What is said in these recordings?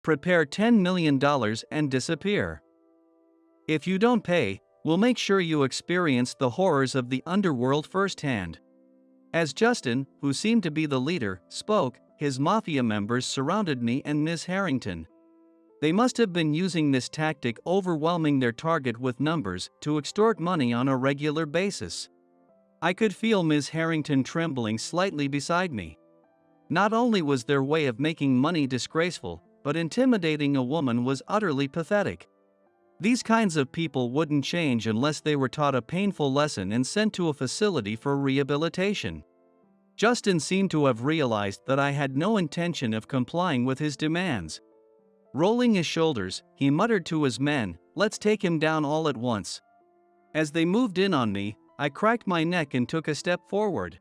Prepare $10 million and disappear. If you don't pay, we'll make sure you experience the horrors of the underworld firsthand. As Justin, who seemed to be the leader, spoke, his mafia members surrounded me and Miss Harrington. They must have been using this tactic, overwhelming their target with numbers, to extort money on a regular basis. I could feel Ms. Harrington trembling slightly beside me. Not only was their way of making money disgraceful, but intimidating a woman was utterly pathetic. These kinds of people wouldn't change unless they were taught a painful lesson and sent to a facility for rehabilitation. Justin seemed to have realized that I had no intention of complying with his demands. Rolling his shoulders, he muttered to his men, "Let's take him down all at once." As they moved in on me, I cracked my neck and took a step forward.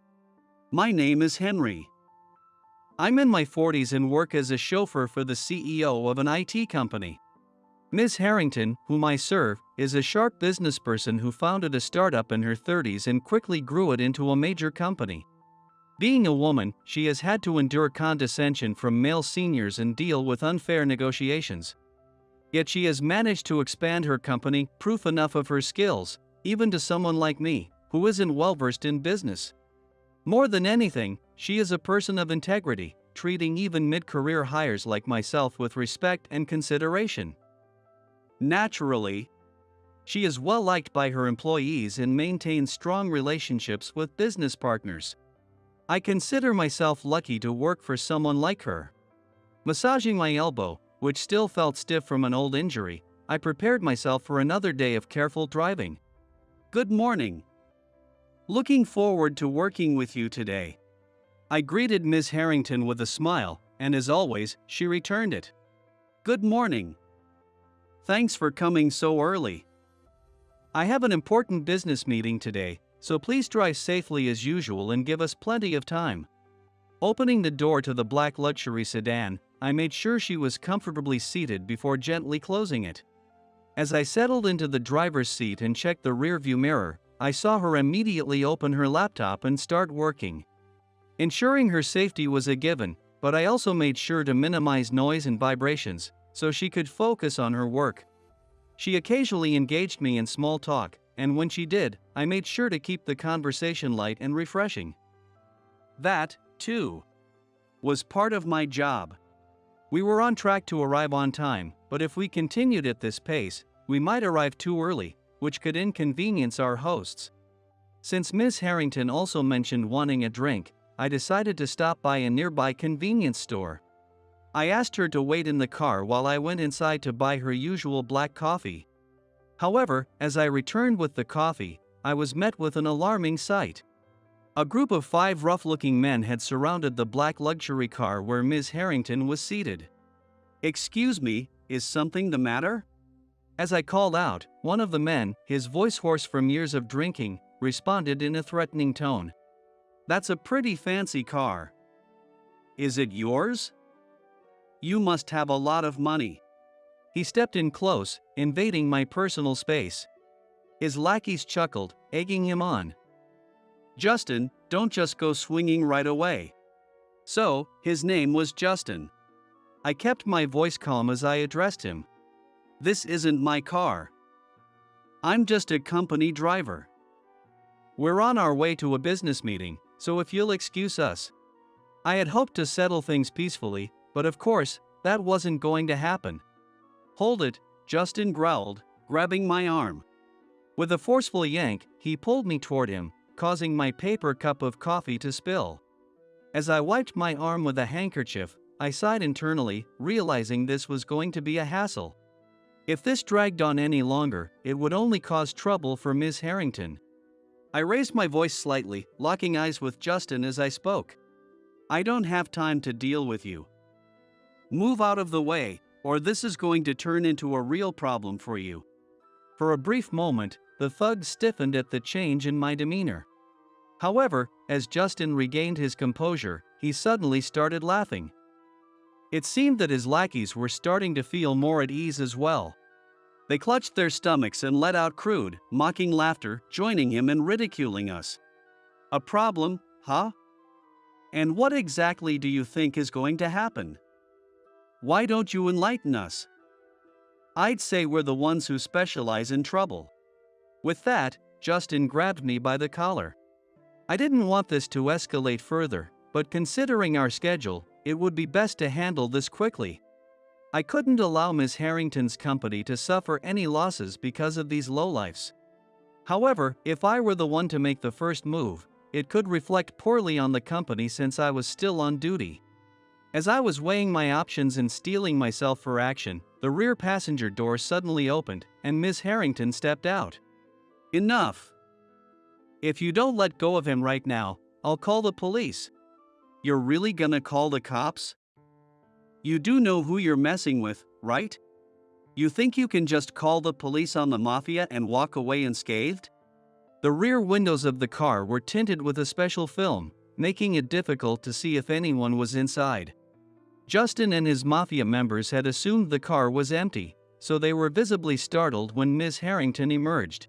"My name is Henry. I'm in my 40s and work as a chauffeur for the CEO of an IT company. Ms. Harrington, whom I serve, is a sharp businessperson who founded a startup in her 30s and quickly grew it into a major company. Being a woman, she has had to endure condescension from male seniors and deal with unfair negotiations. Yet she has managed to expand her company, proof enough of her skills, even to someone like me, who isn't well versed in business. More than anything, she is a person of integrity, treating even mid-career hires like myself with respect and consideration. Naturally, she is well liked by her employees and maintains strong relationships with business partners. I consider myself lucky to work for someone like her." Massaging my elbow, which still felt stiff from an old injury, I prepared myself for another day of careful driving. "Good morning. Looking forward to working with you today." I greeted Ms. Harrington with a smile, and as always, she returned it. "Good morning. Thanks for coming so early. I have an important business meeting today, so please drive safely as usual and give us plenty of time." Opening the door to the black luxury sedan, I made sure she was comfortably seated before gently closing it. As I settled into the driver's seat and checked the rearview mirror, I saw her immediately open her laptop and start working. Ensuring her safety was a given, but I also made sure to minimize noise and vibrations, so she could focus on her work. She occasionally engaged me in small talk, and when she did, I made sure to keep the conversation light and refreshing. That, too, was part of my job. We were on track to arrive on time, but if we continued at this pace, we might arrive too early, which could inconvenience our hosts. Since Ms. Harrington also mentioned wanting a drink, I decided to stop by a nearby convenience store. I asked her to wait in the car while I went inside to buy her usual black coffee. However, as I returned with the coffee, I was met with an alarming sight. A group of 5 rough-looking men had surrounded the black luxury car where Ms. Harrington was seated. "Excuse me, is something the matter?" As I called out, one of the men, his voice hoarse from years of drinking, responded in a threatening tone. "That's a pretty fancy car. Is it yours? You must have a lot of money." He stepped in close, invading my personal space. His lackeys chuckled, egging him on. "Justin, don't just go swinging right away." So, his name was Justin. I kept my voice calm as I addressed him. "This isn't my car. I'm just a company driver. We're on our way to a business meeting, so if you'll excuse us." I had hoped to settle things peacefully, but of course, that wasn't going to happen. "Hold it," Justin growled, grabbing my arm. With a forceful yank, he pulled me toward him, causing my paper cup of coffee to spill. As I wiped my arm with a handkerchief, I sighed internally, realizing this was going to be a hassle. If this dragged on any longer, it would only cause trouble for Ms. Harrington. I raised my voice slightly, locking eyes with Justin as I spoke. "I don't have time to deal with you. Move out of the way, or this is going to turn into a real problem for you." For a brief moment, the thug stiffened at the change in my demeanor. However, as Justin regained his composure, he suddenly started laughing. It seemed that his lackeys were starting to feel more at ease as well. They clutched their stomachs and let out crude, mocking laughter, joining him in ridiculing us. "A problem, huh? And what exactly do you think is going to happen?" Why don't you enlighten us? I'd say we're the ones who specialize in trouble. With that, Justin grabbed me by the collar. I didn't want this to escalate further, but considering our schedule, it would be best to handle this quickly. I couldn't allow Miss Harrington's company to suffer any losses because of these lowlifes. However, if I were the one to make the first move, it could reflect poorly on the company since I was still on duty. As I was weighing my options and steeling myself for action, the rear passenger door suddenly opened, and Miss Harrington stepped out. Enough. If you don't let go of him right now, I'll call the police. You're really gonna call the cops? You do know who you're messing with, right? You think you can just call the police on the mafia and walk away unscathed? The rear windows of the car were tinted with a special film, making it difficult to see if anyone was inside. Justin and his mafia members had assumed the car was empty, so they were visibly startled when Miss Harrington emerged.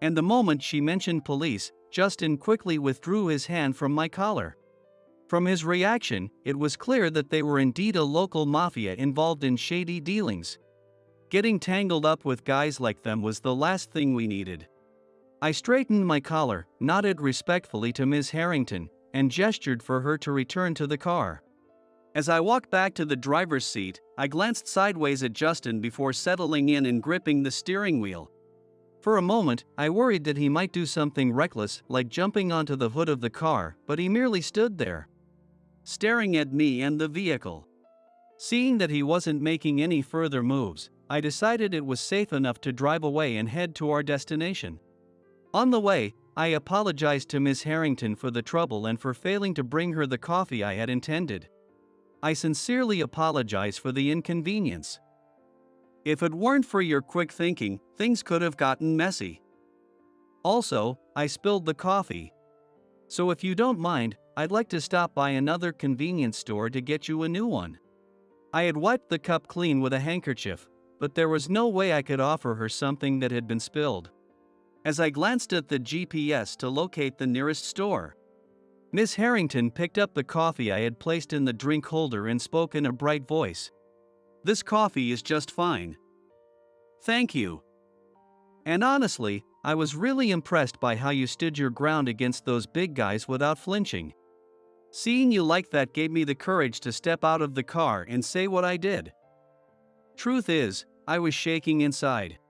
And the moment she mentioned police, Justin quickly withdrew his hand from my collar. From his reaction, it was clear that they were indeed a local mafia involved in shady dealings. Getting tangled up with guys like them was the last thing we needed. I straightened my collar, nodded respectfully to Miss Harrington, and gestured for her to return to the car. As I walked back to the driver's seat, I glanced sideways at Justin before settling in and gripping the steering wheel. For a moment, I worried that he might do something reckless, like jumping onto the hood of the car, but he merely stood there, staring at me and the vehicle. Seeing that he wasn't making any further moves, I decided it was safe enough to drive away and head to our destination. On the way, I apologized to Miss Harrington for the trouble and for failing to bring her the coffee I had intended. I sincerely apologize for the inconvenience. If it weren't for your quick thinking, things could have gotten messy. Also, I spilled the coffee. So if you don't mind, I'd like to stop by another convenience store to get you a new one. I had wiped the cup clean with a handkerchief, but there was no way I could offer her something that had been spilled. As I glanced at the GPS to locate the nearest store, Miss Harrington picked up the coffee I had placed in the drink holder and spoke in a bright voice. "This coffee is just fine. Thank you." And honestly, I was really impressed by how you stood your ground against those big guys without flinching. Seeing you like that gave me the courage to step out of the car and say what I did. Truth is, I was shaking inside.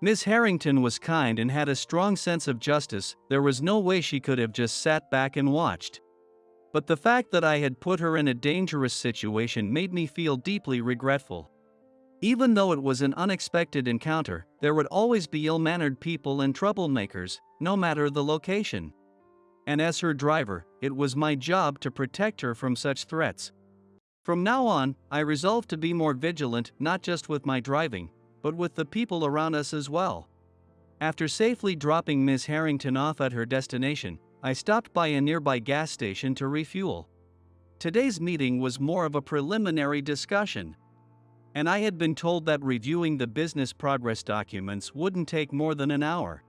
Miss Harrington was kind and had a strong sense of justice. There was no way she could have just sat back and watched. But the fact that I had put her in a dangerous situation made me feel deeply regretful. Even though it was an unexpected encounter, there would always be ill-mannered people and troublemakers, no matter the location. And as her driver, it was my job to protect her from such threats. From now on, I resolved to be more vigilant, not just with my driving, but with the people around us as well. After safely dropping Miss Harrington off at her destination, I stopped by a nearby gas station to refuel. Today's meeting was more of a preliminary discussion, and I had been told that reviewing the business progress documents wouldn't take more than an hour.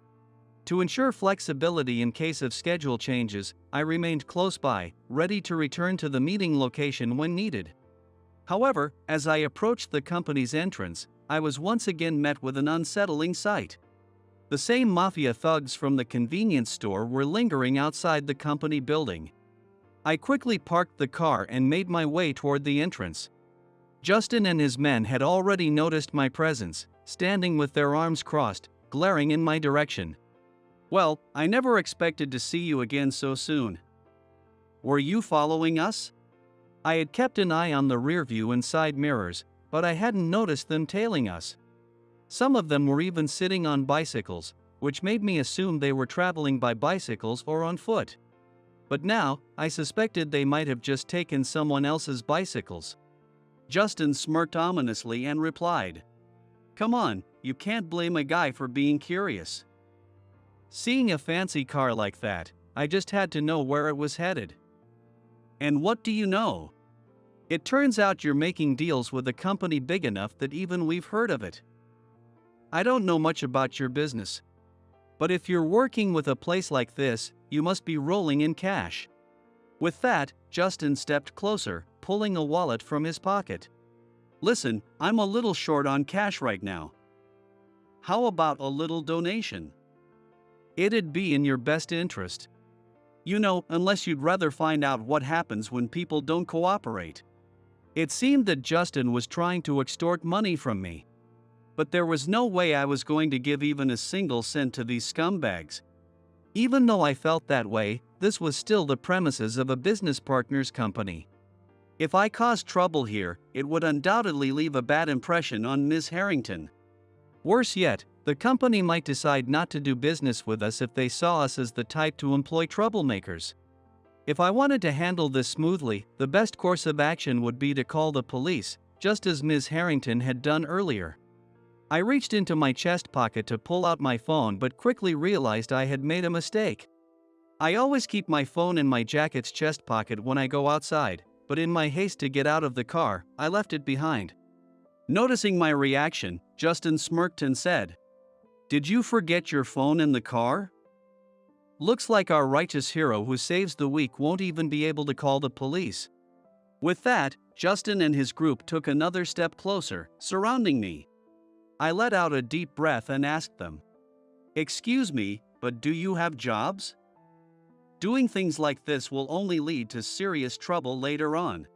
To ensure flexibility in case of schedule changes, I remained close by, ready to return to the meeting location when needed. However, as I approached the company's entrance, I was once again met with an unsettling sight. The same mafia thugs from the convenience store were lingering outside the company building. I quickly parked the car and made my way toward the entrance. Justin and his men had already noticed my presence, standing with their arms crossed, glaring in my direction. "Well, I never expected to see you again so soon. Were you following us?" I had kept an eye on the rear view and side mirrors, but I hadn't noticed them tailing us. Some of them were even sitting on bicycles, which made me assume they were traveling by bicycles or on foot. But now, I suspected they might have just taken someone else's bicycles. Justin smirked ominously and replied, "Come on, you can't blame a guy for being curious." Seeing a fancy car like that, I just had to know where it was headed. "And what do you know?" "It turns out you're making deals with a company big enough that even we've heard of it." "I don't know much about your business. But if you're working with a place like this, you must be rolling in cash." With that, Justin stepped closer, pulling a wallet from his pocket. Listen, I'm a little short on cash right now. How about a little donation? It'd be in your best interest. You know, unless you'd rather find out what happens when people don't cooperate. It seemed that Justin was trying to extort money from me. But there was no way I was going to give even a single cent to these scumbags. Even though I felt that way, this was still the premises of a business partner's company. If I caused trouble here, it would undoubtedly leave a bad impression on Ms. Harrington. Worse yet, the company might decide not to do business with us if they saw us as the type to employ troublemakers. If I wanted to handle this smoothly, the best course of action would be to call the police, just as Ms. Harrington had done earlier. I reached into my chest pocket to pull out my phone but quickly realized I had made a mistake. I always keep my phone in my jacket's chest pocket when I go outside, but in my haste to get out of the car, I left it behind. Noticing my reaction, Justin smirked and said, "Did you forget your phone in the car?" Looks like our righteous hero who saves the weak won't even be able to call the police. With that, Justin and his group took another step closer, surrounding me. I let out a deep breath and asked them, "Excuse me, but do you have jobs?" Doing things like this will only lead to serious trouble later on.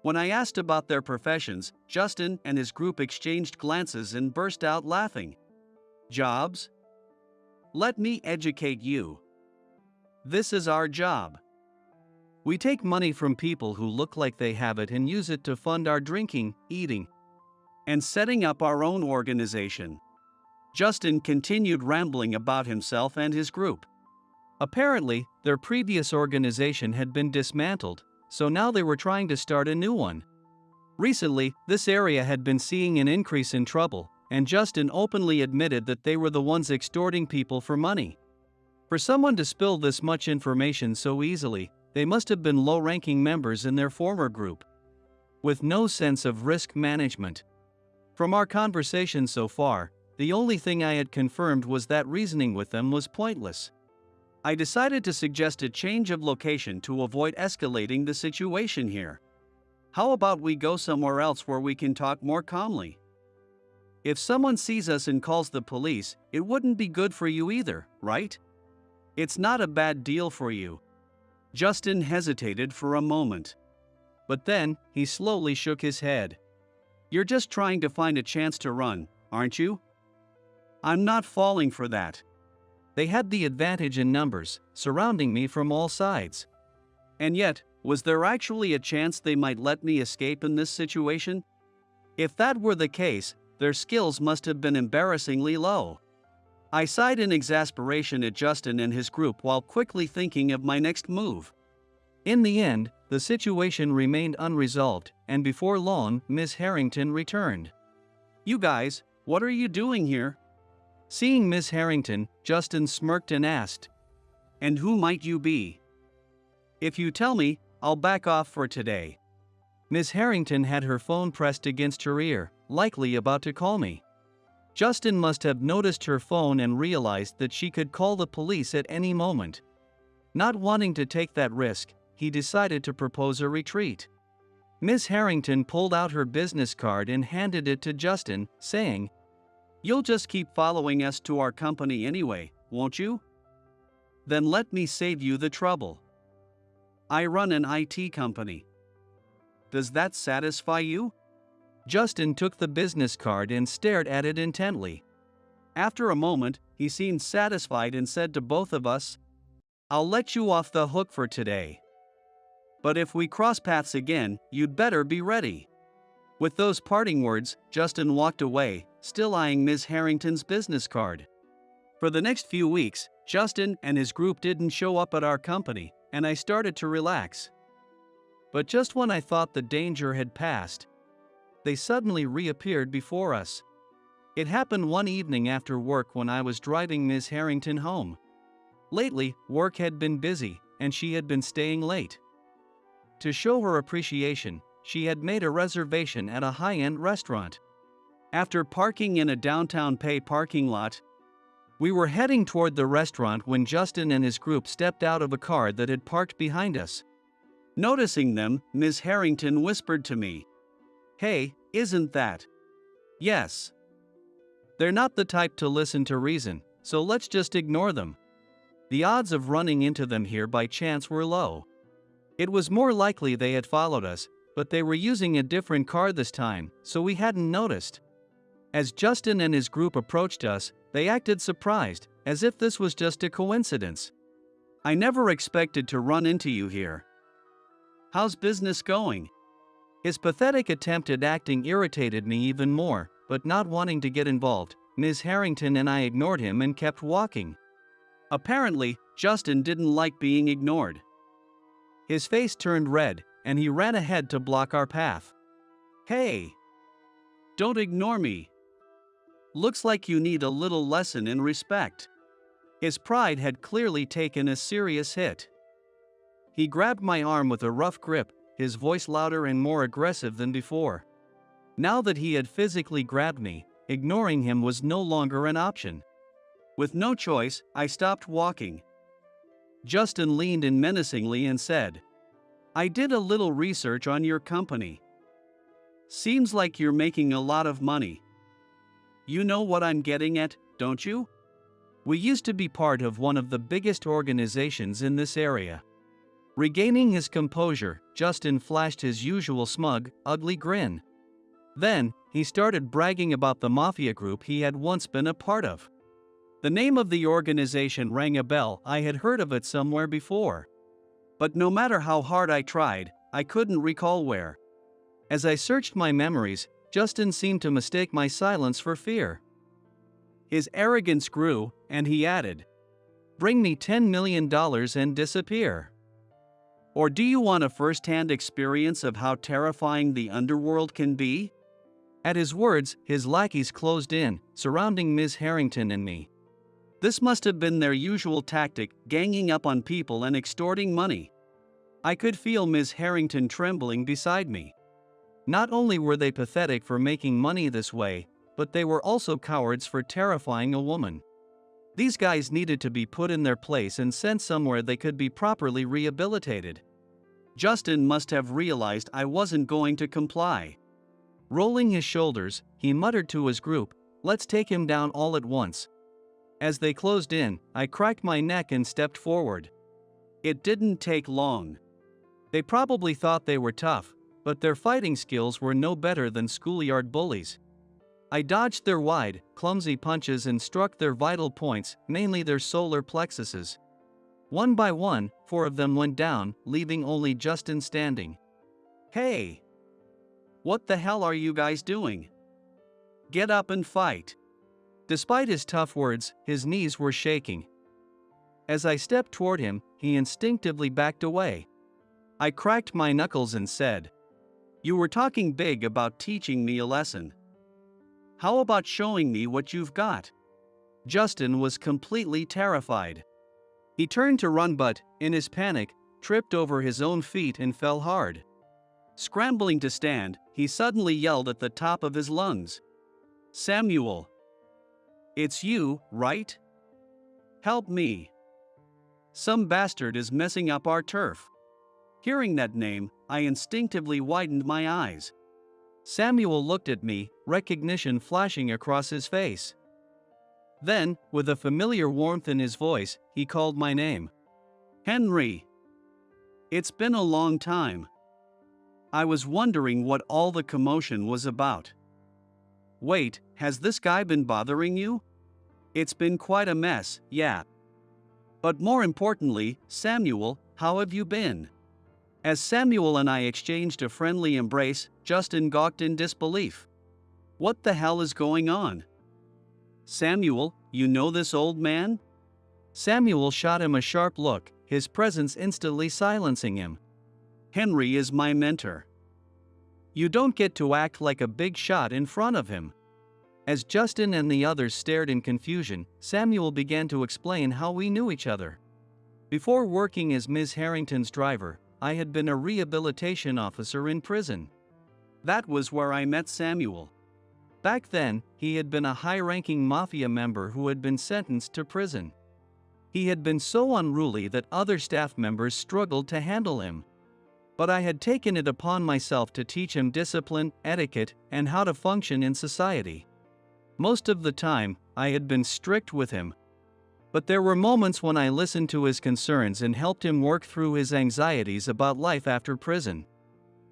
When I asked about their professions, Justin and his group exchanged glances and burst out laughing. Jobs? Let me educate you. This is our job. We take money from people who look like they have it and use it to fund our drinking, eating, and setting up our own organization. Justin continued rambling about himself and his group. Apparently, their previous organization had been dismantled, so now they were trying to start a new one. Recently, this area had been seeing an increase in trouble, and Justin openly admitted that they were the ones extorting people for money. For someone to spill this much information so easily, they must have been low-ranking members in their former group, with no sense of risk management. From our conversation so far, the only thing I had confirmed was that reasoning with them was pointless. I decided to suggest a change of location to avoid escalating the situation here. How about we go somewhere else where we can talk more calmly? If someone sees us and calls the police, it wouldn't be good for you either, right? It's not a bad deal for you. Justin hesitated for a moment. But then, he slowly shook his head. You're just trying to find a chance to run, aren't you? I'm not falling for that. They had the advantage in numbers, surrounding me from all sides. And yet, was there actually a chance they might let me escape in this situation? If that were the case, their skills must have been embarrassingly low. I sighed in exasperation at Justin and his group while quickly thinking of my next move. In the end, the situation remained unresolved, and before long, Miss Harrington returned. You guys, what are you doing here? Seeing Miss Harrington, Justin smirked and asked, "And who might you be?" "If you tell me, I'll back off for today." Miss Harrington had her phone pressed against her ear, likely about to call me. Justin must have noticed her phone and realized that she could call the police at any moment. Not wanting to take that risk, he decided to propose a retreat. Miss Harrington pulled out her business card and handed it to Justin, saying, "You'll just keep following us to our company anyway, won't you? Then let me save you the trouble. I run an IT company. Does that satisfy you?" Justin took the business card and stared at it intently. After a moment, he seemed satisfied and said to both of us, "I'll let you off the hook for today. But if we cross paths again, you'd better be ready." With those parting words, Justin walked away, still eyeing Ms. Harrington's business card. For the next few weeks, Justin and his group didn't show up at our company, and I started to relax. But just when I thought the danger had passed, they suddenly reappeared before us. It happened one evening after work when I was driving Ms. Harrington home. Lately, work had been busy, and she had been staying late. To show her appreciation, she had made a reservation at a high-end restaurant. After parking in a downtown pay parking lot, we were heading toward the restaurant when Justin and his group stepped out of a car that had parked behind us. Noticing them, Ms. Harrington whispered to me, "Hey, Isn't that? Yes. They're not the type to listen to reason, so let's just ignore them. The odds of running into them here by chance were low. It was more likely they had followed us, but they were using a different car this time, so we hadn't noticed. As Justin and his group approached us, they acted surprised, as if this was just a coincidence. I never expected to run into you here. How's business going? His pathetic attempt at acting irritated me even more, but not wanting to get involved, Ms. Harrington and I ignored him and kept walking. Apparently, Justin didn't like being ignored. His face turned red, and he ran ahead to block our path. Hey! Don't ignore me. Looks like you need a little lesson in respect. His pride had clearly taken a serious hit. He grabbed my arm with a rough grip, his voice louder and more aggressive than before. Now that he had physically grabbed me, ignoring him was no longer an option. With no choice, I stopped walking. Justin leaned in menacingly and said, I did a little research on your company. Seems like you're making a lot of money. You know what I'm getting at, don't you? We used to be part of one of the biggest organizations in this area. Regaining his composure, Justin flashed his usual smug, ugly grin. Then, he started bragging about the mafia group he had once been a part of. The name of the organization rang a bell. I had heard of it somewhere before. But no matter how hard I tried, I couldn't recall where. As I searched my memories, Justin seemed to mistake my silence for fear. His arrogance grew, and he added, "Bring me $10 million and disappear. Or do you want a first-hand experience of how terrifying the underworld can be?" At his words, his lackeys closed in, surrounding Ms. Harrington and me. This must have been their usual tactic, ganging up on people and extorting money. I could feel Ms. Harrington trembling beside me. Not only were they pathetic for making money this way, but they were also cowards for terrifying a woman. These guys needed to be put in their place and sent somewhere they could be properly rehabilitated. Justin must have realized I wasn't going to comply. Rolling his shoulders, he muttered to his group, "Let's take him down all at once." As they closed in, I cracked my neck and stepped forward. It didn't take long. They probably thought they were tough, but their fighting skills were no better than schoolyard bullies. I dodged their wide, clumsy punches and struck their vital points, mainly their solar plexuses. One by one, 4 of them went down, leaving only Justin standing. Hey! What the hell are you guys doing? Get up and fight. Despite his tough words, his knees were shaking. As I stepped toward him, he instinctively backed away. I cracked my knuckles and said, "You were talking big about teaching me a lesson. How about showing me what you've got?" Justin was completely terrified. He turned to run but, in his panic, tripped over his own feet and fell hard. Scrambling to stand, he suddenly yelled at the top of his lungs, "Samuel! It's you, right? Help me. Some bastard is messing up our turf." Hearing that name, I instinctively widened my eyes. Samuel looked at me, recognition flashing across his face. Then, with a familiar warmth in his voice, he called my name. "Henry. It's been a long time. I was wondering what all the commotion was about." "Wait, has this guy been bothering you?" "It's been quite a mess, yeah. But more importantly, Samuel, how have you been?" As Samuel and I exchanged a friendly embrace, Justin gawked in disbelief. "What the hell is going on? Samuel, you know this old man?" Samuel shot him a sharp look, his presence instantly silencing him. "Henry is my mentor." "You don't get to act like a big shot in front of him." As Justin and the others stared in confusion, Samuel began to explain how we knew each other. Before working as Ms. Harrington's driver, I had been a rehabilitation officer in prison. That was where I met Samuel. Back then, he had been a high-ranking mafia member who had been sentenced to prison. He had been so unruly that other staff members struggled to handle him. But I had taken it upon myself to teach him discipline, etiquette, and how to function in society. Most of the time, I had been strict with him. But there were moments when I listened to his concerns and helped him work through his anxieties about life after prison.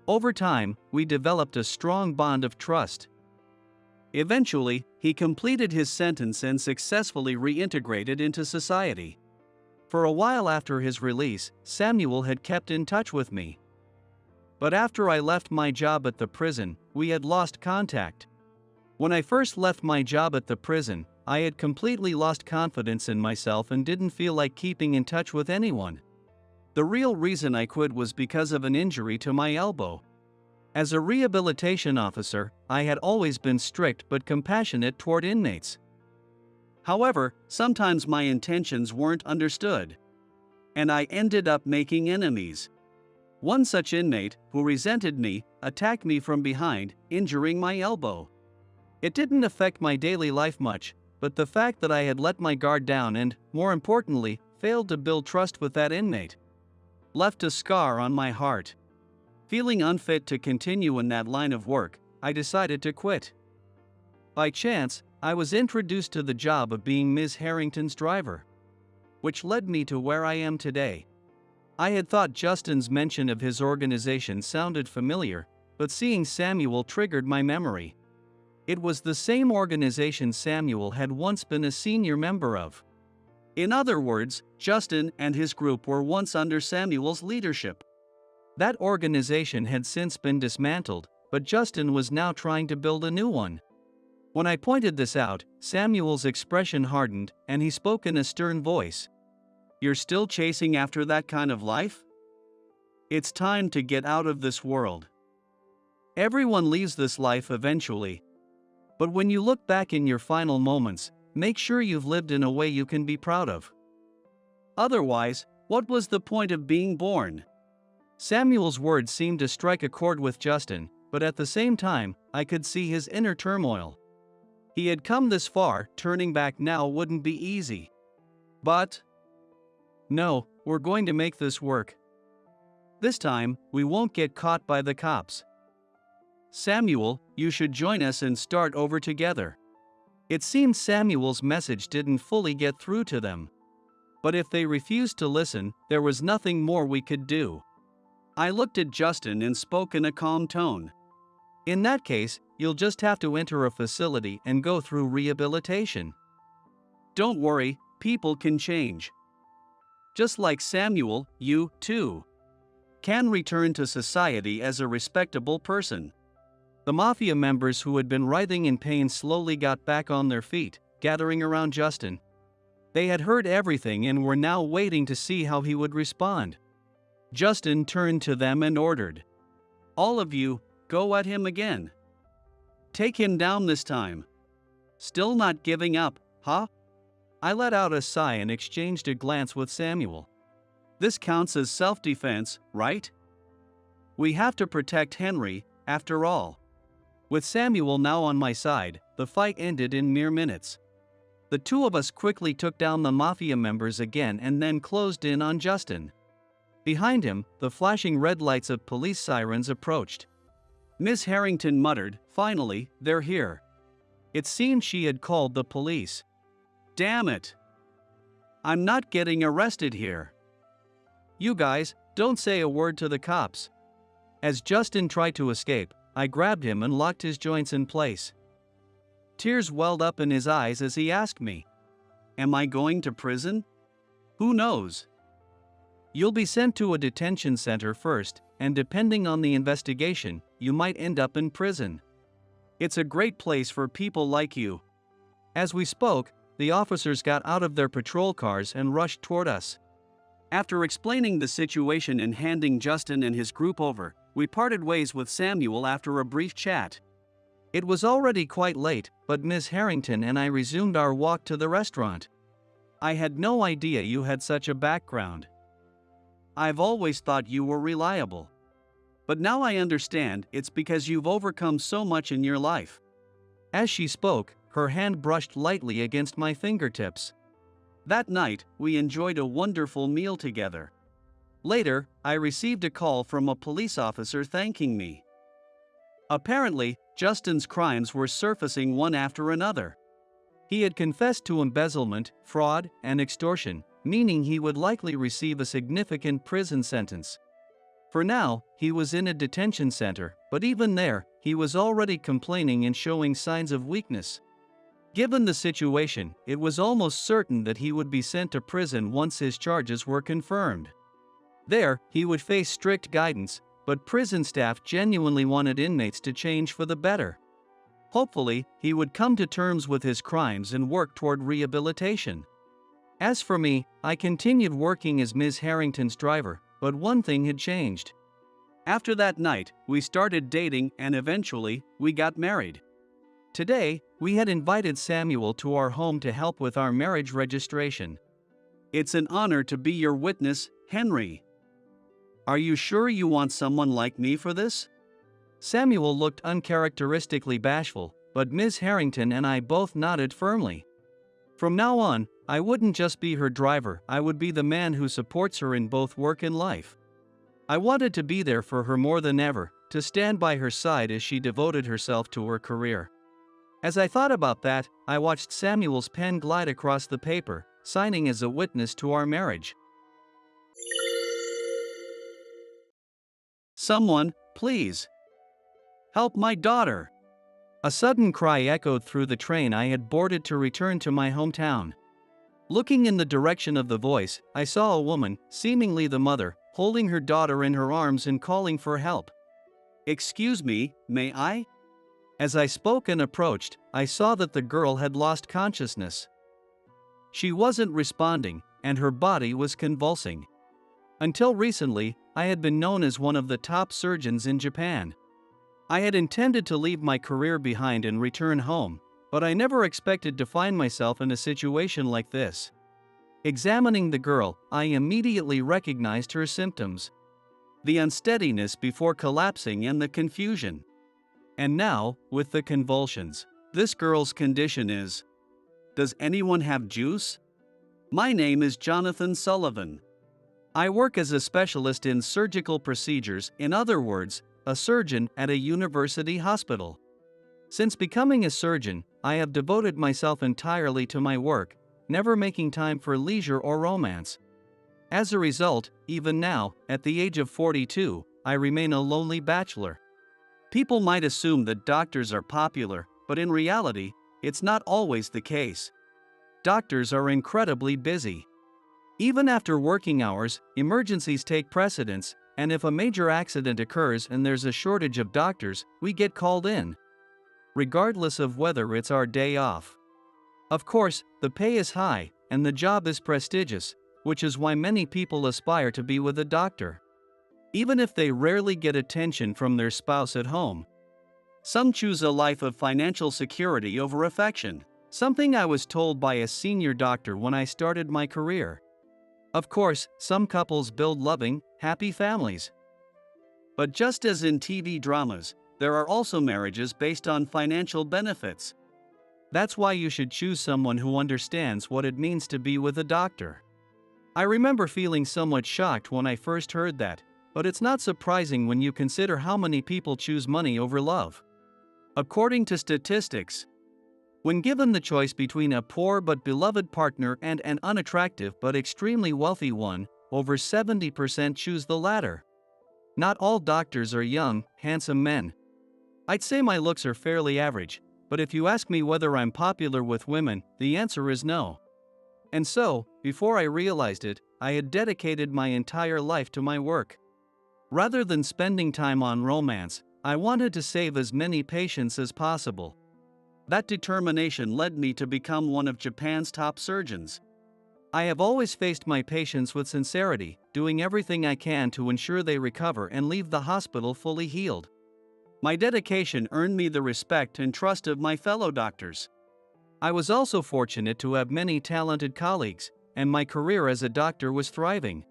Over time, we developed a strong bond of trust. Eventually, he completed his sentence and successfully reintegrated into society. For a while after his release, Samuel had kept in touch with me. But after I left my job at the prison, we had lost contact. When I first left my job at the prison, I had completely lost confidence in myself and didn't feel like keeping in touch with anyone. The real reason I quit was because of an injury to my elbow. As a rehabilitation officer, I had always been strict but compassionate toward inmates. However, sometimes my intentions weren't understood, and I ended up making enemies. One such inmate, who resented me, attacked me from behind, injuring my elbow. It didn't affect my daily life much, but the fact that I had let my guard down and, more importantly, failed to build trust with that inmate, left a scar on my heart. Feeling unfit to continue in that line of work, I decided to quit. By chance, I was introduced to the job of being Ms. Harrington's driver, which led me to where I am today. I had thought Justin's mention of his organization sounded familiar, but seeing Samuel triggered my memory. It was the same organization Samuel had once been a senior member of. In other words, Justin and his group were once under Samuel's leadership. That organization had since been dismantled, but Justin was now trying to build a new one. When I pointed this out, Samuel's expression hardened, and he spoke in a stern voice. "You're still chasing after that kind of life? It's time to get out of this world. Everyone leaves this life eventually. But when you look back in your final moments, make sure you've lived in a way you can be proud of. Otherwise, what was the point of being born?" Samuel's words seemed to strike a chord with Justin, but at the same time, I could see his inner turmoil. He had come this far, turning back now wouldn't be easy. But no, we're going to make this work. This time, we won't get caught by the cops. Samuel, you should join us and start over together. It seemed Samuel's message didn't fully get through to them. But if they refused to listen, there was nothing more we could do. I looked at Justin and spoke in a calm tone. In that case, you'll just have to enter a facility and go through rehabilitation. Don't worry, people can change. Just like Samuel, you, too, can return to society as a respectable person. The mafia members who had been writhing in pain slowly got back on their feet, gathering around Justin. They had heard everything and were now waiting to see how he would respond. Justin turned to them and ordered, "All of you, go at him again. Take him down this time. Still not giving up, huh?" I let out a sigh and exchanged a glance with Samuel. This counts as self-defense, right? We have to protect Henry, after all. With Samuel now on my side, the fight ended in mere minutes. The two of us quickly took down the mafia members again and then closed in on Justin. Behind him, the flashing red lights of police sirens approached. Miss Harrington muttered, "Finally, they're here." It seemed she had called the police. Damn it! I'm not getting arrested here. You guys, don't say a word to the cops. As Justin tried to escape, I grabbed him and locked his joints in place. Tears welled up in his eyes as he asked me, "Am I going to prison? Who knows?" "You'll be sent to a detention center first, and depending on the investigation, you might end up in prison. It's a great place for people like you." As we spoke, the officers got out of their patrol cars and rushed toward us. After explaining the situation and handing Justin and his group over, we parted ways with Samuel after a brief chat. It was already quite late, but Miss Harrington and I resumed our walk to the restaurant. I had no idea you had such a background. I've always thought you were reliable. But now I understand it's because you've overcome so much in your life. As she spoke, her hand brushed lightly against my fingertips. That night, we enjoyed a wonderful meal together. Later, I received a call from a police officer thanking me. Apparently, Justin's crimes were surfacing one after another. He had confessed to embezzlement, fraud, and extortion, meaning he would likely receive a significant prison sentence. For now, he was in a detention center, but even there, he was already complaining and showing signs of weakness. Given the situation, it was almost certain that he would be sent to prison once his charges were confirmed. There, he would face strict guidance, but prison staff genuinely wanted inmates to change for the better. Hopefully, he would come to terms with his crimes and work toward rehabilitation. As for me, I continued working as Ms. Harrington's driver, but one thing had changed. After that night, we started dating and eventually, we got married. Today, we had invited Samuel to our home to help with our marriage registration. It's an honor to be your witness, Henry. Are you sure you want someone like me for this? Samuel looked uncharacteristically bashful, but Ms. Harrington and I both nodded firmly. From now on, I wouldn't just be her driver, I would be the man who supports her in both work and life. I wanted to be there for her more than ever, to stand by her side as she devoted herself to her career. As I thought about that, I watched Samuel's pen glide across the paper, signing as a witness to our marriage. Someone, please. Help my daughter. A sudden cry echoed through the train I had boarded to return to my hometown. Looking in the direction of the voice, I saw a woman, seemingly the mother, holding her daughter in her arms and calling for help. Excuse me, may I? As I spoke and approached, I saw that the girl had lost consciousness. She wasn't responding, and her body was convulsing. Until recently, I had been known as one of the top surgeons in Japan. I had intended to leave my career behind and return home, but I never expected to find myself in a situation like this. Examining the girl, I immediately recognized her symptoms. The unsteadiness before collapsing and the confusion. And now, with the convulsions, this girl's condition is... Does anyone have juice? My name is Jonathan Sullivan. I work as a specialist in surgical procedures, in other words, a surgeon at a university hospital. Since becoming a surgeon, I have devoted myself entirely to my work, never making time for leisure or romance. As a result, even now, at the age of 42, I remain a lonely bachelor. People might assume that doctors are popular, but in reality, it's not always the case. Doctors are incredibly busy. Even after working hours, emergencies take precedence, and if a major accident occurs and there's a shortage of doctors, we get called in. Regardless of whether it's our day off. Of course, the pay is high, and the job is prestigious, which is why many people aspire to be with a doctor. Even if they rarely get attention from their spouse at home. Some choose a life of financial security over affection, something I was told by a senior doctor when I started my career. Of course, some couples build loving, happy families. But just as in TV dramas, there are also marriages based on financial benefits. That's why you should choose someone who understands what it means to be with a doctor. I remember feeling somewhat shocked when I first heard that, but it's not surprising when you consider how many people choose money over love. According to statistics, when given the choice between a poor but beloved partner and an unattractive but extremely wealthy one, over 70% choose the latter. Not all doctors are young, handsome men. I'd say my looks are fairly average, but if you ask me whether I'm popular with women, the answer is no. And so, before I realized it, I had dedicated my entire life to my work. Rather than spending time on romance, I wanted to save as many patients as possible. That determination led me to become one of Japan's top surgeons. I have always faced my patients with sincerity, doing everything I can to ensure they recover and leave the hospital fully healed. My dedication earned me the respect and trust of my fellow doctors. I was also fortunate to have many talented colleagues, and my career as a doctor was thriving.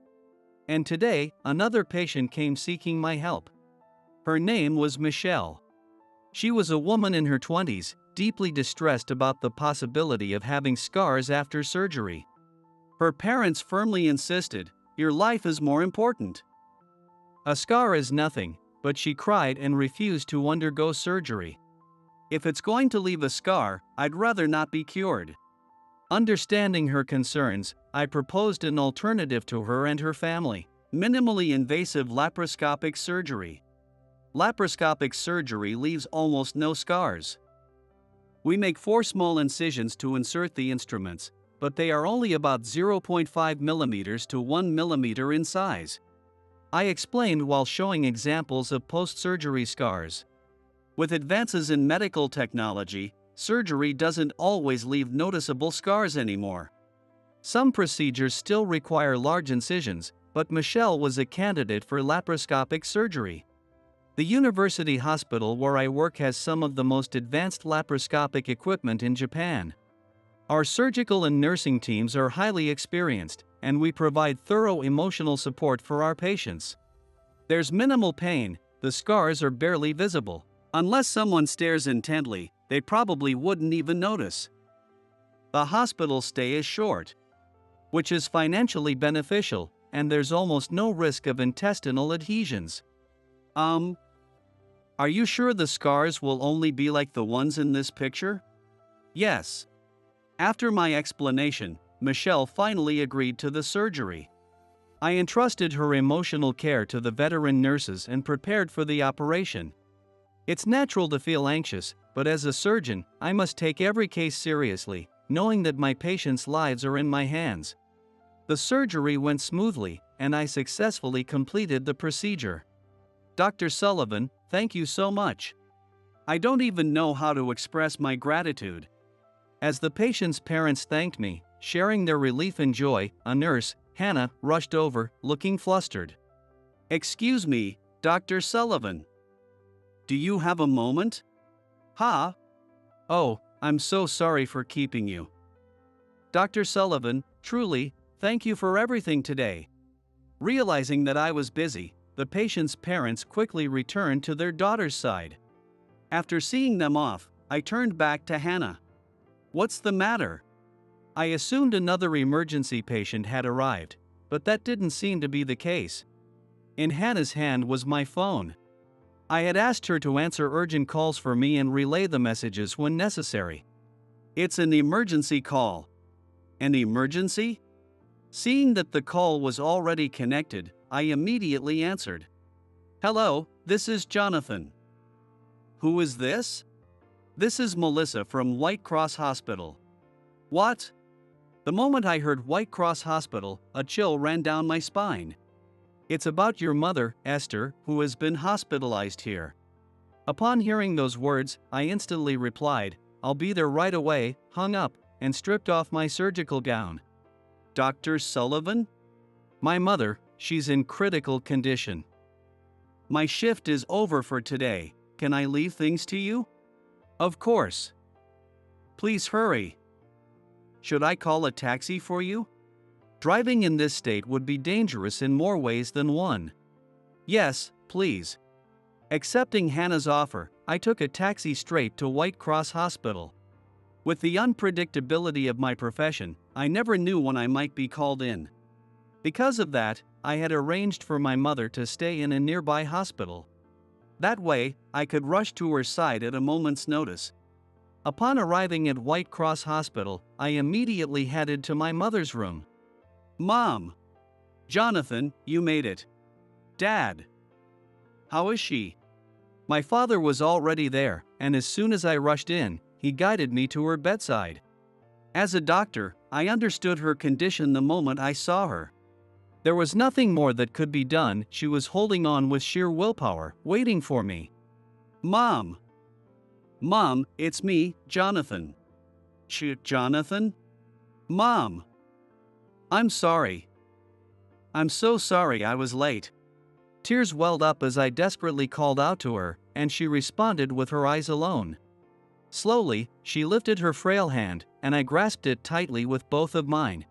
And today, another patient came seeking my help. Her name was Michelle. She was a woman in her 20s, deeply distressed about the possibility of having scars after surgery. Her parents firmly insisted, Your life is more important. A scar is nothing, but she cried and refused to undergo surgery. If it's going to leave a scar, I'd rather not be cured. Understanding her concerns, I proposed an alternative to her and her family: minimally invasive laparoscopic surgery. Laparoscopic surgery leaves almost no scars. We make 4 small incisions to insert the instruments, but they are only about 0.5 millimeters to 1 millimeter in size, I explained while showing examples of post-surgery scars. With advances in medical technology, surgery doesn't always leave noticeable scars anymore. Some procedures still require large incisions, but Michelle was a candidate for laparoscopic surgery. The university hospital where I work has some of the most advanced laparoscopic equipment in Japan. Our surgical and nursing teams are highly experienced, and we provide thorough emotional support for our patients. There's minimal pain, the scars are barely visible. Unless someone stares intently, they probably wouldn't even notice. The hospital stay is short, which is financially beneficial, and there's almost no risk of intestinal adhesions. Are you sure the scars will only be like the ones in this picture? Yes. After my explanation, Michelle finally agreed to the surgery. I entrusted her emotional care to the veteran nurses and prepared for the operation. It's natural to feel anxious, but as a surgeon, I must take every case seriously, knowing that my patients' lives are in my hands. The surgery went smoothly, and I successfully completed the procedure. Dr. Sullivan, thank you so much. I don't even know how to express my gratitude. As the patient's parents thanked me, sharing their relief and joy, a nurse, Hannah, rushed over, looking flustered. Excuse me, Dr. Sullivan. Do you have a moment? Ha! Oh, I'm so sorry for keeping you. Dr. Sullivan, truly, thank you for everything today. Realizing that I was busy, the patient's parents quickly returned to their daughter's side. After seeing them off, I turned back to Hannah. What's the matter? I assumed another emergency patient had arrived, but that didn't seem to be the case. In Hannah's hand was my phone. I had asked her to answer urgent calls for me and relay the messages when necessary. It's an emergency call. An emergency? Seeing that the call was already connected, I immediately answered. Hello, this is Jonathan. Who is this? This is Melissa from White Cross Hospital. What? The moment I heard White Cross Hospital, a chill ran down my spine. It's about your mother, Esther, who has been hospitalized here. Upon hearing those words, I instantly replied, I'll be there right away, hung up, and stripped off my surgical gown. Dr. Sullivan? My mother, she's in critical condition. My shift is over for today. Can I leave things to you? Of course. Please hurry. Should I call a taxi for you? Driving in this state would be dangerous in more ways than one. Yes, please. Accepting Hannah's offer, I took a taxi straight to White Cross Hospital. With the unpredictability of my profession, I never knew when I might be called in. Because of that, I had arranged for my mother to stay in a nearby hospital. That way, I could rush to her side at a moment's notice. Upon arriving at White Cross Hospital, I immediately headed to my mother's room. Mom! Jonathan, you made it. Dad! How is she? My father was already there, and as soon as I rushed in, he guided me to her bedside. As a doctor, I understood her condition the moment I saw her. There was nothing more that could be done. She was holding on with sheer willpower, waiting for me. Mom! Mom, it's me, Jonathan. Jonathan? Mom! I'm sorry. I'm so sorry I was late. Tears welled up as I desperately called out to her, and she responded with her eyes alone. Slowly, she lifted her frail hand, and I grasped it tightly with both of mine.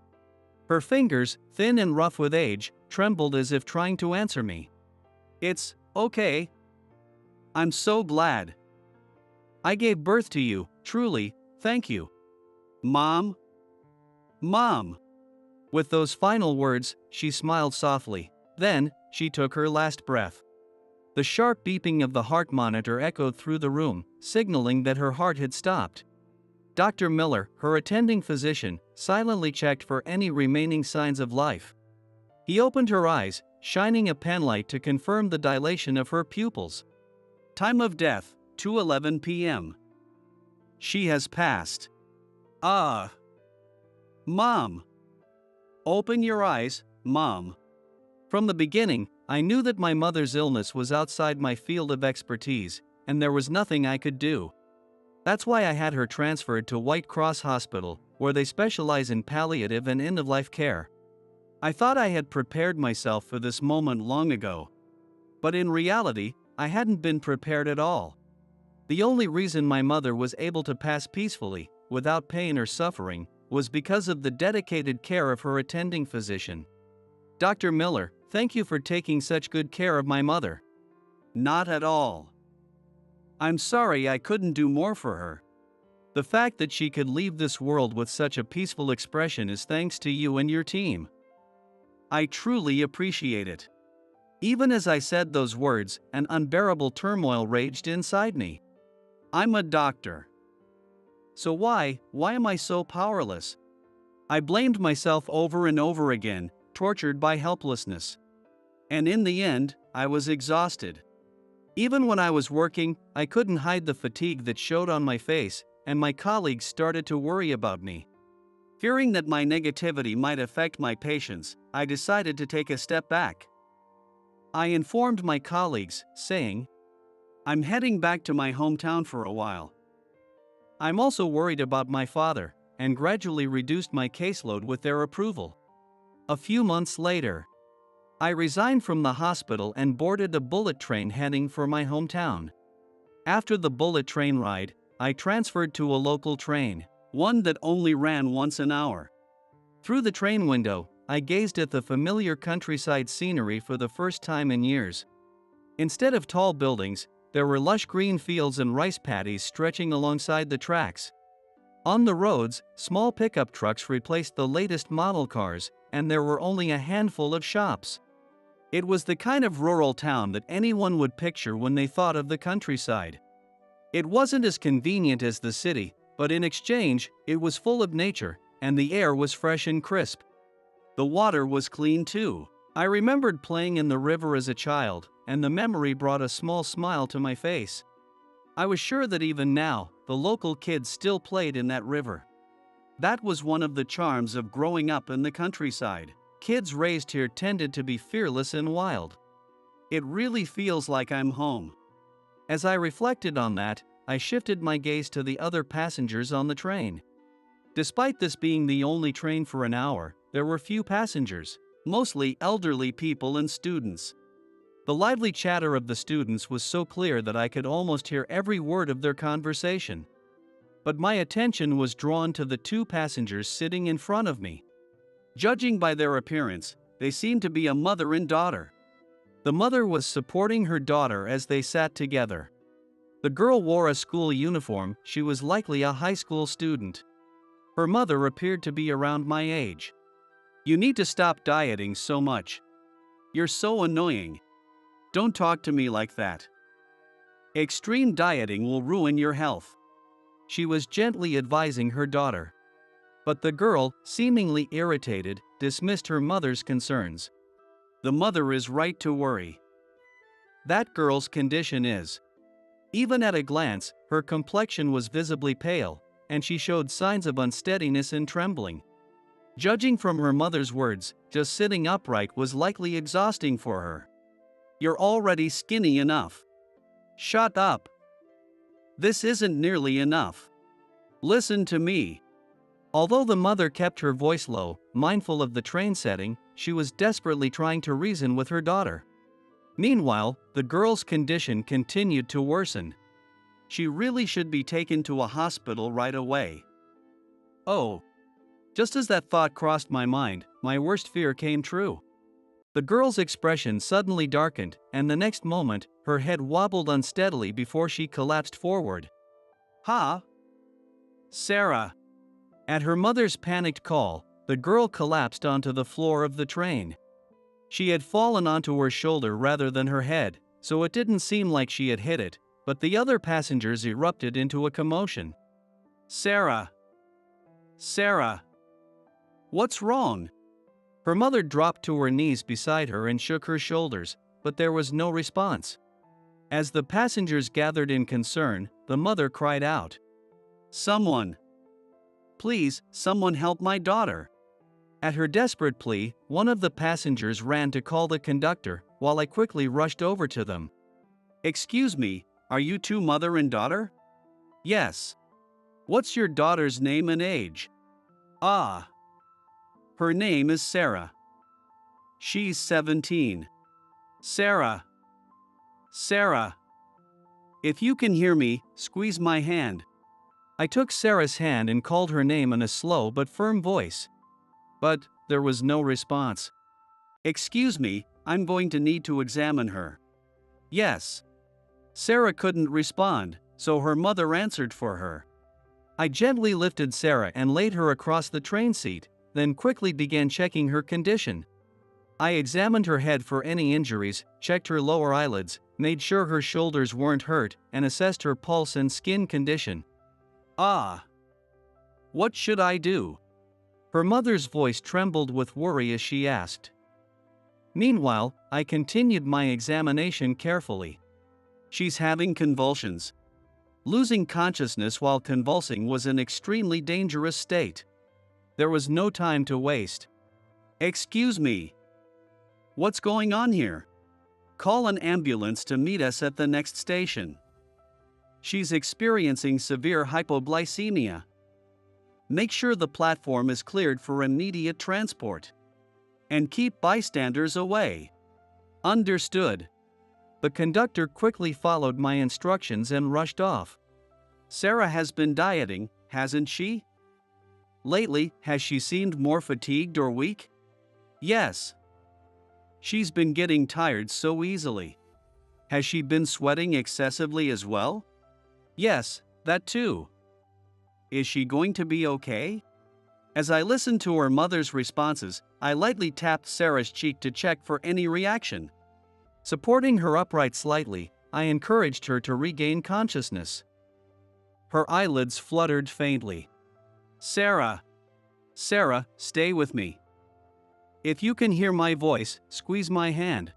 Her fingers, thin and rough with age, trembled as if trying to answer me. It's okay. I'm so glad. I gave birth to you, truly, thank you. Mom? Mom! With those final words, she smiled softly. Then, she took her last breath. The sharp beeping of the heart monitor echoed through the room, signaling that her heart had stopped. Dr. Miller, her attending physician, silently checked for any remaining signs of life. He opened her eyes, shining a penlight to confirm the dilation of her pupils. Time of death, 2:11 p.m. She has passed. Ah. Mom. Open your eyes, Mom. From the beginning, I knew that my mother's illness was outside my field of expertise, and there was nothing I could do. That's why I had her transferred to White Cross Hospital, where they specialize in palliative and end-of-life care. I thought I had prepared myself for this moment long ago. But in reality, I hadn't been prepared at all. The only reason my mother was able to pass peacefully, without pain or suffering, was because of the dedicated care of her attending physician. Dr. Miller, thank you for taking such good care of my mother. Not at all. I'm sorry I couldn't do more for her. The fact that she could leave this world with such a peaceful expression is thanks to you and your team. I truly appreciate it. Even as I said those words, an unbearable turmoil raged inside me. I'm a doctor. So why am I so powerless? I blamed myself over and over again, tortured by helplessness. And in the end, I was exhausted. Even when I was working, I couldn't hide the fatigue that showed on my face, and my colleagues started to worry about me. Fearing that my negativity might affect my patients, I decided to take a step back. I informed my colleagues, saying, I'm heading back to my hometown for a while. I'm also worried about my father, and gradually reduced my caseload with their approval. A few months later, I resigned from the hospital and boarded a bullet train heading for my hometown. After the bullet train ride, I transferred to a local train, one that only ran once an hour. Through the train window, I gazed at the familiar countryside scenery for the first time in years. Instead of tall buildings, there were lush green fields and rice paddies stretching alongside the tracks. On the roads, small pickup trucks replaced the latest model cars, and there were only a handful of shops. It was the kind of rural town that anyone would picture when they thought of the countryside. It wasn't as convenient as the city, but in exchange, it was full of nature, and the air was fresh and crisp. The water was clean too. I remembered playing in the river as a child, and the memory brought a small smile to my face. I was sure that even now, the local kids still played in that river. That was one of the charms of growing up in the countryside. Kids raised here tended to be fearless and wild. It really feels like I'm home. As I reflected on that, I shifted my gaze to the other passengers on the train. Despite this being the only train for an hour, there were few passengers, mostly elderly people and students. The lively chatter of the students was so clear that I could almost hear every word of their conversation. But my attention was drawn to the two passengers sitting in front of me. Judging by their appearance, they seemed to be a mother and daughter. The mother was supporting her daughter as they sat together. The girl wore a school uniform. She was likely a high school student. Her mother appeared to be around my age. You need to stop dieting so much. You're so annoying. Don't talk to me like that. Extreme dieting will ruin your health. She was gently advising her daughter. But the girl, seemingly irritated, dismissed her mother's concerns. The mother is right to worry. That girl's condition is. Even at a glance, her complexion was visibly pale, and she showed signs of unsteadiness and trembling. Judging from her mother's words, just sitting upright was likely exhausting for her. You're already skinny enough. Shut up. This isn't nearly enough. Listen to me. Although the mother kept her voice low, mindful of the train setting, she was desperately trying to reason with her daughter. Meanwhile, the girl's condition continued to worsen. She really should be taken to a hospital right away. Oh. Just as that thought crossed my mind, my worst fear came true. The girl's expression suddenly darkened, and the next moment, her head wobbled unsteadily before she collapsed forward. Huh? Sarah. At her mother's panicked call, the girl collapsed onto the floor of the train. She had fallen onto her shoulder rather than her head, so it didn't seem like she had hit it, but the other passengers erupted into a commotion. Sarah! Sarah! What's wrong? Her mother dropped to her knees beside her and shook her shoulders, but there was no response. As the passengers gathered in concern, the mother cried out, Someone! Please, someone help my daughter! At her desperate plea, one of the passengers ran to call the conductor, while I quickly rushed over to them. Excuse me, are you two mother and daughter? Yes. What's your daughter's name and age? Ah. Her name is Sarah. She's 17. Sarah. Sarah. If you can hear me, squeeze my hand. I took Sarah's hand and called her name in a slow but firm voice. But there was no response. Excuse me, I'm going to need to examine her. Yes. Sarah couldn't respond, so her mother answered for her. I gently lifted Sarah and laid her across the train seat, then quickly began checking her condition. I examined her head for any injuries, checked her lower eyelids, made sure her shoulders weren't hurt, and assessed her pulse and skin condition. Ah. What should I do? Her mother's voice trembled with worry as she asked. Meanwhile, I continued my examination carefully. She's having convulsions. Losing consciousness while convulsing was an extremely dangerous state. There was no time to waste. Excuse me. What's going on here? Call an ambulance to meet us at the next station. She's experiencing severe hypoglycemia. Make sure the platform is cleared for immediate transport. And keep bystanders away. Understood. The conductor quickly followed my instructions and rushed off. Sarah has been dieting, hasn't she? Lately, has she seemed more fatigued or weak? Yes. She's been getting tired so easily. Has she been sweating excessively as well? Yes, that too. Is she going to be okay? As I listened to her mother's responses, I lightly tapped Sarah's cheek to check for any reaction. Supporting her upright slightly, I encouraged her to regain consciousness. Her eyelids fluttered faintly. Sarah! Sarah, stay with me. If you can hear my voice, squeeze my hand.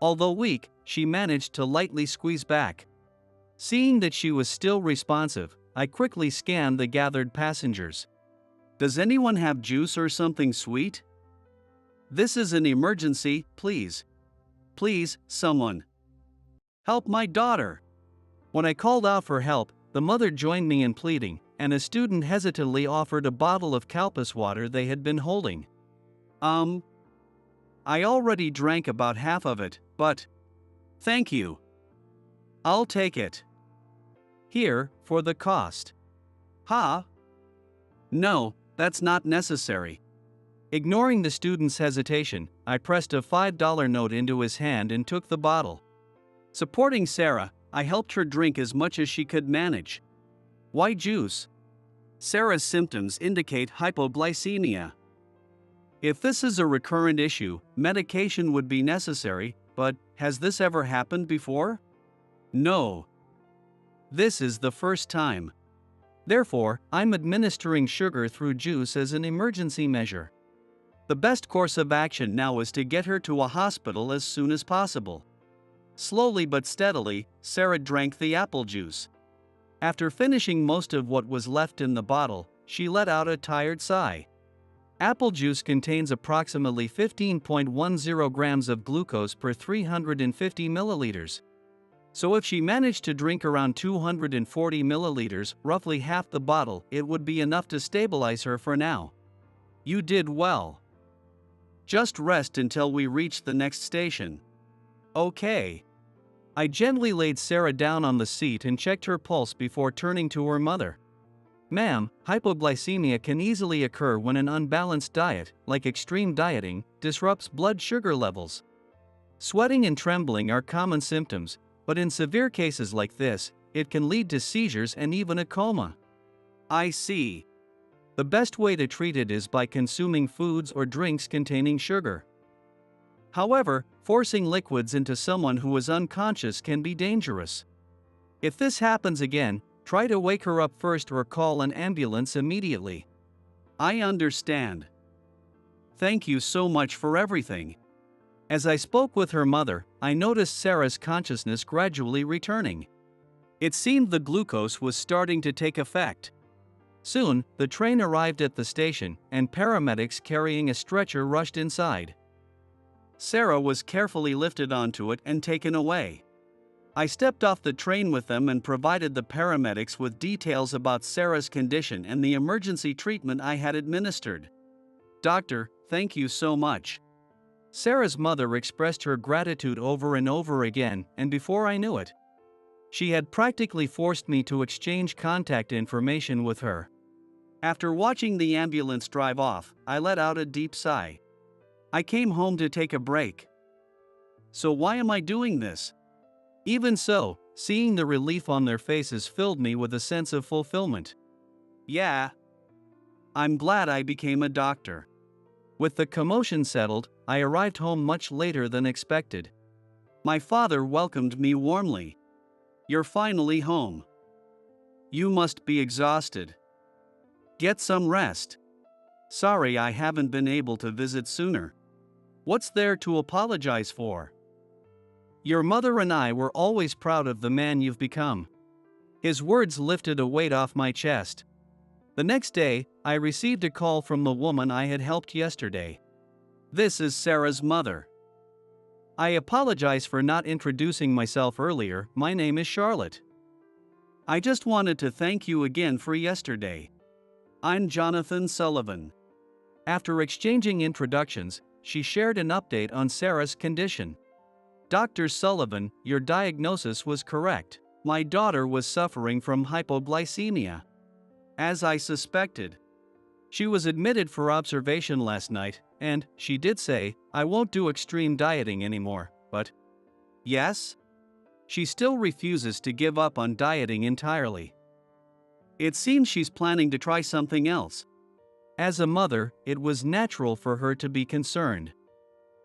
Although weak, she managed to lightly squeeze back. Seeing that she was still responsive, I quickly scanned the gathered passengers. Does anyone have juice or something sweet? This is an emergency, please. Please, someone. Help my daughter. When I called out for help, the mother joined me in pleading, and a student hesitantly offered a bottle of Calpis water they had been holding. I already drank about half of it, but... Thank you. I'll take it. Here, for the cost. Ha? No, that's not necessary. Ignoring the student's hesitation, I pressed a $5 note into his hand and took the bottle. Supporting Sarah, I helped her drink as much as she could manage. Why juice? Sarah's symptoms indicate hypoglycemia. If this is a recurrent issue, medication would be necessary, but has this ever happened before? No. This is the first time. Therefore, I'm administering sugar through juice as an emergency measure. The best course of action now is to get her to a hospital as soon as possible. Slowly but steadily, Sarah drank the apple juice. After finishing most of what was left in the bottle, she let out a tired sigh. Apple juice contains approximately 15.10 grams of glucose per 350 milliliters. So if she managed to drink around 240 milliliters, roughly half the bottle, it would be enough to stabilize her for now. You did well. Just rest until we reach the next station. Okay. I gently laid Sarah down on the seat and checked her pulse before turning to her mother. Ma'am, hypoglycemia can easily occur when an unbalanced diet, like extreme dieting, disrupts blood sugar levels. Sweating and trembling are common symptoms, but in severe cases like this, it can lead to seizures and even a coma. I see. The best way to treat it is by consuming foods or drinks containing sugar. However, forcing liquids into someone who is unconscious can be dangerous. If this happens again, try to wake her up first or call an ambulance immediately. I understand. Thank you so much for everything. As I spoke with her mother, I noticed Sarah's consciousness gradually returning. It seemed the glucose was starting to take effect. Soon, the train arrived at the station, and paramedics carrying a stretcher rushed inside. Sarah was carefully lifted onto it and taken away. I stepped off the train with them and provided the paramedics with details about Sarah's condition and the emergency treatment I had administered. Doctor, thank you so much. Sarah's mother expressed her gratitude over and over again, and before I knew it, she had practically forced me to exchange contact information with her. After watching the ambulance drive off, I let out a deep sigh. I came home to take a break. So why am I doing this? Even so, seeing the relief on their faces filled me with a sense of fulfillment. Yeah. I'm glad I became a doctor. With the commotion settled, I arrived home much later than expected. My father welcomed me warmly. You're finally home. You must be exhausted. Get some rest. Sorry I haven't been able to visit sooner. What's there to apologize for? Your mother and I were always proud of the man you've become. His words lifted a weight off my chest. The next day, I received a call from the woman I had helped yesterday. This is Sarah's mother. I apologize for not introducing myself earlier. My name is Charlotte. I just wanted to thank you again for yesterday. I'm Jonathan Sullivan. After exchanging introductions, she shared an update on Sarah's condition. Dr. Sullivan, your diagnosis was correct. My daughter was suffering from hypoglycemia. As I suspected. She was admitted for observation last night, and she did say, I won't do extreme dieting anymore, but yes? She still refuses to give up on dieting entirely. It seems she's planning to try something else. As a mother, it was natural for her to be concerned.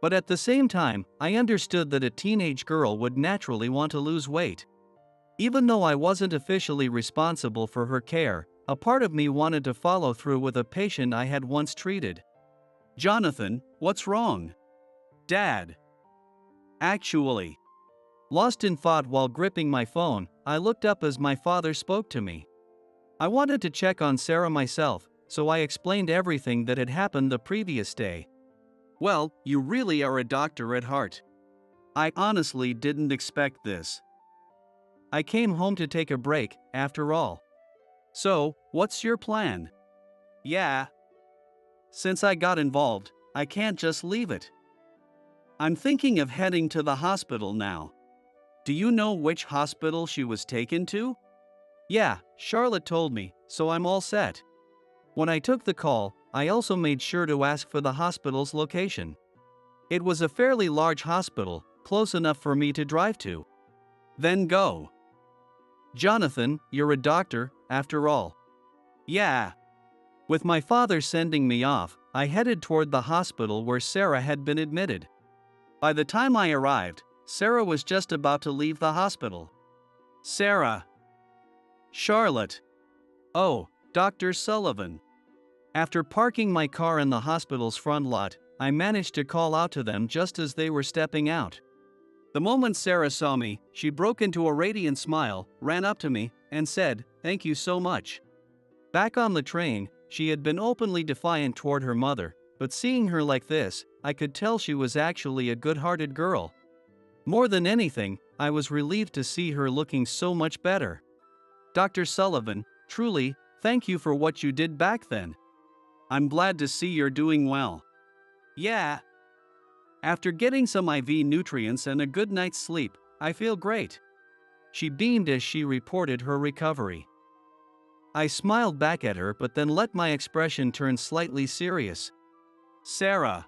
But at the same time, I understood that a teenage girl would naturally want to lose weight. Even though I wasn't officially responsible for her care, a part of me wanted to follow through with a patient I had once treated. Jonathan, what's wrong? Dad. Actually. Lost in thought while gripping my phone, I looked up as my father spoke to me. I wanted to check on Sarah myself, so I explained everything that had happened the previous day. Well, you really are a doctor at heart. I honestly didn't expect this. I came home to take a break, after all. So, what's your plan? Yeah. Since I got involved, I can't just leave it. I'm thinking of heading to the hospital now. Do you know which hospital she was taken to? Yeah, Charlotte told me, so I'm all set. When I took the call, I also made sure to ask for the hospital's location. It was a fairly large hospital, close enough for me to drive to. Then go. Jonathan, you're a doctor, after all. Yeah. With my father sending me off, I headed toward the hospital where Sarah had been admitted. By the time I arrived, Sarah was just about to leave the hospital. Sarah. Charlotte. Oh, Dr. Sullivan. After parking my car in the hospital's front lot, I managed to call out to them just as they were stepping out. The moment Sarah saw me, she broke into a radiant smile, ran up to me, and said, "Thank you so much." Back on the train, she had been openly defiant toward her mother, but seeing her like this, I could tell she was actually a good-hearted girl. More than anything, I was relieved to see her looking so much better. Dr. Sullivan, truly, thank you for what you did back then. I'm glad to see you're doing well. Yeah. After getting some IV nutrients and a good night's sleep, I feel great. She beamed as she reported her recovery. I smiled back at her but then let my expression turn slightly serious. Sarah.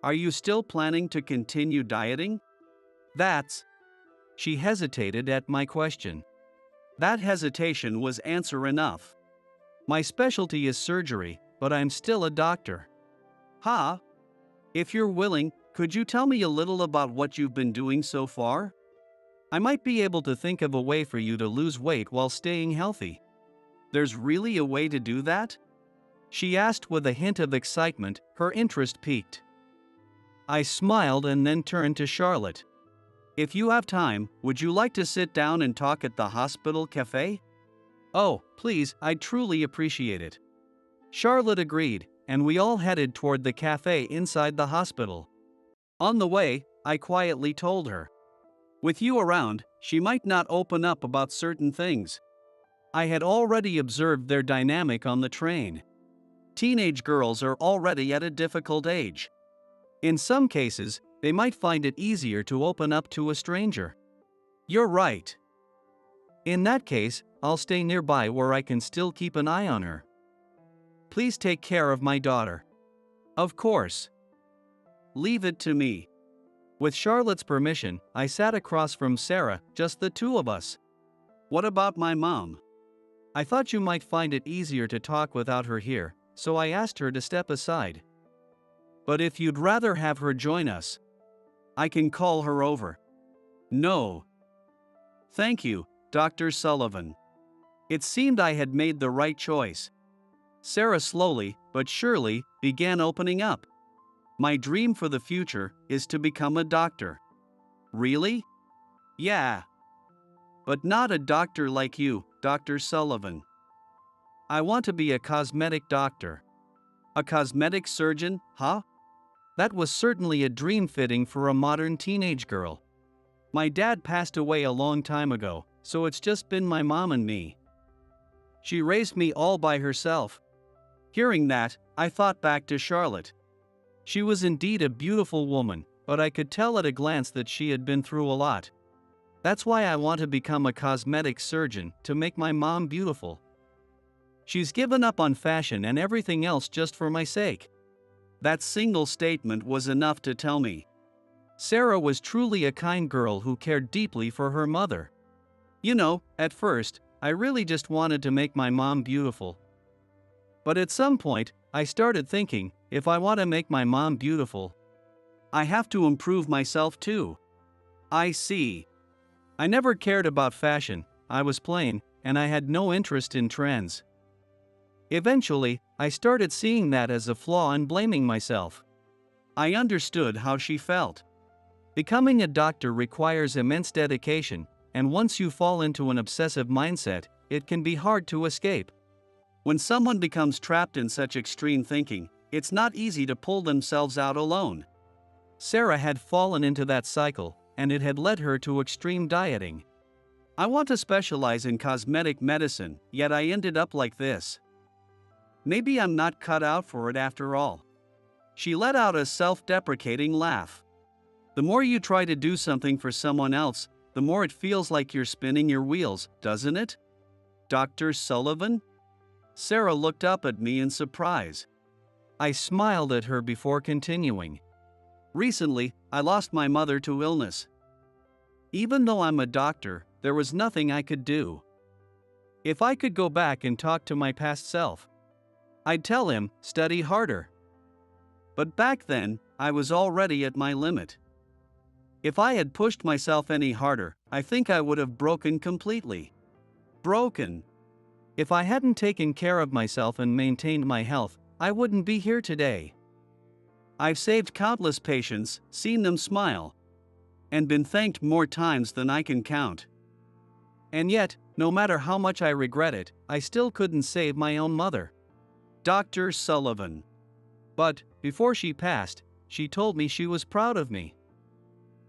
Are you still planning to continue dieting? She hesitated at my question. That hesitation was answer enough. My specialty is surgery, but I'm still a doctor. Ha! If you're willing, could you tell me a little about what you've been doing so far? I might be able to think of a way for you to lose weight while staying healthy. There's really a way to do that? She asked with a hint of excitement, her interest piqued. I smiled and then turned to Charlotte. If you have time, would you like to sit down and talk at the hospital cafe? Oh, please, I'd truly appreciate it. Charlotte agreed, and we all headed toward the cafe inside the hospital. On the way, I quietly told her. With you around, she might not open up about certain things. I had already observed their dynamic on the train. Teenage girls are already at a difficult age. In some cases, they might find it easier to open up to a stranger. You're right. In that case, I'll stay nearby where I can still keep an eye on her. Please take care of my daughter. Of course. Leave it to me. With Charlotte's permission, I sat across from Sarah, just the two of us. What about my mom? I thought you might find it easier to talk without her here, so I asked her to step aside. But if you'd rather have her join us, I can call her over. No. Thank you, Dr. Sullivan. It seemed I had made the right choice. Sarah slowly, but surely, began opening up. My dream for the future is to become a doctor. Really? Yeah. But not a doctor like you, Dr. Sullivan. I want to be a cosmetic doctor. A cosmetic surgeon, huh? That was certainly a dream fitting for a modern teenage girl. My dad passed away a long time ago, so it's just been my mom and me. She raised me all by herself. Hearing that, I thought back to Charlotte. She was indeed a beautiful woman, but I could tell at a glance that she had been through a lot. That's why I want to become a cosmetic surgeon, to make my mom beautiful. She's given up on fashion and everything else just for my sake. That single statement was enough to tell me. Sarah was truly a kind girl who cared deeply for her mother. You know, at first, I really just wanted to make my mom beautiful. But at some point, I started thinking, if I want to make my mom beautiful, I have to improve myself too. I see. I never cared about fashion, I was plain, and I had no interest in trends. Eventually, I started seeing that as a flaw and blaming myself. I understood how she felt. Becoming a doctor requires immense dedication, and once you fall into an obsessive mindset, it can be hard to escape. When someone becomes trapped in such extreme thinking, it's not easy to pull themselves out alone. Sarah had fallen into that cycle, and it had led her to extreme dieting. I want to specialize in cosmetic medicine, yet I ended up like this. Maybe I'm not cut out for it after all. She let out a self-deprecating laugh. The more you try to do something for someone else, the more it feels like you're spinning your wheels, doesn't it? Dr. Sullivan? Sarah looked up at me in surprise. I smiled at her before continuing. Recently, I lost my mother to illness. Even though I'm a doctor, there was nothing I could do. If I could go back and talk to my past self, I'd tell him, study harder. But back then, I was already at my limit. If I had pushed myself any harder, I think I would have broken completely. Broken. If I hadn't taken care of myself and maintained my health, I wouldn't be here today. I've saved countless patients, seen them smile, and been thanked more times than I can count. And yet, no matter how much I regret it, I still couldn't save my own mother. Dr. Sullivan. But, before she passed, she told me she was proud of me.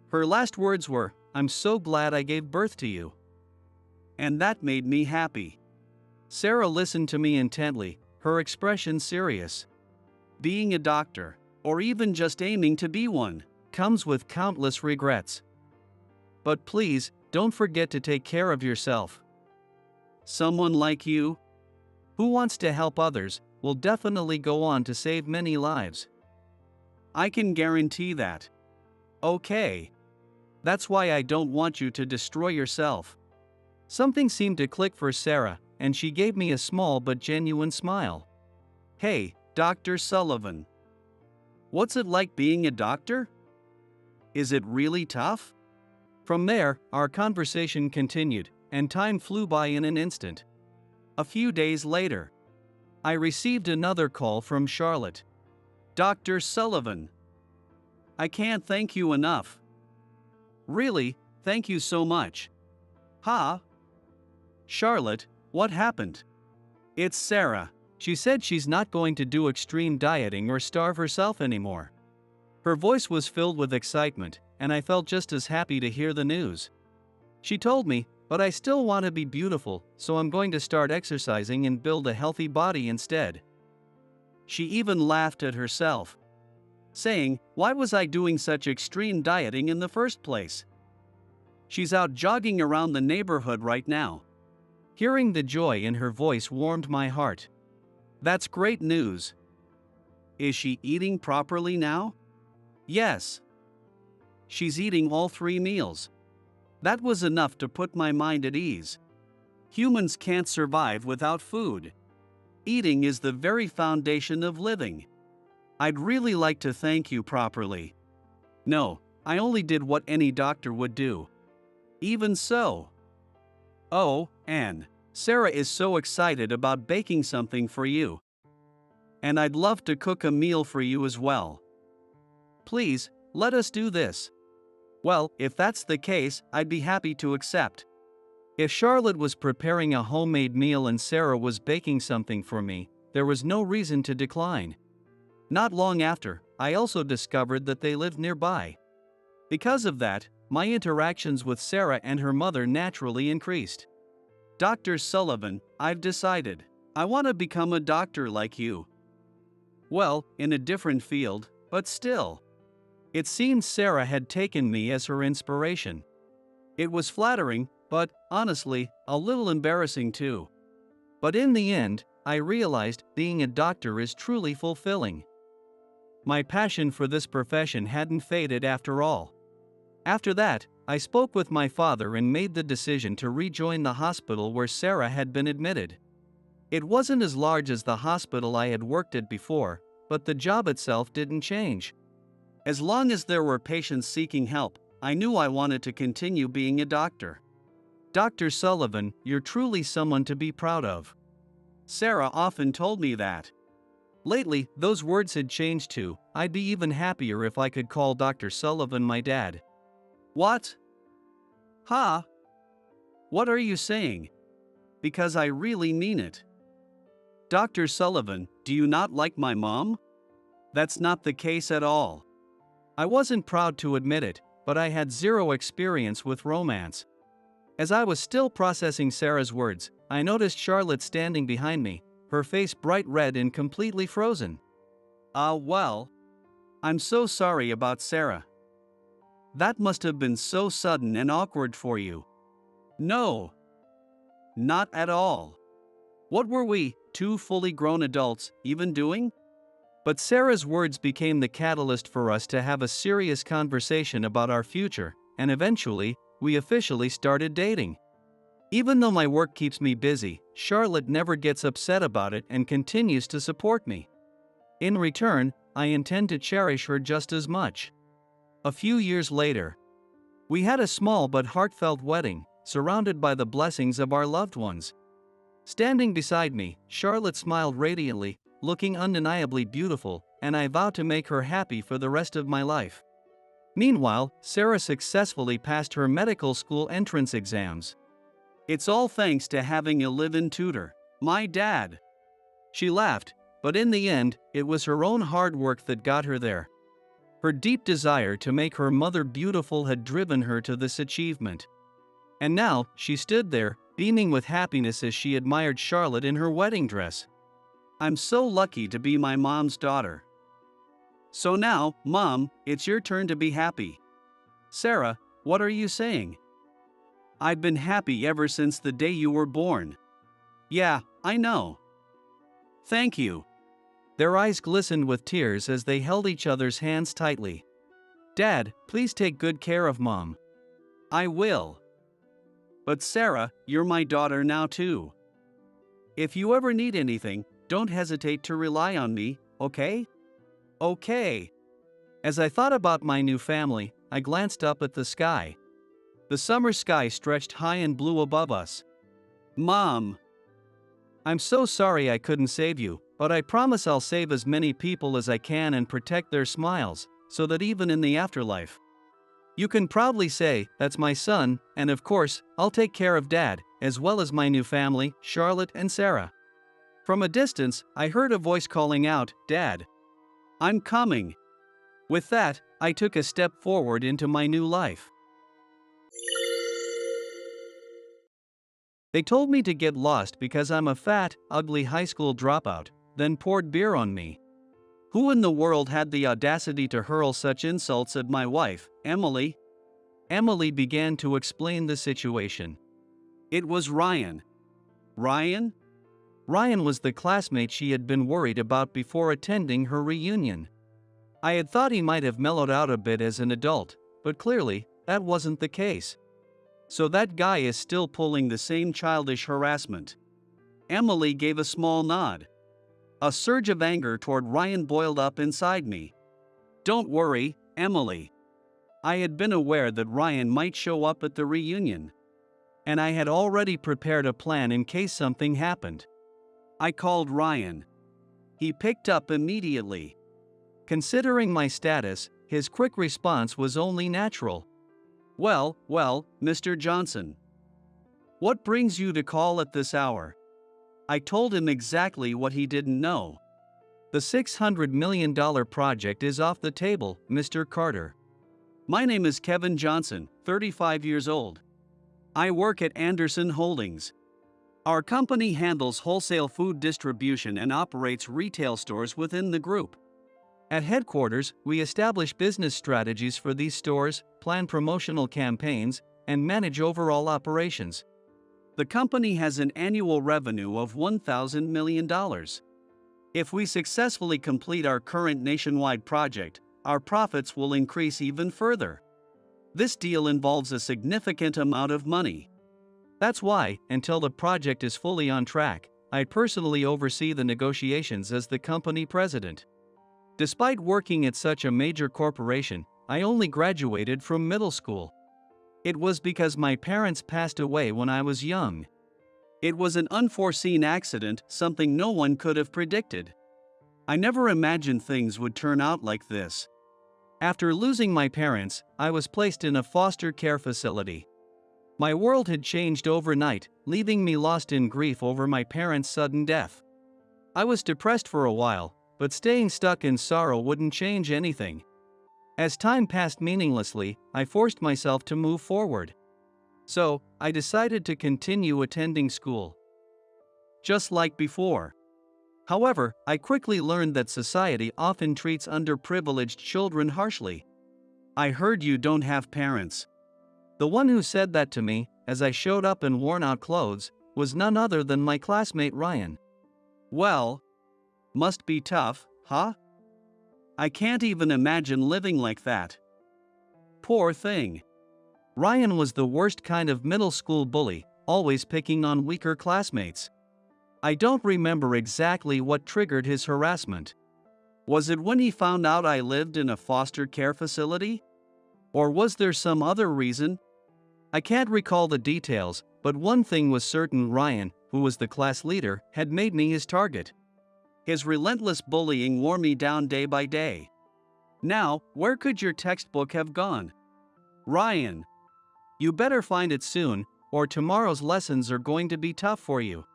Her last words were, "I'm so glad I gave birth to you." And that made me happy. Sarah listened to me intently, her expression serious. Being a doctor, or even just aiming to be one, comes with countless regrets. But please, don't forget to take care of yourself. Someone like you, who wants to help others, will definitely go on to save many lives. I can guarantee that. Okay. That's why I don't want you to destroy yourself. Something seemed to click for Sarah, and she gave me a small but genuine smile. Hey, Dr. Sullivan. What's it like being a doctor? Is it really tough? From there, our conversation continued, and time flew by in an instant. A few days later, I received another call from Charlotte. Dr. Sullivan. I can't thank you enough. Really, thank you so much. Huh? Charlotte, what happened? It's Sarah. She said she's not going to do extreme dieting or starve herself anymore. Her voice was filled with excitement, and I felt just as happy to hear the news. She told me, but I still want to be beautiful, so I'm going to start exercising and build a healthy body instead. She even laughed at herself, saying, why was I doing such extreme dieting in the first place? She's out jogging around the neighborhood right now. Hearing the joy in her voice warmed my heart. That's great news. Is she eating properly now? Yes. She's eating all 3 meals. That was enough to put my mind at ease. Humans can't survive without food. Eating is the very foundation of living. I'd really like to thank you properly. No, I only did what any doctor would do. Even so. Oh, Anne, Sarah is so excited about baking something for you. And I'd love to cook a meal for you as well. Please, let us do this. Well, if that's the case, I'd be happy to accept. If Charlotte was preparing a homemade meal and Sarah was baking something for me, there was no reason to decline. Not long after, I also discovered that they lived nearby. Because of that, my interactions with Sarah and her mother naturally increased. Dr. Sullivan, I've decided. I want to become a doctor like you. Well, in a different field, but still. It seemed Sarah had taken me as her inspiration. It was flattering, but, honestly, a little embarrassing too. But in the end, I realized being a doctor is truly fulfilling. My passion for this profession hadn't faded after all. After that, I spoke with my father and made the decision to rejoin the hospital where Sarah had been admitted. It wasn't as large as the hospital I had worked at before, but the job itself didn't change. As long as there were patients seeking help, I knew I wanted to continue being a doctor. Dr. Sullivan, you're truly someone to be proud of. Sarah often told me that. Lately, those words had changed to, I'd be even happier if I could call Dr. Sullivan my dad. What? Huh? What are you saying? Because I really mean it. Dr. Sullivan, do you not like my mom? That's not the case at all. I wasn't proud to admit it, but I had zero experience with romance. As I was still processing Sarah's words, I noticed Charlotte standing behind me, her face bright red and completely frozen. Well, I'm so sorry about Sarah. That must have been so sudden and awkward for you. No. Not at all. What were we, 2 fully grown adults, even doing? But Sarah's words became the catalyst for us to have a serious conversation about our future, and eventually, we officially started dating. Even though my work keeps me busy, Charlotte never gets upset about it and continues to support me. In return, I intend to cherish her just as much. A few years later, we had a small but heartfelt wedding, surrounded by the blessings of our loved ones. Standing beside me, Charlotte smiled radiantly, looking undeniably beautiful, and I vowed to make her happy for the rest of my life. Meanwhile, Sarah successfully passed her medical school entrance exams. It's all thanks to having a live-in tutor, my dad. She laughed, but in the end, it was her own hard work that got her there. Her deep desire to make her mother beautiful had driven her to this achievement. And now, she stood there, beaming with happiness as she admired Charlotte in her wedding dress. I'm so lucky to be my mom's daughter. So now, Mom, it's your turn to be happy. Sarah, what are you saying? I've been happy ever since the day you were born. Yeah, I know. Thank you. Their eyes glistened with tears as they held each other's hands tightly. Dad, please take good care of Mom. I will. But Sarah, you're my daughter now too. If you ever need anything, don't hesitate to rely on me, okay? Okay. As I thought about my new family, I glanced up at the sky. The summer sky stretched high and blue above us. Mom. I'm so sorry I couldn't save you, but I promise I'll save as many people as I can and protect their smiles, so that even in the afterlife, you can proudly say, "That's my son," and of course, I'll take care of Dad, as well as my new family, Charlotte and Sarah. From a distance, I heard a voice calling out, "Dad, I'm coming." With that, I took a step forward into my new life. They told me to get lost because I'm a fat, ugly high school dropout, then poured beer on me. Who in the world had the audacity to hurl such insults at my wife, Emily? Emily began to explain the situation. It was Ryan. Ryan? Ryan was the classmate she had been worried about before attending her reunion. I had thought he might have mellowed out a bit as an adult, but clearly, that wasn't the case. So that guy is still pulling the same childish harassment. Emily gave a small nod. A surge of anger toward Ryan boiled up inside me. Don't worry, Emily. I had been aware that Ryan might show up at the reunion, and I had already prepared a plan in case something happened. I called Ryan. He picked up immediately. Considering my status, his quick response was only natural. Well, Mr. Johnson. What brings you to call at this hour? I told him exactly what he didn't know. The $600 million project is off the table, Mr. Carter. My name is Kevin Johnson, 35 years old. I work at Anderson Holdings. Our company handles wholesale food distribution and operates retail stores within the group. At headquarters, we establish business strategies for these stores, plan promotional campaigns, and manage overall operations. The company has an annual revenue of $1,000 million. If we successfully complete our current nationwide project, our profits will increase even further. This deal involves a significant amount of money. That's why, until the project is fully on track, I personally oversee the negotiations as the company president. Despite working at such a major corporation, I only graduated from middle school. It was because my parents passed away when I was young. It was an unforeseen accident, something no one could have predicted. I never imagined things would turn out like this. After losing my parents, I was placed in a foster care facility. My world had changed overnight, leaving me lost in grief over my parents' sudden death. I was depressed for a while, but staying stuck in sorrow wouldn't change anything. As time passed meaninglessly, I forced myself to move forward. So, I decided to continue attending school. Just like before. However, I quickly learned that society often treats underprivileged children harshly. I heard you don't have parents. The one who said that to me, as I showed up in worn-out clothes, was none other than my classmate Ryan. Well, must be tough, huh? I can't even imagine living like that. Poor thing. Ryan was the worst kind of middle school bully, always picking on weaker classmates. I don't remember exactly what triggered his harassment. Was it when he found out I lived in a foster care facility? Or was there some other reason? I can't recall the details, but one thing was certain: Ryan, who was the class leader, had made me his target. His relentless bullying wore me down day by day. Now, where could your textbook have gone? Ryan, you better find it soon, or tomorrow's lessons are going to be tough for you.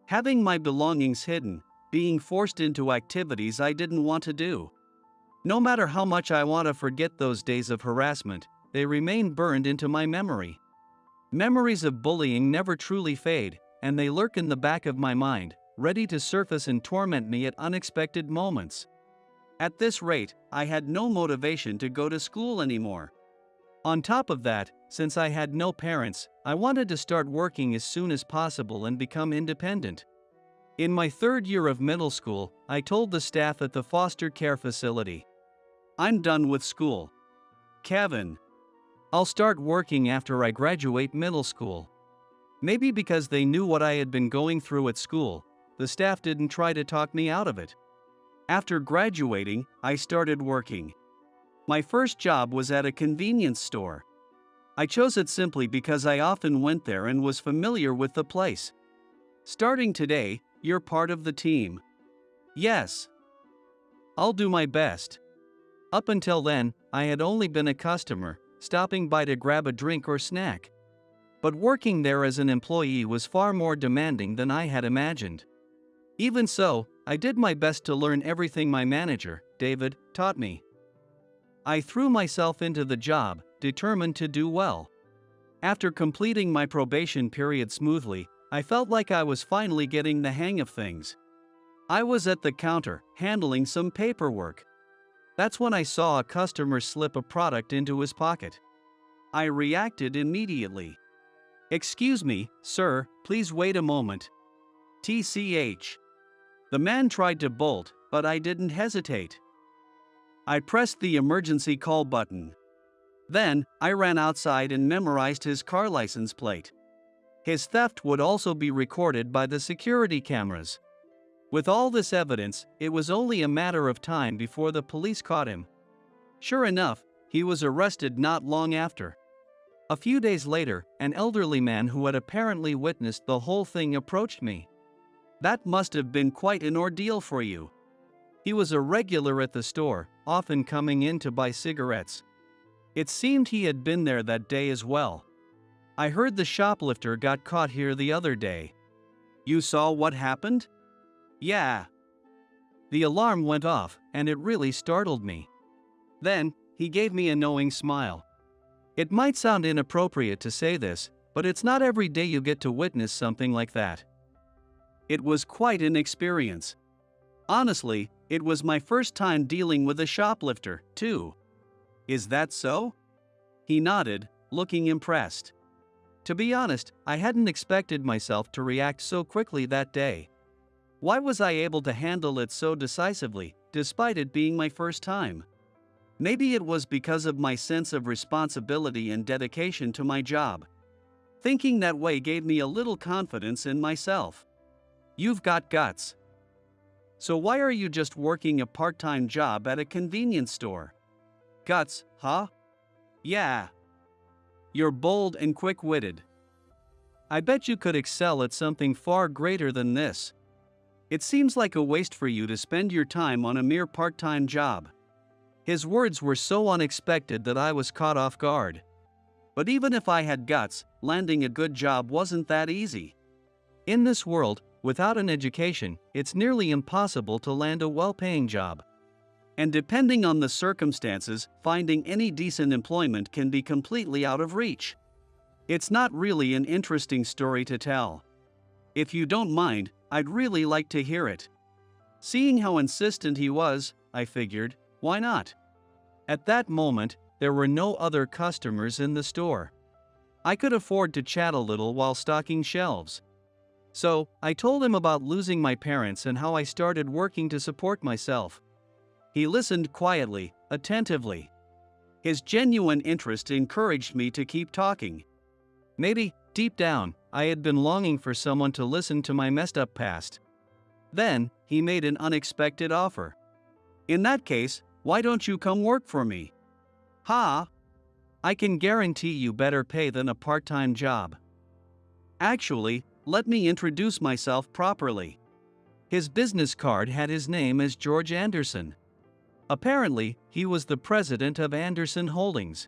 Having my belongings hidden, being forced into activities I didn't want to do. No matter how much I want to forget those days of harassment, they remain burned into my memory. Memories of bullying never truly fade, and they lurk in the back of my mind, ready to surface and torment me at unexpected moments. At this rate, I had no motivation to go to school anymore. On top of that, since I had no parents, I wanted to start working as soon as possible and become independent. In my third year of middle school, I told the staff at the foster care facility, "I'm done with school. Kevin, I'll start working after I graduate middle school." Maybe because they knew what I had been going through at school, the staff didn't try to talk me out of it. After graduating, I started working. My first job was at a convenience store. I chose it simply because I often went there and was familiar with the place. Starting today, you're part of the team. Yes. I'll do my best. Up until then, I had only been a customer, stopping by to grab a drink or snack. But working there as an employee was far more demanding than I had imagined. Even so, I did my best to learn everything my manager, David, taught me. I threw myself into the job, determined to do well. After completing my probation period smoothly, I felt like I was finally getting the hang of things. I was at the counter, handling some paperwork. That's when I saw a customer slip a product into his pocket. I reacted immediately. "Excuse me, sir, please wait a moment." TCH. The man tried to bolt, but I didn't hesitate. I pressed the emergency call button. Then, I ran outside and memorized his car license plate. His theft would also be recorded by the security cameras. With all this evidence, it was only a matter of time before the police caught him. Sure enough, he was arrested not long after. A few days later, an elderly man who had apparently witnessed the whole thing approached me. "That must have been quite an ordeal for you." He was a regular at the store, often coming in to buy cigarettes. It seemed he had been there that day as well. "I heard the shoplifter got caught here the other day." "You saw what happened?" "Yeah." The alarm went off, and it really startled me. Then, he gave me a knowing smile. It might sound inappropriate to say this, but it's not every day you get to witness something like that. It was quite an experience. Honestly, it was my first time dealing with a shoplifter, too. "Is that so?" He nodded, looking impressed. To be honest, I hadn't expected myself to react so quickly that day. Why was I able to handle it so decisively, despite it being my first time? Maybe it was because of my sense of responsibility and dedication to my job. Thinking that way gave me a little confidence in myself. You've got guts. So why are you just working a part-time job at a convenience store? Guts, huh? Yeah. You're bold and quick-witted. I bet you could excel at something far greater than this. It seems like a waste for you to spend your time on a mere part-time job. His words were so unexpected that I was caught off guard. But even if I had guts, landing a good job wasn't that easy. In this world, without an education, it's nearly impossible to land a well-paying job. And depending on the circumstances, finding any decent employment can be completely out of reach. It's not really an interesting story to tell. If you don't mind, I'd really like to hear it. Seeing how insistent he was, I figured, why not? At that moment, there were no other customers in the store. I could afford to chat a little while stocking shelves. So, I told him about losing my parents and how I started working to support myself. He listened quietly, attentively. His genuine interest encouraged me to keep talking. Maybe, deep down, I had been longing for someone to listen to my messed up past. Then, he made an unexpected offer. "In that case, why don't you come work for me?" "Ha! I can guarantee you better pay than a part-time job." "Actually, let me introduce myself properly." His business card had his name as George Anderson. Apparently, he was the president of Anderson Holdings.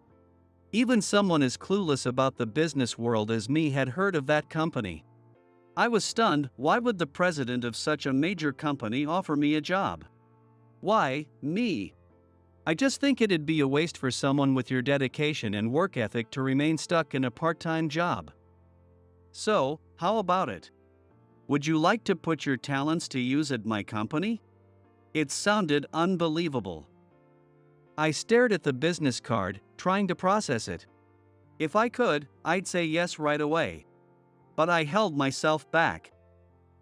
Even someone as clueless about the business world as me had heard of that company. I was stunned. Why would the president of such a major company offer me a job? Why, me? I just think it'd be a waste for someone with your dedication and work ethic to remain stuck in a part-time job. So, how about it? Would you like to put your talents to use at my company? It sounded unbelievable. I stared at the business card, trying to process it. If I could, I'd say yes right away. But I held myself back.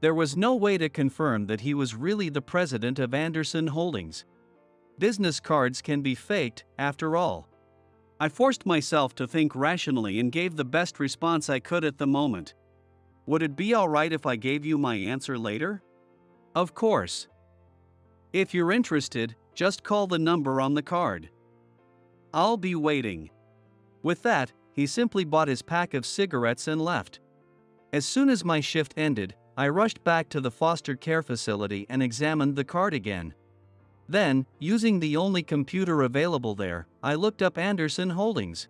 There was no way to confirm that he was really the president of Anderson Holdings. Business cards can be faked, after all. I forced myself to think rationally and gave the best response I could at the moment. Would it be alright if I gave you my answer later? Of course. If you're interested, just call the number on the card. I'll be waiting. With that, he simply bought his pack of cigarettes and left. As soon as my shift ended, I rushed back to the foster care facility and examined the card again. Then, using the only computer available there, I looked up Anderson Holdings.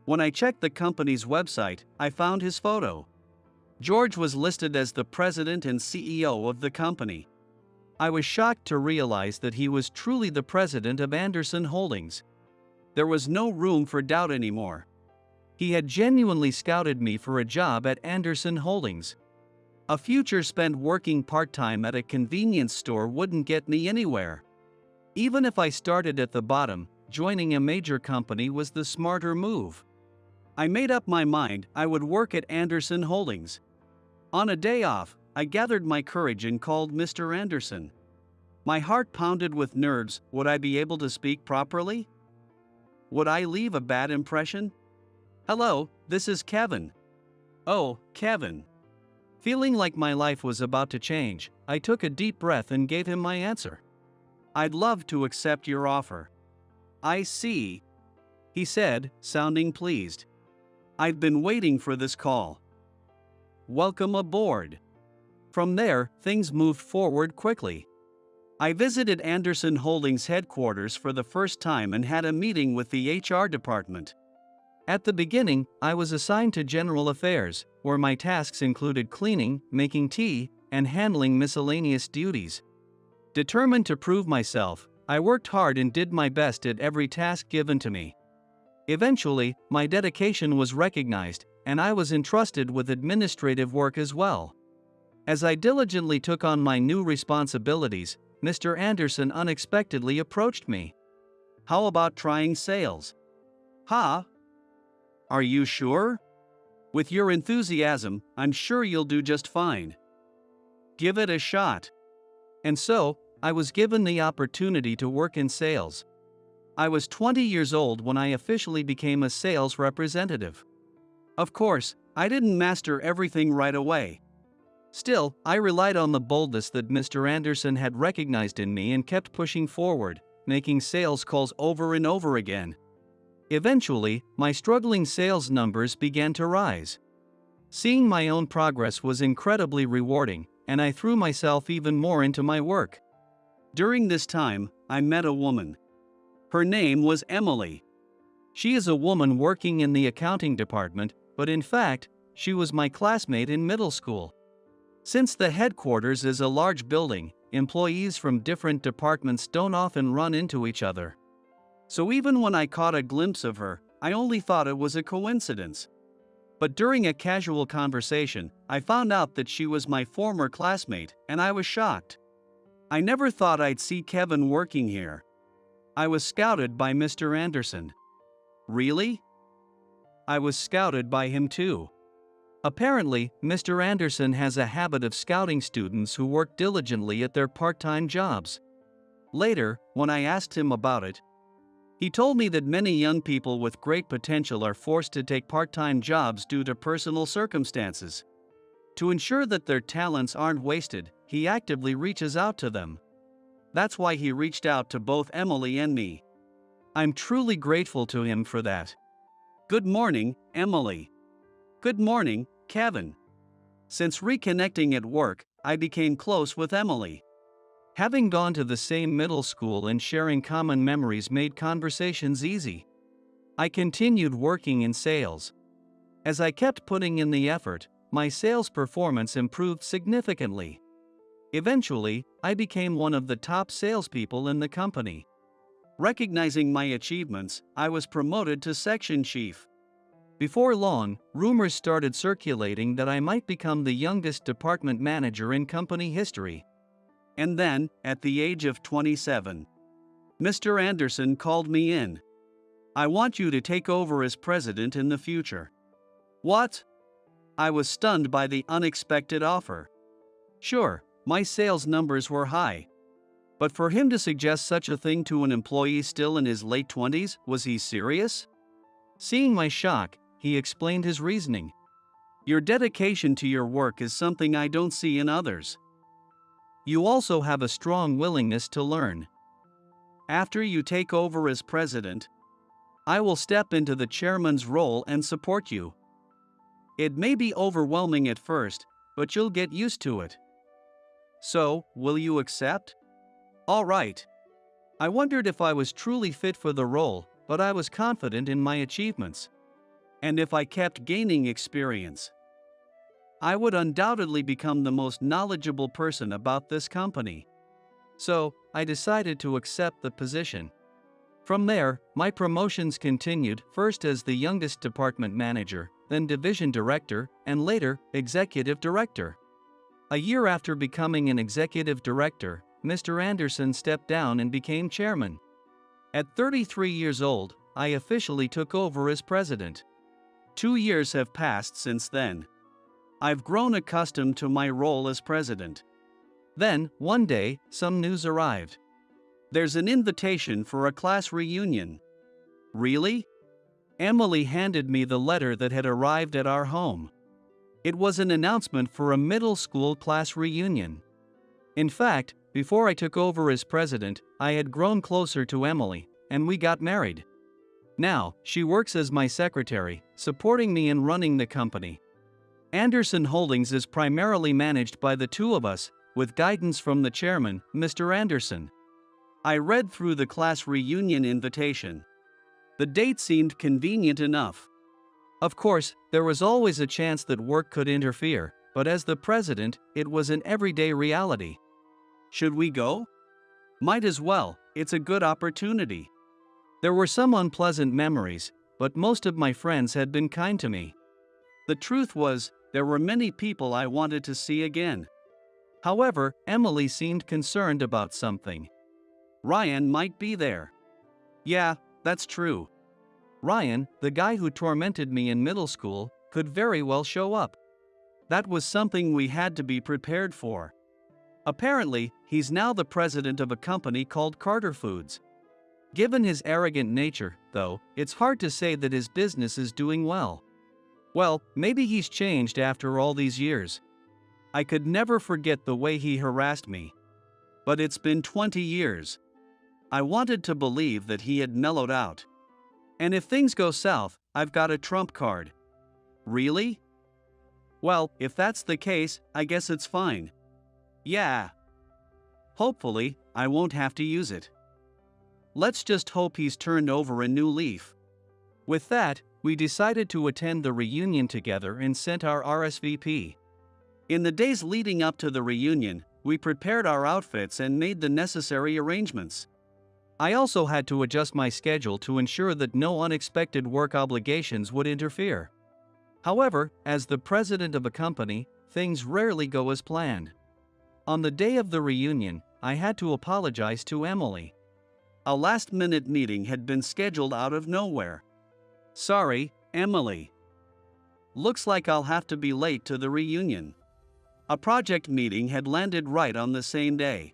When I checked the company's website, I found his photo. George was listed as the president and CEO of the company. I was shocked to realize that he was truly the president of Anderson Holdings. There was no room for doubt anymore. He had genuinely scouted me for a job at Anderson Holdings. A future spent working part-time at a convenience store wouldn't get me anywhere. Even if I started at the bottom, joining a major company was the smarter move. I made up my mind I would work at Anderson Holdings. On a day off, I gathered my courage and called Mr. Anderson. My heart pounded with nerves. Would I be able to speak properly? Would I leave a bad impression? Hello, this is Kevin. Oh, Kevin. Feeling like my life was about to change, I took a deep breath and gave him my answer. I'd love to accept your offer. I see, he said, sounding pleased. I've been waiting for this call. Welcome aboard. From there, things moved forward quickly. I visited Anderson Holdings headquarters for the first time and had a meeting with the HR department. At the beginning, I was assigned to general affairs, where my tasks included cleaning, making tea, and handling miscellaneous duties. Determined to prove myself, I worked hard and did my best at every task given to me. Eventually, my dedication was recognized, and I was entrusted with administrative work as well. As I diligently took on my new responsibilities, Mr. Anderson unexpectedly approached me. How about trying sales? Huh? Are you sure? With your enthusiasm, I'm sure you'll do just fine. Give it a shot. And so, I was given the opportunity to work in sales. I was 20 years old when I officially became a sales representative. Of course, I didn't master everything right away. Still, I relied on the boldness that Mr. Anderson had recognized in me and kept pushing forward, making sales calls over and over again. Eventually, my struggling sales numbers began to rise. Seeing my own progress was incredibly rewarding, and I threw myself even more into my work. During this time, I met a woman. Her name was Emily. She is a woman working in the accounting department, but in fact, she was my classmate in middle school. Since the headquarters is a large building, employees from different departments don't often run into each other. So even when I caught a glimpse of her, I only thought it was a coincidence. But during a casual conversation, I found out that she was my former classmate, and I was shocked. I never thought I'd see Kevin working here. I was scouted by Mr. Anderson. Really? I was scouted by him too. Apparently, Mr. Anderson has a habit of scouting students who work diligently at their part-time jobs. Later, when I asked him about it, he told me that many young people with great potential are forced to take part-time jobs due to personal circumstances. To ensure that their talents aren't wasted, he actively reaches out to them. That's why he reached out to both Emily and me. I'm truly grateful to him for that. Good morning, Emily. Good morning, Kevin. Since reconnecting at work, I became close with Emily. Having gone to the same middle school and sharing common memories made conversations easy. I continued working in sales. As I kept putting in the effort, my sales performance improved significantly. Eventually, I became one of the top salespeople in the company. Recognizing my achievements, I was promoted to section chief. Before long, rumors started circulating that I might become the youngest department manager in company history. And then, at the age of 27, Mr. Anderson called me in. I want you to take over as president in the future. What? I was stunned by the unexpected offer. Sure, my sales numbers were high. But for him to suggest such a thing to an employee still in his late 20s, was he serious? Seeing my shock, he explained his reasoning. Your dedication to your work is something I don't see in others. You also have a strong willingness to learn. After you take over as president, I will step into the chairman's role and support you. It may be overwhelming at first, but you'll get used to it. So, will you accept? All right. I wondered if I was truly fit for the role, but I was confident in my achievements. And if I kept gaining experience, I would undoubtedly become the most knowledgeable person about this company. So, I decided to accept the position. From there, my promotions continued, first as the youngest department manager, then division director, and later, executive director. A year after becoming an executive director, Mr. Anderson stepped down and became chairman. At 33 years old, I officially took over as president. 2 years have passed since then. I've grown accustomed to my role as president. Then, one day, some news arrived. There's an invitation for a class reunion. Really? Emily handed me the letter that had arrived at our home. It was an announcement for a middle school class reunion. In fact, before I took over as president, I had grown closer to Emily, and we got married. Now, she works as my secretary, supporting me in running the company. Anderson Holdings is primarily managed by the two of us, with guidance from the chairman, Mr. Anderson. I read through the class reunion invitation. The date seemed convenient enough. Of course, there was always a chance that work could interfere, but as the president, it was an everyday reality. Should we go? Might as well, it's a good opportunity. There were some unpleasant memories, but most of my friends had been kind to me. The truth was, there were many people I wanted to see again. However, Emily seemed concerned about something. Ryan might be there. Yeah, that's true. Ryan, the guy who tormented me in middle school, could very well show up. That was something we had to be prepared for. Apparently, he's now the president of a company called Carter Foods. Given his arrogant nature, though, it's hard to say that his business is doing well. Well, maybe he's changed after all these years. I could never forget the way he harassed me. But it's been 20 years. I wanted to believe that he had mellowed out. And if things go south, I've got a trump card. Really? Well, if that's the case, I guess it's fine. Yeah. Hopefully, I won't have to use it. Let's just hope he's turned over a new leaf. With that, we decided to attend the reunion together and sent our RSVP. In the days leading up to the reunion, we prepared our outfits and made the necessary arrangements. I also had to adjust my schedule to ensure that no unexpected work obligations would interfere. However, as the president of a company, things rarely go as planned. On the day of the reunion, I had to apologize to Emily. A last-minute meeting had been scheduled out of nowhere. Sorry, Emily. Looks like I'll have to be late to the reunion. A project meeting had landed right on the same day.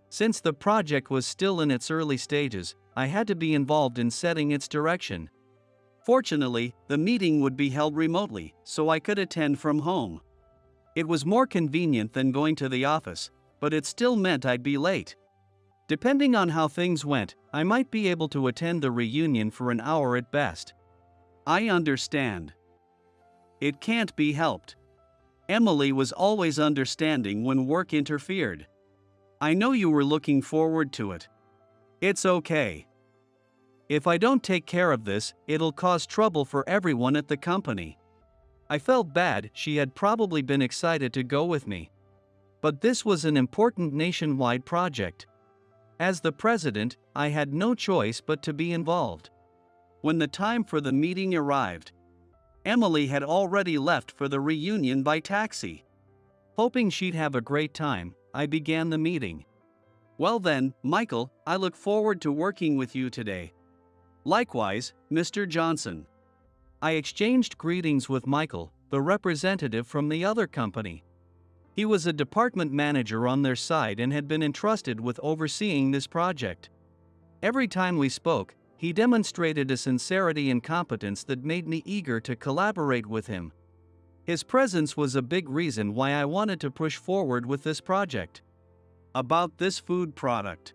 Since the project was still in its early stages, I had to be involved in setting its direction. Fortunately, the meeting would be held remotely, so I could attend from home. It was more convenient than going to the office, but it still meant I'd be late. Depending on how things went, I might be able to attend the reunion for an hour at best. I understand. It can't be helped. Emily was always understanding when work interfered. I know you were looking forward to it. It's okay. If I don't take care of this, it'll cause trouble for everyone at the company. I felt bad. She had probably been excited to go with me. But this was an important nationwide project. As the president, I had no choice but to be involved. When the time for the meeting arrived, Emily had already left for the reunion by taxi. Hoping she'd have a great time, I began the meeting. Well then, Michael, I look forward to working with you today. Likewise, Mr. Johnson. I exchanged greetings with Michael, the representative from the other company. He was a department manager on their side and had been entrusted with overseeing this project. Every time we spoke, he demonstrated a sincerity and competence that made me eager to collaborate with him. His presence was a big reason why I wanted to push forward with this project. About this food product.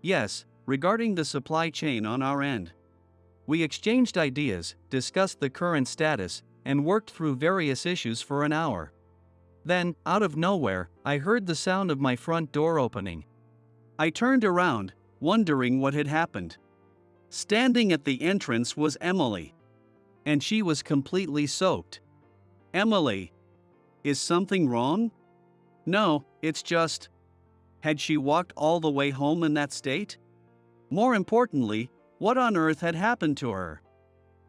Yes, regarding the supply chain on our end. We exchanged ideas, discussed the current status, and worked through various issues for an hour. Then, out of nowhere, I heard the sound of my front door opening. I turned around, wondering what had happened. Standing at the entrance was Emily. And she was completely soaked. Emily, is something wrong? No, it's just. Had she walked all the way home in that state? More importantly, what on earth had happened to her?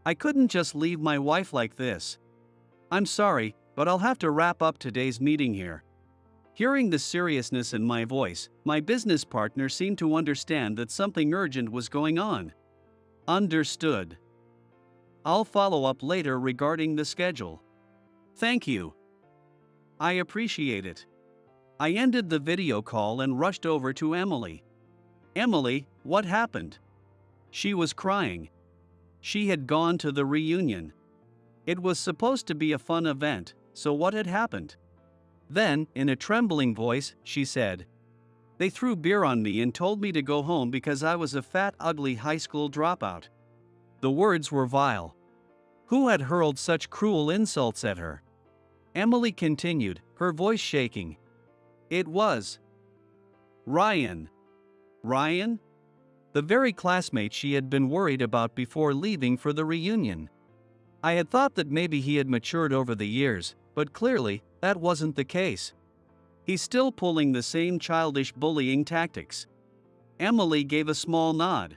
I couldn't just leave my wife like this. I'm sorry, but I'll have to wrap up today's meeting here. Hearing the seriousness in my voice, my business partner seemed to understand that something urgent was going on. Understood. I'll follow up later regarding the schedule. Thank you. I appreciate it. I ended the video call and rushed over to Emily. Emily, what happened? She was crying. She had gone to the reunion. It was supposed to be a fun event, so what had happened? Then, in a trembling voice, she said, "They threw beer on me and told me to go home because I was a fat, ugly high school dropout." The words were vile. Who had hurled such cruel insults at her? Emily continued, her voice shaking. It was Ryan. Ryan? The very classmate she had been worried about before leaving for the reunion. I had thought that maybe he had matured over the years, but clearly, that wasn't the case. He's still pulling the same childish bullying tactics. Emily gave a small nod.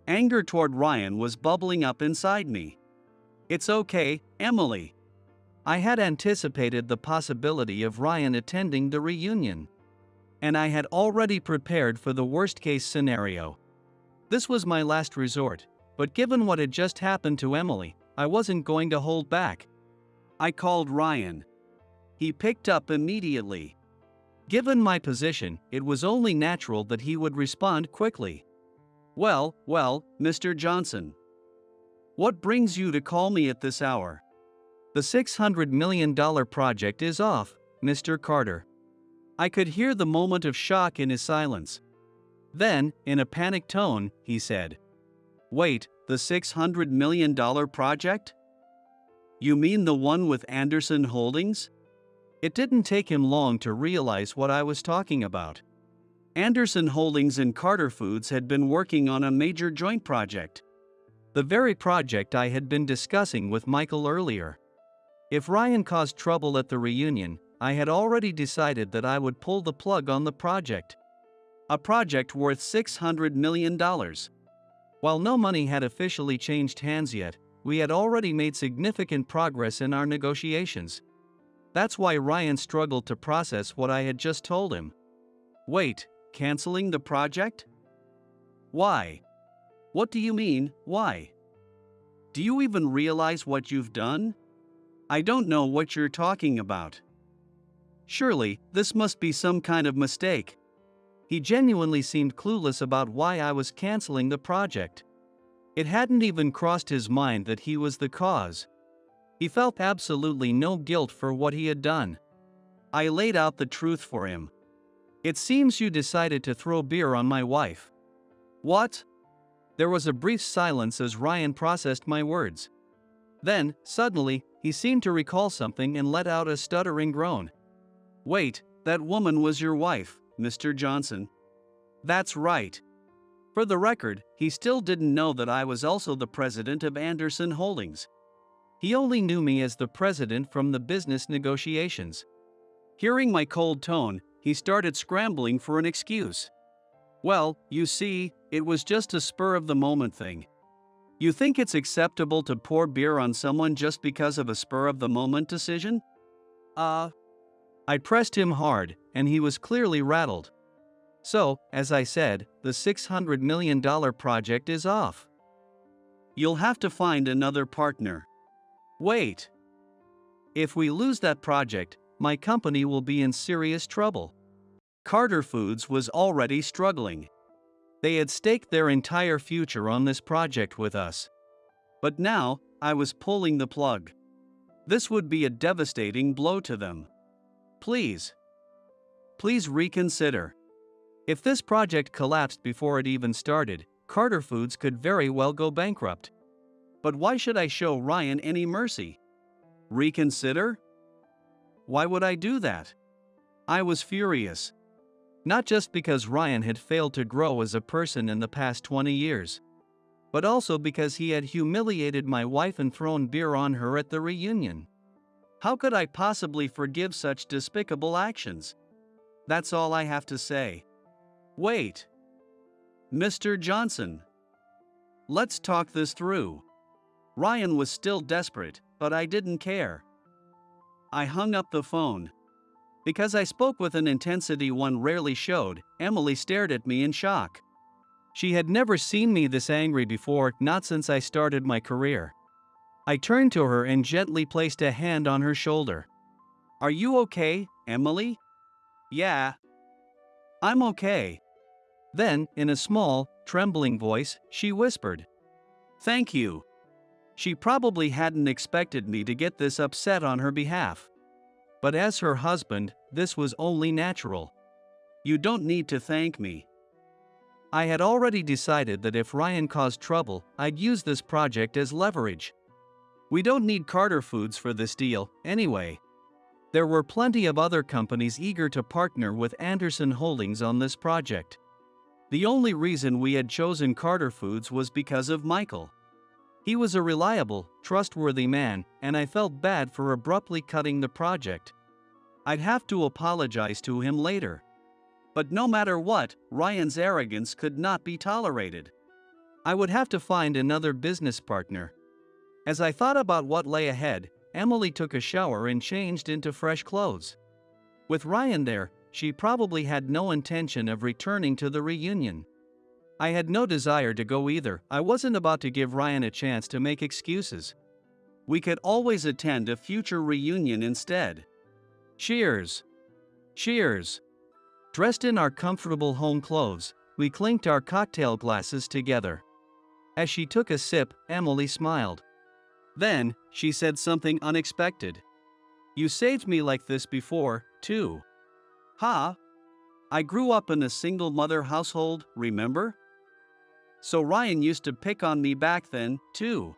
Anger toward Ryan was bubbling up inside me. It's okay, Emily. I had anticipated the possibility of Ryan attending the reunion. And I had already prepared for the worst-case scenario. This was my last resort, but given what had just happened to Emily, I wasn't going to hold back. I called Ryan. He picked up immediately. Given my position, it was only natural that he would respond quickly. Well, Mr. Johnson. What brings you to call me at this hour? The $600 million project is off, Mr. Carter. I could hear the moment of shock in his silence. Then, in a panicked tone, he said, "Wait, the $600 million project? You mean the one with Anderson Holdings?" It didn't take him long to realize what I was talking about. Anderson Holdings and Carter Foods had been working on a major joint project. The very project I had been discussing with Michael earlier. If Ryan caused trouble at the reunion, I had already decided that I would pull the plug on the project. A project worth $600 million. While no money had officially changed hands yet, we had already made significant progress in our negotiations. That's why Ryan struggled to process what I had just told him. Wait, canceling the project? Why? What do you mean, why? Do you even realize what you've done? I don't know what you're talking about. Surely, this must be some kind of mistake. He genuinely seemed clueless about why I was canceling the project. It hadn't even crossed his mind that he was the cause. He felt absolutely no guilt for what he had done. I laid out the truth for him. It seems you decided to throw beer on my wife. What? There was a brief silence as Ryan processed my words. Then, suddenly, he seemed to recall something and let out a stuttering groan. Wait, that woman was your wife, Mr. Johnson. That's right. For the record, he still didn't know that I was also the president of Anderson Holdings. He only knew me as the president from the business negotiations. Hearing my cold tone, he started scrambling for an excuse. Well, you see, it was just a spur-of-the-moment thing. You think it's acceptable to pour beer on someone just because of a spur-of-the-moment decision? I pressed him hard, and he was clearly rattled. So, as I said, the $600 million project is off. You'll have to find another partner. Wait. If we lose that project, my company will be in serious trouble. Carter Foods was already struggling. They had staked their entire future on this project with us. But now, I was pulling the plug. This would be a devastating blow to them. Please reconsider. If this project collapsed before it even started, Carter Foods could very well go bankrupt. But why should I show Ryan any mercy? Reconsider? Why would I do that? I was furious. Not just because Ryan had failed to grow as a person in the past 20 years, but also because he had humiliated my wife and thrown beer on her at the reunion. How could I possibly forgive such despicable actions? That's all I have to say. Wait. Mr. Johnson. Let's talk this through. Ryan was still desperate, but I didn't care. I hung up the phone. Because I spoke with an intensity one rarely showed, Emily stared at me in shock. She had never seen me this angry before, not since I started my career. I turned to her and gently placed a hand on her shoulder. Are you okay, Emily? Yeah. I'm okay. Then, in a small, trembling voice, she whispered, Thank you. She probably hadn't expected me to get this upset on her behalf. But as her husband, this was only natural. You don't need to thank me. I had already decided that if Ryan caused trouble, I'd use this project as leverage. We don't need Carter Foods for this deal, anyway. There were plenty of other companies eager to partner with Anderson Holdings on this project. The only reason we had chosen Carter Foods was because of Michael. He was a reliable, trustworthy man, and I felt bad for abruptly cutting the project. I'd have to apologize to him later. But no matter what, Ryan's arrogance could not be tolerated. I would have to find another business partner. As I thought about what lay ahead, Emily took a shower and changed into fresh clothes. With Ryan there, she probably had no intention of returning to the reunion. I had no desire to go either. I wasn't about to give Ryan a chance to make excuses. We could always attend a future reunion instead. Cheers! Cheers! Dressed in our comfortable home clothes, we clinked our cocktail glasses together. As she took a sip, Emily smiled. Then, she said something unexpected. You saved me like this before, too. Huh? I grew up in a single-mother household, remember? So Ryan used to pick on me back then, too.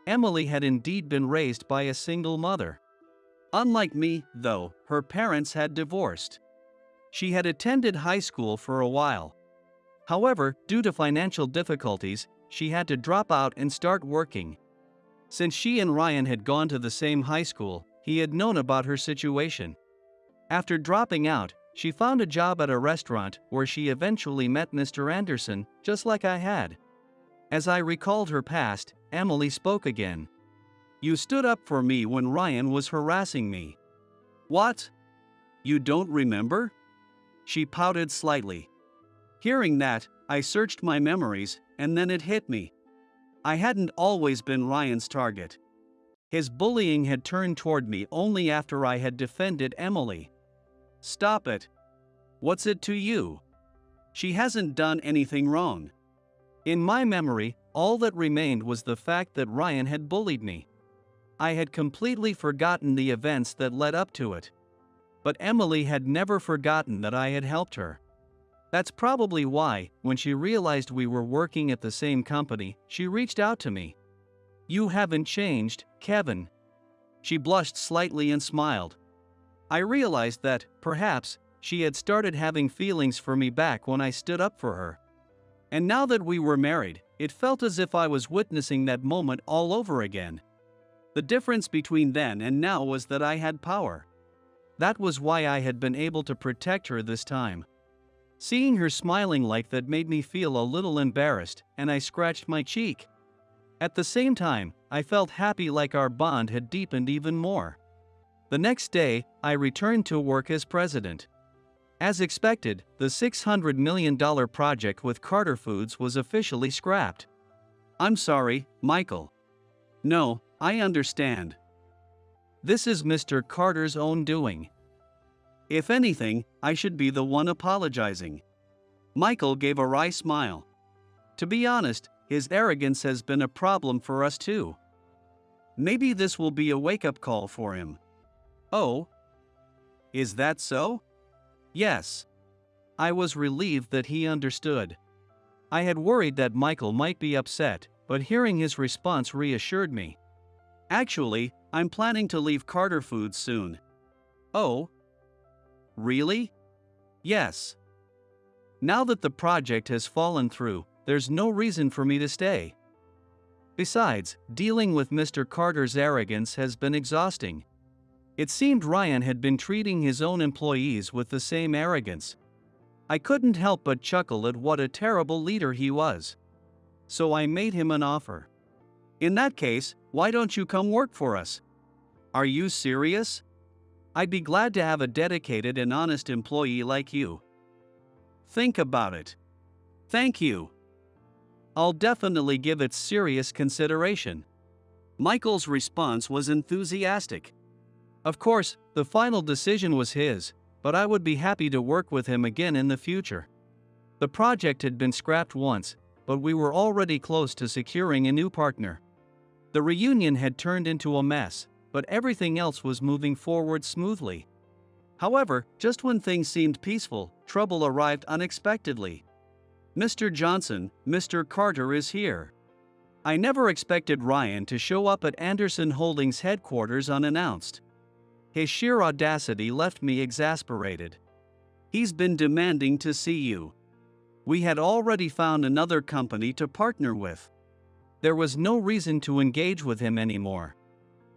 Emily had indeed been raised by a single mother. Unlike me, though, her parents had divorced. She had attended high school for a while. However, due to financial difficulties, she had to drop out and start working. Since she and Ryan had gone to the same high school, he had known about her situation. After dropping out, she found a job at a restaurant where she eventually met Mr. Anderson, just like I had. As I recalled her past, Emily spoke again. You stood up for me when Ryan was harassing me. What? You don't remember? She pouted slightly. Hearing that, I searched my memories, and then it hit me. I hadn't always been Ryan's target. His bullying had turned toward me only after I had defended Emily. Stop it. What's it to you? She hasn't done anything wrong. In my memory, all that remained was the fact that Ryan had bullied me. I had completely forgotten the events that led up to it. But Emily had never forgotten that I had helped her. That's probably why, when she realized we were working at the same company, she reached out to me. You haven't changed, Kevin. She blushed slightly and smiled. I realized that, perhaps, she had started having feelings for me back when I stood up for her. And now that we were married, it felt as if I was witnessing that moment all over again. The difference between then and now was that I had power. That was why I had been able to protect her this time. Seeing her smiling like that made me feel a little embarrassed, and I scratched my cheek. At the same time, I felt happy, like our bond had deepened even more. The next day, I returned to work as president. As expected, the $600 million project with Carter Foods was officially scrapped. I'm sorry, Michael. No, I understand. This is Mr. Carter's own doing. If anything, I should be the one apologizing. Michael gave a wry smile. To be honest, his arrogance has been a problem for us too. Maybe this will be a wake-up call for him. Oh, is that so? Yes. I was relieved that he understood. I had worried that Michael might be upset, but hearing his response reassured me. Actually, I'm planning to leave Carter Foods soon. Oh? Really? Yes. Now that the project has fallen through, there's no reason for me to stay. Besides, dealing with Mr. Carter's arrogance has been exhausting. It seemed Ryan had been treating his own employees with the same arrogance. I couldn't help but chuckle at what a terrible leader he was. So I made him an offer. In that case, why don't you come work for us? Are you serious? I'd be glad to have a dedicated and honest employee like you. Think about it. Thank you. I'll definitely give it serious consideration. Michael's response was enthusiastic. Of course, the final decision was his, but I would be happy to work with him again in the future. The project had been scrapped once, but we were already close to securing a new partner. The reunion had turned into a mess, but everything else was moving forward smoothly. However, just when things seemed peaceful, trouble arrived unexpectedly. Mr. Johnson, Mr. Carter is here. I never expected Ryan to show up at Anderson Holdings headquarters unannounced. His sheer audacity left me exasperated. He's been demanding to see you. We had already found another company to partner with. There was no reason to engage with him anymore.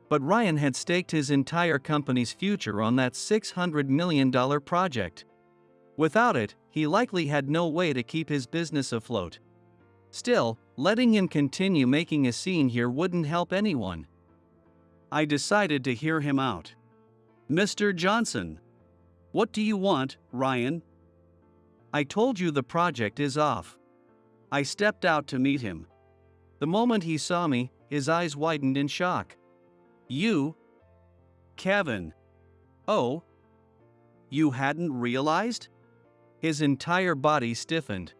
But Ryan had staked his entire company's future on that $600 million project. Without it, he likely had no way to keep his business afloat. Still, letting him continue making a scene here wouldn't help anyone. I decided to hear him out. Mr. Johnson. What do you want, Ryan? I told you the project is off. I stepped out to meet him. The moment he saw me, his eyes widened in shock. You? Kevin. Oh? You hadn't realized? His entire body stiffened.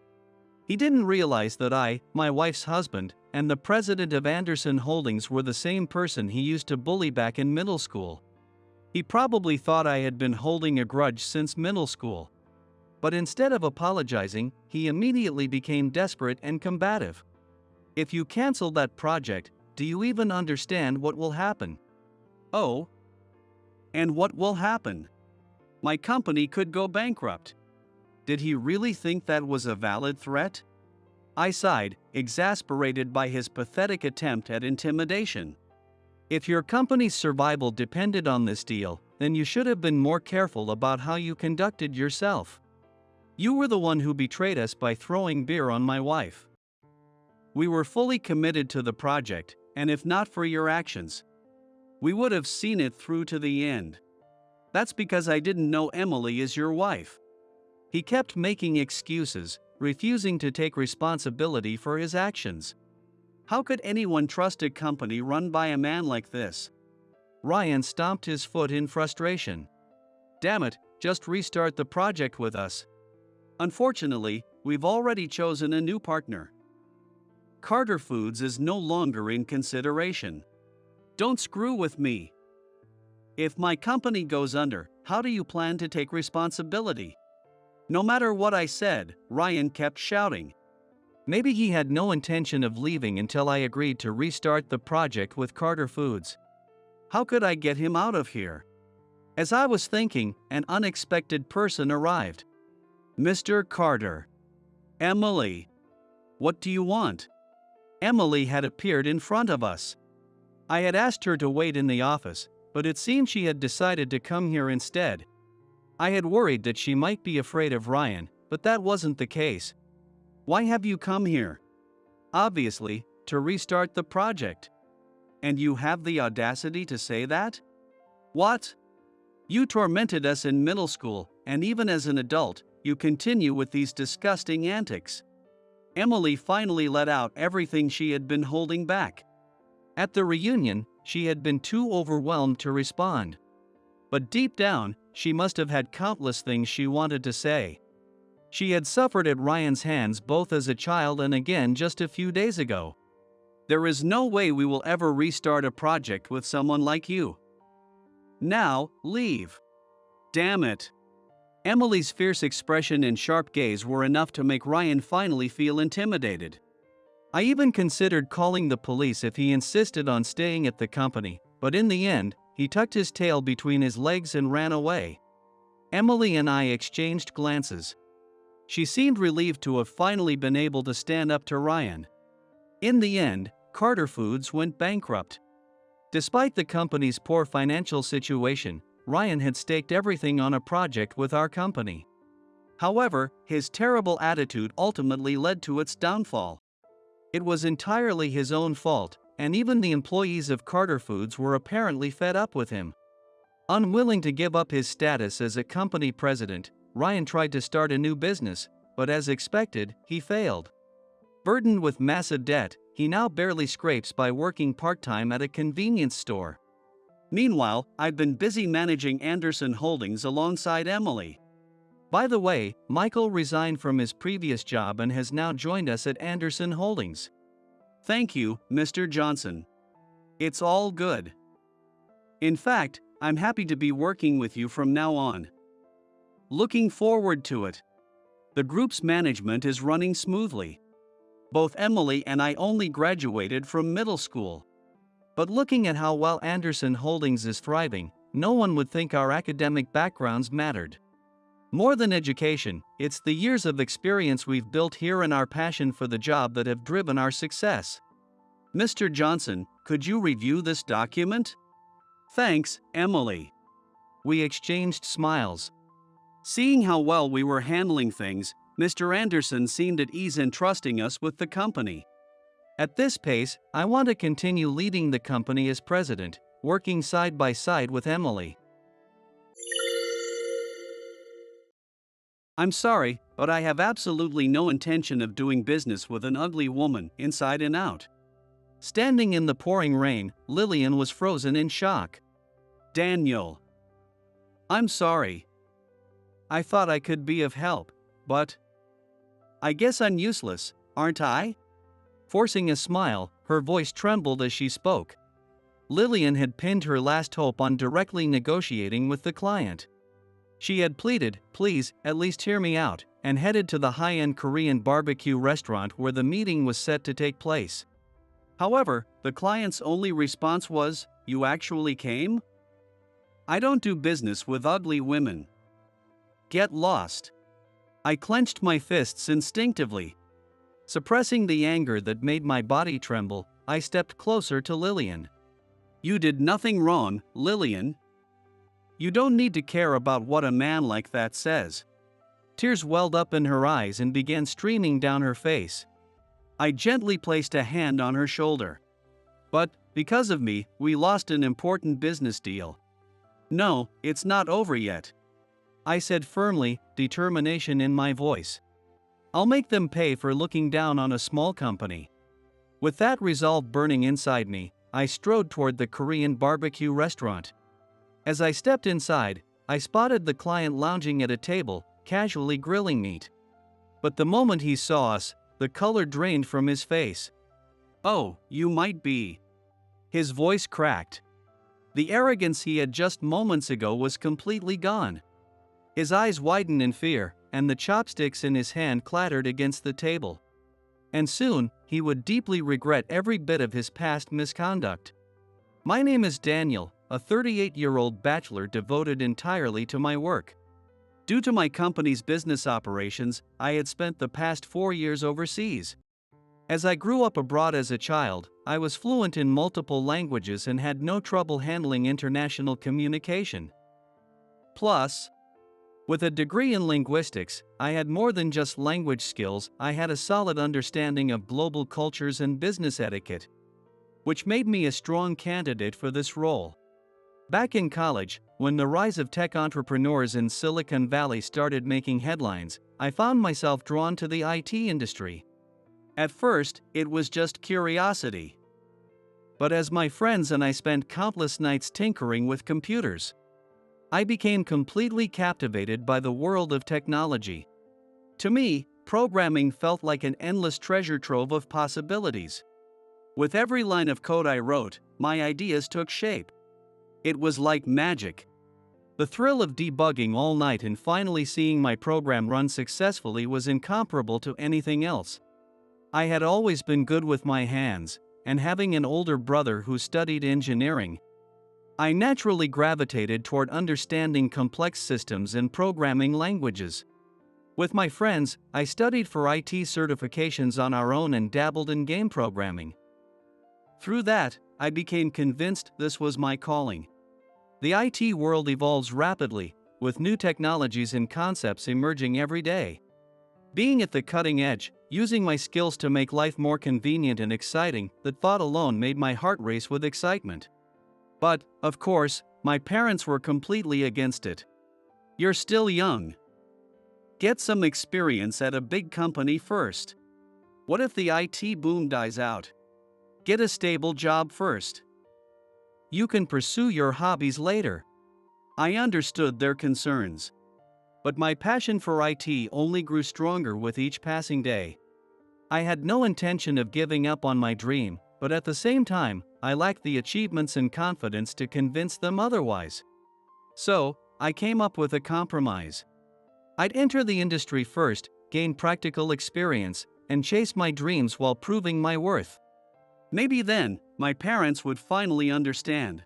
He didn't realize that I, my wife's husband, and the president of Anderson Holdings were the same person he used to bully back in middle school. He probably thought I had been holding a grudge since middle school. But instead of apologizing, he immediately became desperate and combative. If you cancel that project, do you even understand what will happen? Oh? And what will happen? My company could go bankrupt. Did he really think that was a valid threat? I sighed, exasperated by his pathetic attempt at intimidation. If your company's survival depended on this deal, then you should have been more careful about how you conducted yourself. You were the one who betrayed us by throwing beer on my wife. We were fully committed to the project, and if not for your actions, we would have seen it through to the end. That's because I didn't know Emily is your wife. He kept making excuses, refusing to take responsibility for his actions. How could anyone trust a company run by a man like this? Ryan stomped his foot in frustration. Damn it, just restart the project with us. Unfortunately, we've already chosen a new partner. Carter Foods is no longer in consideration. Don't screw with me. If my company goes under, how do you plan to take responsibility? No matter what I said, Ryan kept shouting. Maybe he had no intention of leaving until I agreed to restart the project with Carter Foods. How could I get him out of here? As I was thinking, an unexpected person arrived. Mr. Carter. Emily. What do you want? Emily had appeared in front of us. I had asked her to wait in the office, but it seemed she had decided to come here instead. I had worried that she might be afraid of Ryan, but that wasn't the case. Why have you come here? Obviously, to restart the project. And you have the audacity to say that? What? You tormented us in middle school, and even as an adult, you continue with these disgusting antics. Emily finally let out everything she had been holding back. At the reunion, she had been too overwhelmed to respond. But deep down, she must have had countless things she wanted to say. She had suffered at Ryan's hands both as a child and again just a few days ago. There is no way we will ever restart a project with someone like you. Now, leave. Damn it. Emily's fierce expression and sharp gaze were enough to make Ryan finally feel intimidated. I even considered calling the police if he insisted on staying at the company, but in the end, he tucked his tail between his legs and ran away. Emily and I exchanged glances. She seemed relieved to have finally been able to stand up to Ryan. In the end, Carter Foods went bankrupt. Despite the company's poor financial situation, Ryan had staked everything on a project with our company. However, his terrible attitude ultimately led to its downfall. It was entirely his own fault, and even the employees of Carter Foods were apparently fed up with him. Unwilling to give up his status as a company president, Ryan tried to start a new business, but as expected, he failed. Burdened with massive debt, he now barely scrapes by working part-time at a convenience store. Meanwhile, I've been busy managing Anderson Holdings alongside Emily. By the way, Michael resigned from his previous job and has now joined us at Anderson Holdings. Thank you, Mr. Johnson. It's all good. In fact, I'm happy to be working with you from now on. Looking forward to it. The group's management is running smoothly. Both Emily and I only graduated from middle school. But looking at how well Anderson Holdings is thriving, no one would think our academic backgrounds mattered. More than education, it's the years of experience we've built here and our passion for the job that have driven our success. Mr. Johnson, could you review this document? Thanks, Emily. We exchanged smiles. Seeing how well we were handling things, Mr. Anderson seemed at ease in trusting us with the company. At this pace, I want to continue leading the company as president, working side by side with Emily. I'm sorry, but I have absolutely no intention of doing business with an ugly woman, inside and out. Standing in the pouring rain, Lillian was frozen in shock. Daniel. I'm sorry. I thought I could be of help, but I guess I'm useless, aren't I? Forcing a smile, her voice trembled as she spoke. Lillian had pinned her last hope on directly negotiating with the client. She had pleaded, "Please, at least hear me out," and headed to the high-end Korean barbecue restaurant where the meeting was set to take place. However, the client's only response was, "You actually came? I don't do business with ugly women. Get lost." I clenched my fists instinctively. Suppressing the anger that made my body tremble, I stepped closer to Lillian. You did nothing wrong, Lillian. You don't need to care about what a man like that says. Tears welled up in her eyes and began streaming down her face. I gently placed a hand on her shoulder. But, because of me, we lost an important business deal. No, it's not over yet, I said firmly, determination in my voice. I'll make them pay for looking down on a small company. With that resolve burning inside me, I strode toward the Korean barbecue restaurant. As I stepped inside, I spotted the client lounging at a table, casually grilling meat. But the moment he saw us, the color drained from his face. "Oh, you might be." His voice cracked. The arrogance he had just moments ago was completely gone. His eyes widened in fear, and the chopsticks in his hand clattered against the table. And soon, he would deeply regret every bit of his past misconduct. My name is Daniel, a 38-year-old bachelor devoted entirely to my work. Due to my company's business operations, I had spent the past 4 years overseas. As I grew up abroad as a child, I was fluent in multiple languages and had no trouble handling international communication. Plus, with a degree in linguistics, I had more than just language skills, I had a solid understanding of global cultures and business etiquette, which made me a strong candidate for this role. Back in college, when the rise of tech entrepreneurs in Silicon Valley started making headlines, I found myself drawn to the IT industry. At first, it was just curiosity. But as my friends and I spent countless nights tinkering with computers, I became completely captivated by the world of technology. To me, programming felt like an endless treasure trove of possibilities. With every line of code I wrote, my ideas took shape. It was like magic. The thrill of debugging all night and finally seeing my program run successfully was incomparable to anything else. I had always been good with my hands, and having an older brother who studied engineering, I naturally gravitated toward understanding complex systems and programming languages. With my friends, I studied for IT certifications on our own and dabbled in game programming. Through that, I became convinced this was my calling. The IT world evolves rapidly, with new technologies and concepts emerging every day. Being at the cutting edge, using my skills to make life more convenient and exciting, the thought alone made my heart race with excitement. But, of course, my parents were completely against it. "You're still young. Get some experience at a big company first. What if the IT boom dies out? Get a stable job first. You can pursue your hobbies later." I understood their concerns. But my passion for IT only grew stronger with each passing day. I had no intention of giving up on my dream, but at the same time, I lacked the achievements and confidence to convince them otherwise. So, I came up with a compromise. I'd enter the industry first, gain practical experience, and chase my dreams while proving my worth. Maybe then, my parents would finally understand.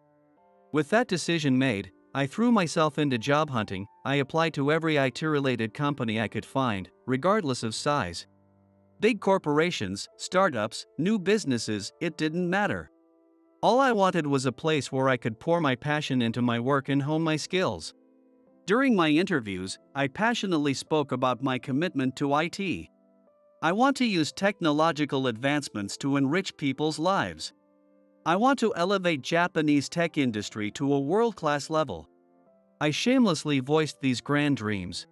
With that decision made, I threw myself into job hunting. I applied to every IT-related company I could find, regardless of size. Big corporations, startups, new businesses, it didn't matter. All I wanted was a place where I could pour my passion into my work and hone my skills. During my interviews, I passionately spoke about my commitment to IT. I want to use technological advancements to enrich people's lives. I want to elevate Japanese tech industry to a world-class level. I shamelessly voiced these grand dreams.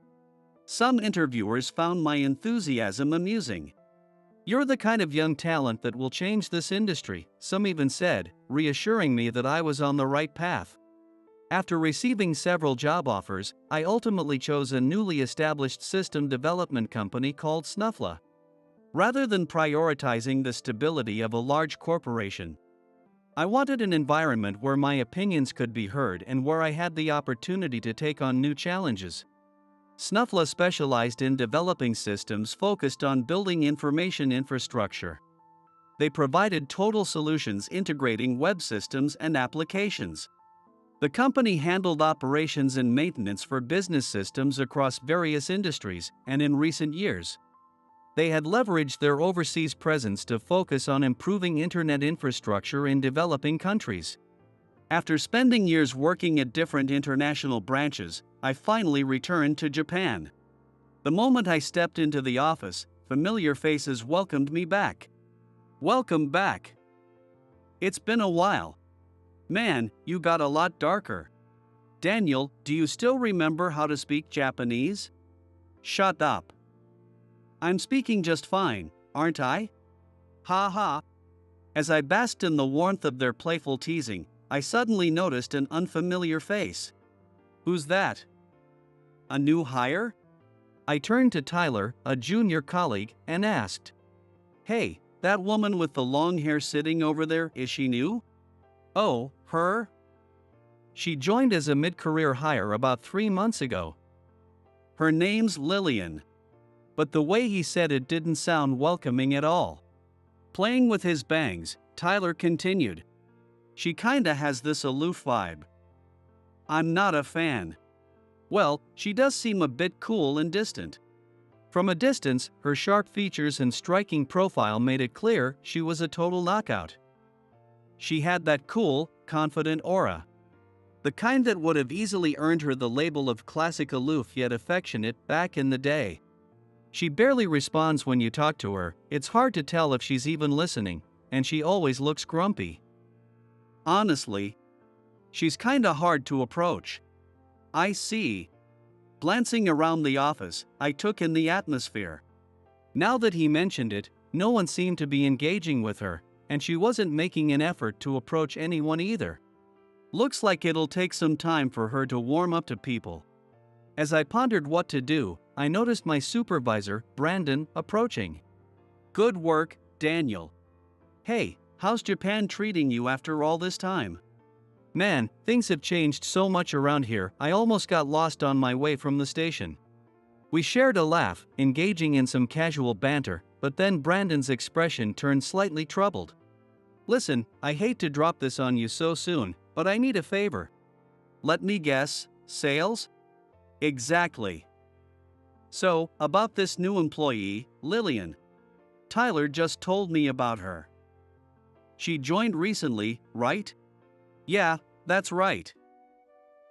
Some interviewers found my enthusiasm amusing. "You're the kind of young talent that will change this industry," some even said, reassuring me that I was on the right path. After receiving several job offers, I ultimately chose a newly established system development company called Snuffla. Rather than prioritizing the stability of a large corporation, I wanted an environment where my opinions could be heard and where I had the opportunity to take on new challenges. Snuffla specialized in developing systems focused on building information infrastructure. They provided total solutions integrating web systems and applications. The company handled operations and maintenance for business systems across various industries, and in recent years, they had leveraged their overseas presence to focus on improving internet infrastructure in developing countries. After spending years working at different international branches, I finally returned to Japan. The moment I stepped into the office, familiar faces welcomed me back. "Welcome back. It's been a while. Man, you got a lot darker. Daniel, do you still remember how to speak Japanese?" "Shut up. I'm speaking just fine, aren't I? Ha ha." As I basked in the warmth of their playful teasing, I suddenly noticed an unfamiliar face. "Who's that? A new hire?" I turned to Tyler, a junior colleague, and asked, "Hey, that woman with the long hair sitting over there, is she new?" "Oh, her? She joined as a mid-career hire about 3 months ago. Her name's Lillian." But the way he said it didn't sound welcoming at all. Playing with his bangs, Tyler continued, "She kinda has this aloof vibe. I'm not a fan. Well, she does seem a bit cool and distant." From a distance, her sharp features and striking profile made it clear she was a total knockout. She had that cool, confident aura. The kind that would have easily earned her the label of classic aloof yet affectionate back in the day. She barely responds when you talk to her, it's hard to tell if she's even listening, and she always looks grumpy. Honestly, she's kinda hard to approach. I see. Glancing around the office, I took in the atmosphere. Now that he mentioned it, no one seemed to be engaging with her, and she wasn't making an effort to approach anyone either. Looks like it'll take some time for her to warm up to people. As I pondered what to do, I noticed my supervisor, Brandon, approaching. "Good work, Daniel. Hey, How's Japan treating you after all this time? Man, things have changed so much around here, I almost got lost on my way from the station. We shared a laugh, engaging in some casual banter, but then Brandon's expression turned slightly troubled. Listen, I hate to drop this on you so soon, but I need a favor. Let me guess, sales? Exactly. So, about this new employee, Lillian. Tyler just told me about her. She joined recently, right? Yeah, that's right.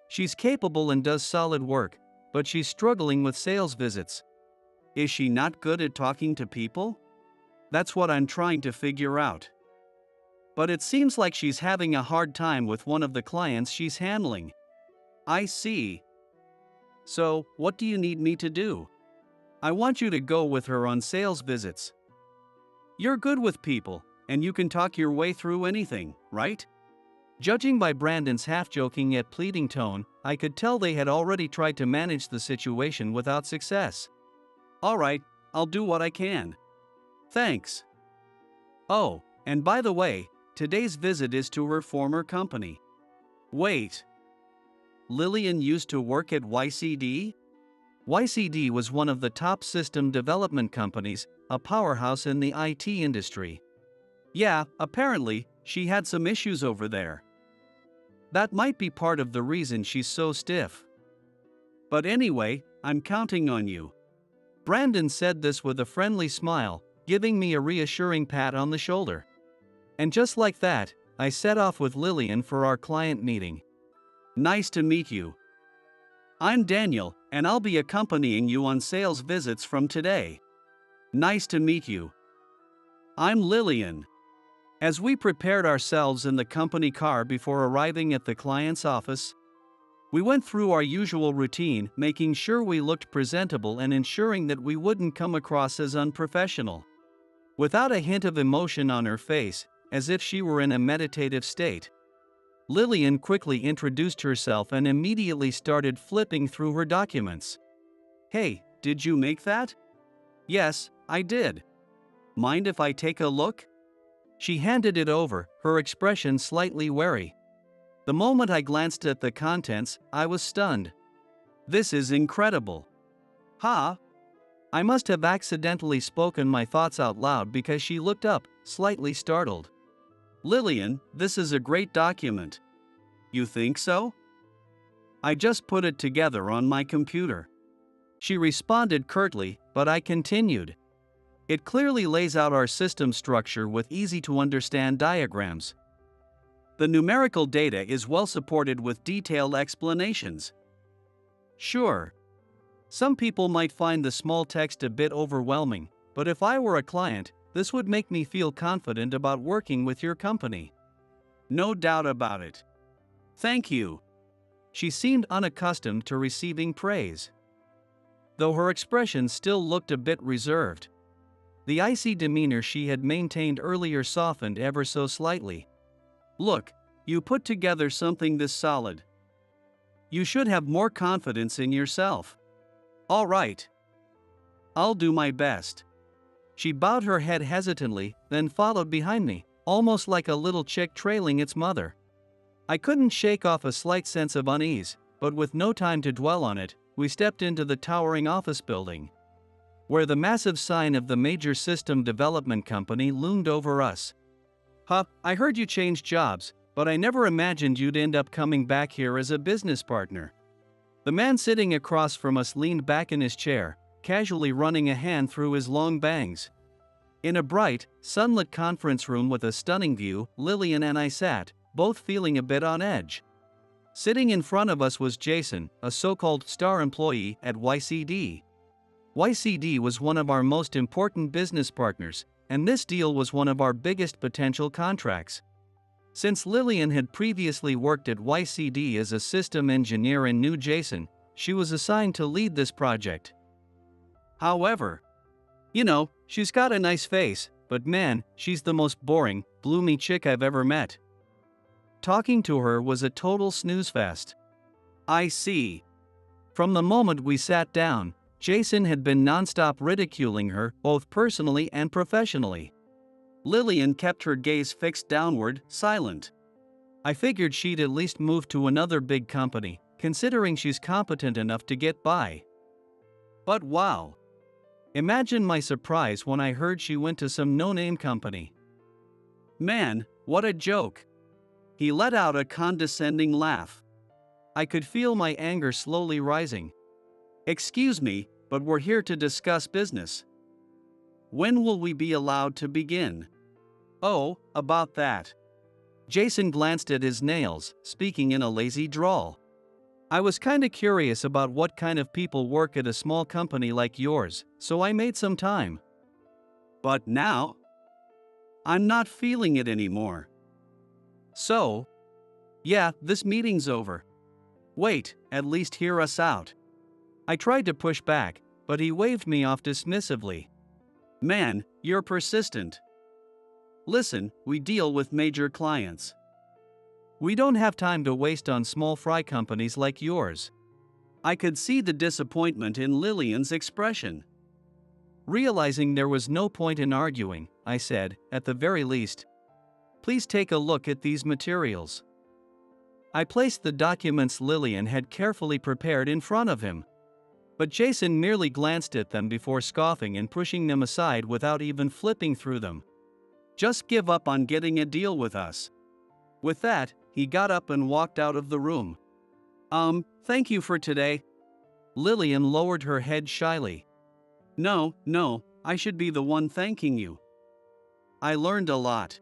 She's capable and does solid work, but she's struggling with sales visits. Is she not good at talking to people? That's what I'm trying to figure out. But it seems like she's having a hard time with one of the clients she's handling. I see. So, what do you need me to do? I want you to go with her on sales visits. You're good with people, and you can talk your way through anything, right? Judging by Brandon's half-joking yet pleading tone, I could tell they had already tried to manage the situation without success. All right, I'll do what I can. Thanks. Oh, and by the way, today's visit is to her former company. Wait. Lillian used to work at YCD? YCD was one of the top system development companies, a powerhouse in the IT industry. Yeah, apparently, she had some issues over there. That might be part of the reason she's so stiff. But anyway, I'm counting on you. Brandon said this with a friendly smile, giving me a reassuring pat on the shoulder. And just like that, I set off with Lillian for our client meeting. Nice to meet you. I'm Daniel, and I'll be accompanying you on sales visits from today. Nice to meet you. I'm Lillian. As we prepared ourselves in the company car before arriving at the client's office, we went through our usual routine, making sure we looked presentable and ensuring that we wouldn't come across as unprofessional. Without a hint of emotion on her face, as if she were in a meditative state, Lillian quickly introduced herself and immediately started flipping through her documents. Hey, did you make that? Yes, I did. Mind if I take a look? She handed it over, her expression slightly wary. The moment I glanced at the contents, I was stunned. This is incredible. Ha! I must have accidentally spoken my thoughts out loud because she looked up, slightly startled. Lillian, this is a great document. You think so? I just put it together on my computer. She responded curtly, but I continued. It clearly lays out our system structure with easy-to-understand diagrams. The numerical data is well supported with detailed explanations. Sure. Some people might find the small text a bit overwhelming, but if I were a client, this would make me feel confident about working with your company. No doubt about it. Thank you. She seemed unaccustomed to receiving praise, though her expression still looked a bit reserved. The icy demeanor she had maintained earlier softened ever so slightly. Look, you put together something this solid. You should have more confidence in yourself. All right. I'll do my best. She bowed her head hesitantly, then followed behind me, almost like a little chick trailing its mother. I couldn't shake off a slight sense of unease, but with no time to dwell on it, we stepped into the towering office building, where the massive sign of the major system development company loomed over us. Huh, I heard you changed jobs, but I never imagined you'd end up coming back here as a business partner. The man sitting across from us leaned back in his chair, casually running a hand through his long bangs. In a bright, sunlit conference room with a stunning view, Lillian and I sat, both feeling a bit on edge. Sitting in front of us was Jason, a so-called star employee at YCD. YCD was one of our most important business partners, and this deal was one of our biggest potential contracts. Since Lillian had previously worked at YCD as a system engineer and knew Jason, she was assigned to lead this project. However, she's got a nice face, but man, she's the most boring, bloomy chick I've ever met. Talking to her was a total snooze fest. I see. From the moment we sat down, Jason had been nonstop ridiculing her, both personally and professionally. Lillian kept her gaze fixed downward, silent. I figured she'd at least move to another big company, considering she's competent enough to get by. But wow. Imagine my surprise when I heard she went to some no-name company. Man, what a joke. He let out a condescending laugh. I could feel my anger slowly rising. Excuse me, but we're here to discuss business. When will we be allowed to begin? Oh, about that. Jason glanced at his nails, speaking in a lazy drawl. I was kinda curious about what kind of people work at a small company like yours, so I made some time. But now? I'm not feeling it anymore. So? Yeah, this meeting's over. Wait, at least hear us out. I tried to push back, but he waved me off dismissively. Man, you're persistent. Listen, we deal with major clients. We don't have time to waste on small fry companies like yours. I could see the disappointment in Lillian's expression. Realizing there was no point in arguing, I said, at the very least, please take a look at these materials. I placed the documents Lillian had carefully prepared in front of him. But Jason merely glanced at them before scoffing and pushing them aside without even flipping through them. Just give up on getting a deal with us. With that, he got up and walked out of the room. Thank you for today. Lillian lowered her head shyly. No, I should be the one thanking you. I learned a lot.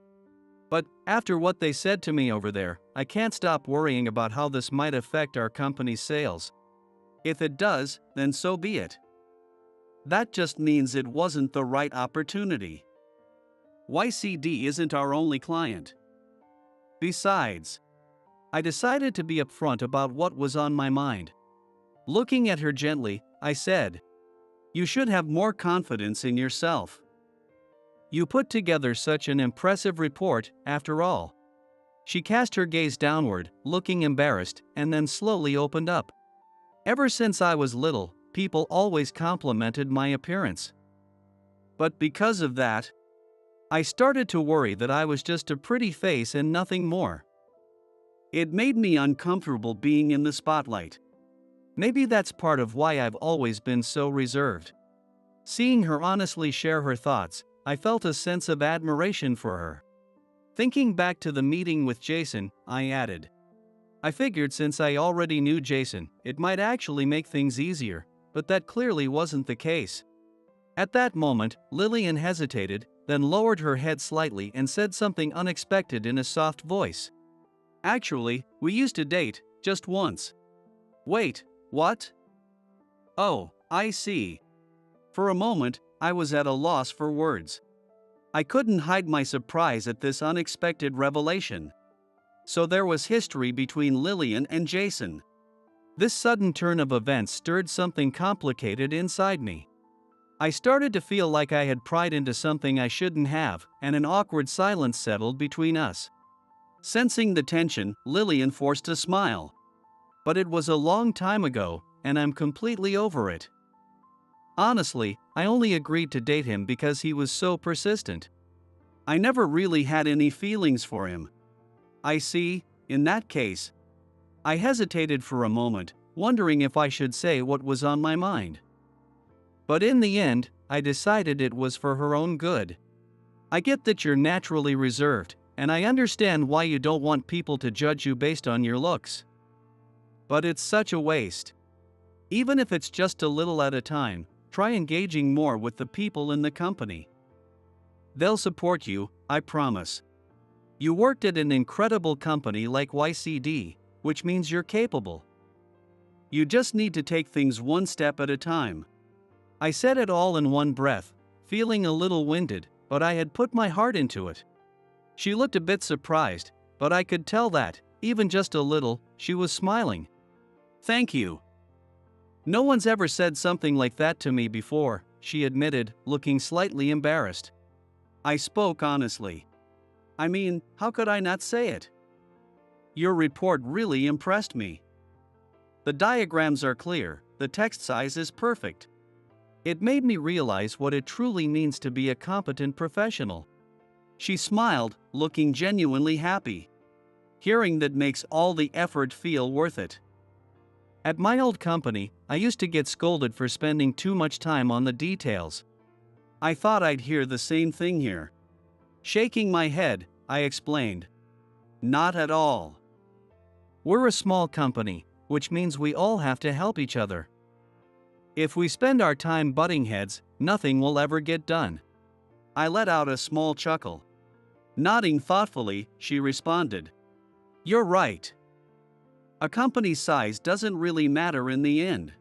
But after what they said to me over there, I can't stop worrying about how this might affect our company's sales. If it does, then so be it. That just means it wasn't the right opportunity. YCD isn't our only client. Besides, I decided to be upfront about what was on my mind. Looking at her gently, I said, you should have more confidence in yourself. You put together such an impressive report, after all. She cast her gaze downward, looking embarrassed, and then slowly opened up. Ever since I was little, people always complimented my appearance. But because of that, I started to worry that I was just a pretty face and nothing more. It made me uncomfortable being in the spotlight. Maybe that's part of why I've always been so reserved. Seeing her honestly share her thoughts, I felt a sense of admiration for her. Thinking back to the meeting with Jason, I added, I figured since I already knew Jason, it might actually make things easier, but that clearly wasn't the case. At that moment, Lillian hesitated, then lowered her head slightly and said something unexpected in a soft voice. Actually, we used to date, just once. Wait, what? Oh, I see. For a moment, I was at a loss for words. I couldn't hide my surprise at this unexpected revelation. So there was history between Lillian and Jason. This sudden turn of events stirred something complicated inside me. I started to feel like I had pried into something I shouldn't have, and an awkward silence settled between us. Sensing the tension, Lillian forced a smile. But it was a long time ago, and I'm completely over it. Honestly, I only agreed to date him because he was so persistent. I never really had any feelings for him. I see, in that case. I hesitated for a moment, wondering if I should say what was on my mind. But in the end, I decided it was for her own good. I get that you're naturally reserved, and I understand why you don't want people to judge you based on your looks. But it's such a waste. Even if it's just a little at a time, try engaging more with the people in the company. They'll support you, I promise. You worked at an incredible company like YCD, which means you're capable. You just need to take things one step at a time. I said it all in one breath, feeling a little winded, but I had put my heart into it. She looked a bit surprised, but I could tell that, even just a little, she was smiling. Thank you. No one's ever said something like that to me before, she admitted, looking slightly embarrassed. I spoke honestly. I mean, how could I not say it? Your report really impressed me. The diagrams are clear, the text size is perfect. It made me realize what it truly means to be a competent professional. She smiled, looking genuinely happy. Hearing that makes all the effort feel worth it. At my old company, I used to get scolded for spending too much time on the details. I thought I'd hear the same thing here. Shaking my head, I explained. Not at all. We're a small company, which means we all have to help each other. If we spend our time butting heads, nothing will ever get done. I let out a small chuckle. Nodding thoughtfully, she responded. You're right. A company's size doesn't really matter in the end.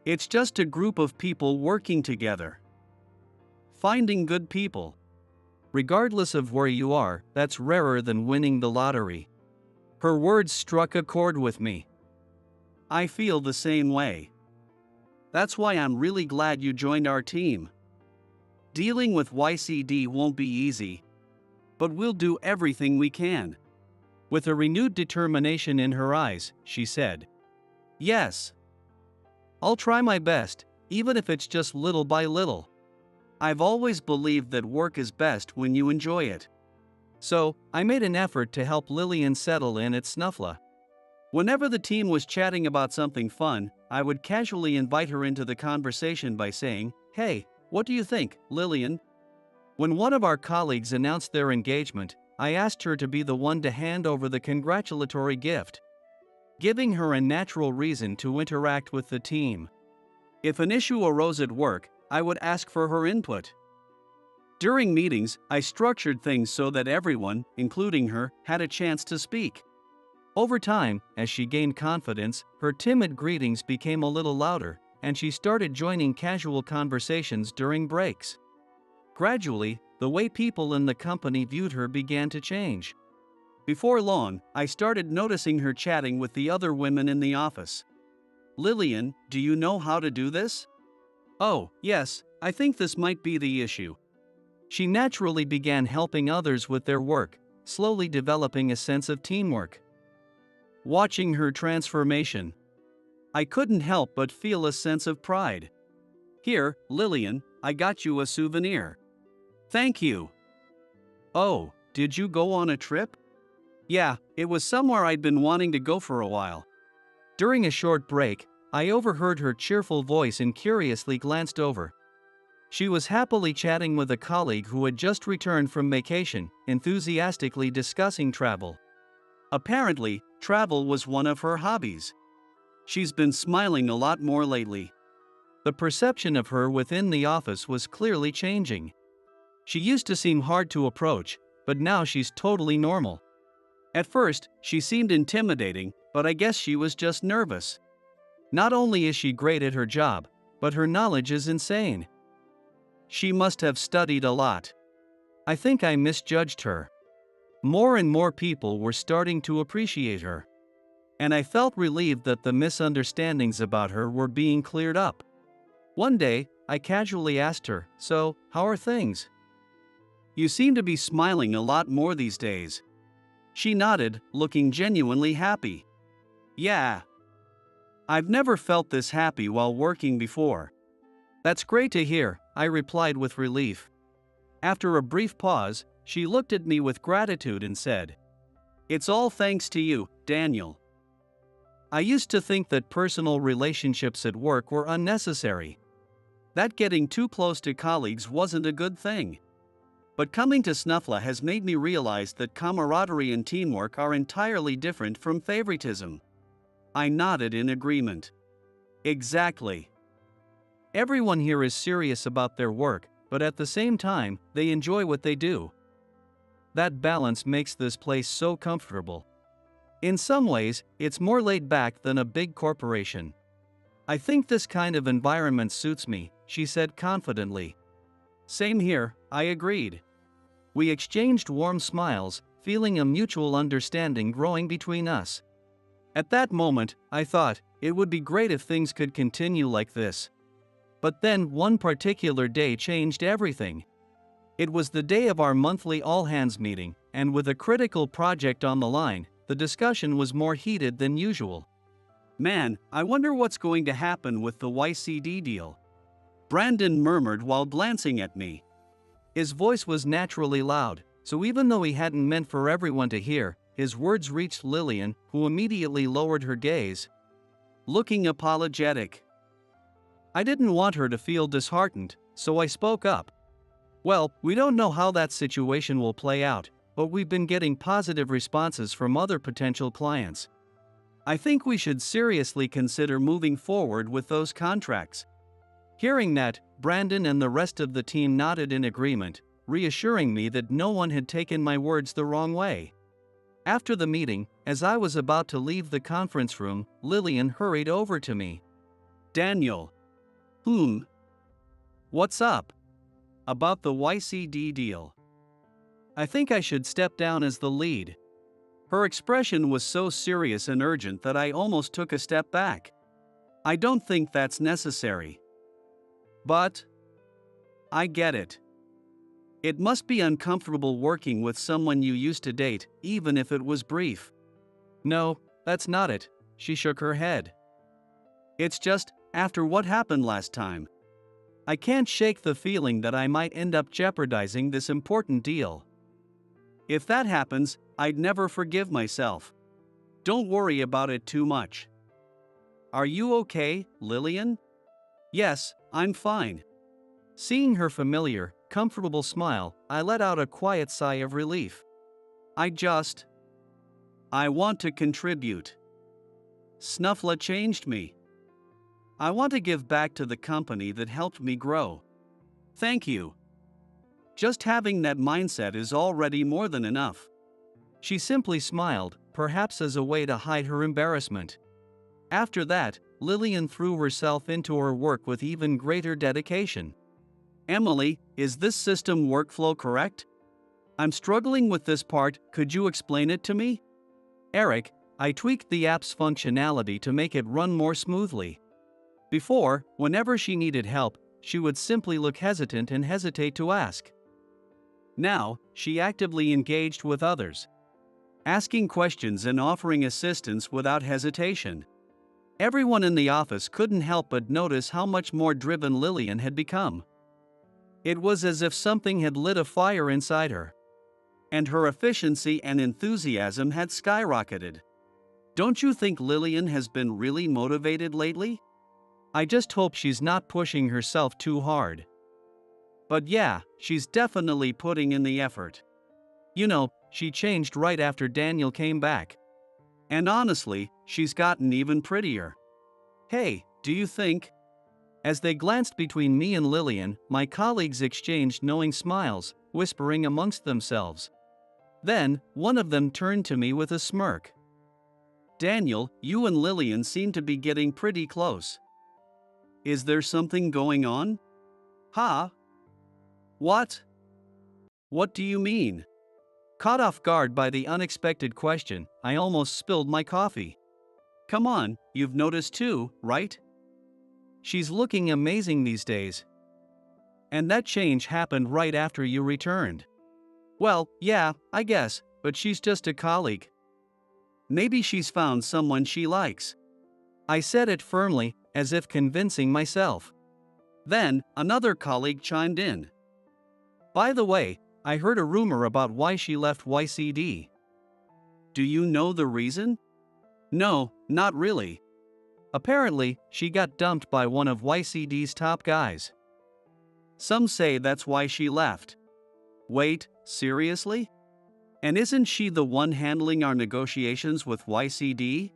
It's just a group of people working together. Finding good people. Regardless of where you are, that's rarer than winning the lottery. Her words struck a chord with me. I feel the same way. That's why I'm really glad you joined our team. Dealing with YCD won't be easy, but we'll do everything we can. With a renewed determination in her eyes, she said, Yes. I'll try my best, even if it's just little by little. I've always believed that work is best when you enjoy it. So, I made an effort to help Lillian settle in at Snuffla. Whenever the team was chatting about something fun, I would casually invite her into the conversation by saying, Hey, what do you think, Lillian? When one of our colleagues announced their engagement, I asked her to be the one to hand over the congratulatory gift, giving her a natural reason to interact with the team. If an issue arose at work, I would ask for her input. During meetings, I structured things so that everyone, including her, had a chance to speak. Over time, as she gained confidence, her timid greetings became a little louder, and she started joining casual conversations during breaks. Gradually, the way people in the company viewed her began to change. Before long, I started noticing her chatting with the other women in the office. Lillian, do you know how to do this? Oh, yes, I think this might be the issue. She naturally began helping others with their work, slowly developing a sense of teamwork. Watching her transformation, I couldn't help but feel a sense of pride. Here, Lillian, I got you a souvenir. Thank you. Oh, did you go on a trip? Yeah, it was somewhere I'd been wanting to go for a while. During a short break, I overheard her cheerful voice and curiously glanced over. She was happily chatting with a colleague who had just returned from vacation, enthusiastically discussing travel. Apparently, travel was one of her hobbies. She's been smiling a lot more lately. The perception of her within the office was clearly changing. She used to seem hard to approach, but now she's totally normal. At first, she seemed intimidating, but I guess she was just nervous. Not only is she great at her job, but her knowledge is insane. She must have studied a lot. I think I misjudged her. More and more people were starting to appreciate her. And I felt relieved that the misunderstandings about her were being cleared up. One day, I casually asked her, "So, how are things?" You seem to be smiling a lot more these days. She nodded, looking genuinely happy. Yeah. I've never felt this happy while working before. That's great to hear, I replied with relief. After a brief pause, she looked at me with gratitude and said, It's all thanks to you, Daniel. I used to think that personal relationships at work were unnecessary. That getting too close to colleagues wasn't a good thing. But coming to Snuffla has made me realize that camaraderie and teamwork are entirely different from favoritism. I nodded in agreement. Exactly. Everyone here is serious about their work, but at the same time, they enjoy what they do. That balance makes this place so comfortable. In some ways, it's more laid back than a big corporation. I think this kind of environment suits me, she said confidently. Same here, I agreed. We exchanged warm smiles, feeling a mutual understanding growing between us. At that moment, I thought, it would be great if things could continue like this. But then one particular day changed everything. It was the day of our monthly all-hands meeting, and with a critical project on the line, the discussion was more heated than usual. Man, I wonder what's going to happen with the YCD deal. Brandon murmured while glancing at me. His voice was naturally loud, so even though he hadn't meant for everyone to hear, his words reached Lillian, who immediately lowered her gaze, looking apologetic. I didn't want her to feel disheartened, so I spoke up. Well, we don't know how that situation will play out, but we've been getting positive responses from other potential clients. I think we should seriously consider moving forward with those contracts. Hearing that, Brandon and the rest of the team nodded in agreement, reassuring me that no one had taken my words the wrong way. After the meeting, as I was about to leave the conference room, Lillian hurried over to me. Daniel. What's up? About the YCD deal. I think I should step down as the lead. Her expression was so serious and urgent that I almost took a step back. I don't think that's necessary. But I get it. It must be uncomfortable working with someone you used to date, even if it was brief. No, that's not it, she shook her head. It's just, after what happened last time, I can't shake the feeling that I might end up jeopardizing this important deal. If that happens, I'd never forgive myself. Don't worry about it too much. Are you okay, Lillian? Yes, I'm fine. Seeing her familiar, comfortable smile, I let out a quiet sigh of relief. I want to contribute. Snuffla changed me. I want to give back to the company that helped me grow. Thank you. Just having that mindset is already more than enough. She simply smiled, perhaps as a way to hide her embarrassment. After that, Lillian threw herself into her work with even greater dedication. Emily, is this system workflow correct? I'm struggling with this part, could you explain it to me? Eric, I tweaked the app's functionality to make it run more smoothly. Before, whenever she needed help, she would simply look hesitant and hesitate to ask. Now, she actively engaged with others, asking questions and offering assistance without hesitation. Everyone in the office couldn't help but notice how much more driven Lillian had become. It was as if something had lit a fire inside her, and her efficiency and enthusiasm had skyrocketed. Don't you think Lillian has been really motivated lately? I just hope she's not pushing herself too hard. But yeah, she's definitely putting in the effort. You know, she changed right after Daniel came back. And honestly, she's gotten even prettier. Hey, do you think? As they glanced between me and Lillian, my colleagues exchanged knowing smiles, whispering amongst themselves. Then, one of them turned to me with a smirk. Daniel, you and Lillian seem to be getting pretty close. Is there something going on? Huh? What? What do you mean? Caught off guard by the unexpected question, I almost spilled my coffee. Come on, you've noticed too, right? She's looking amazing these days. And that change happened right after you returned. Well, yeah, I guess, but she's just a colleague. Maybe she's found someone she likes. I said it firmly, as if convincing myself. Then, another colleague chimed in. By the way, I heard a rumor about why she left YCD. Do you know the reason? No, not really. Apparently, she got dumped by one of YCD's top guys. Some say that's why she left. Wait, seriously? And isn't she the one handling our negotiations with YCD?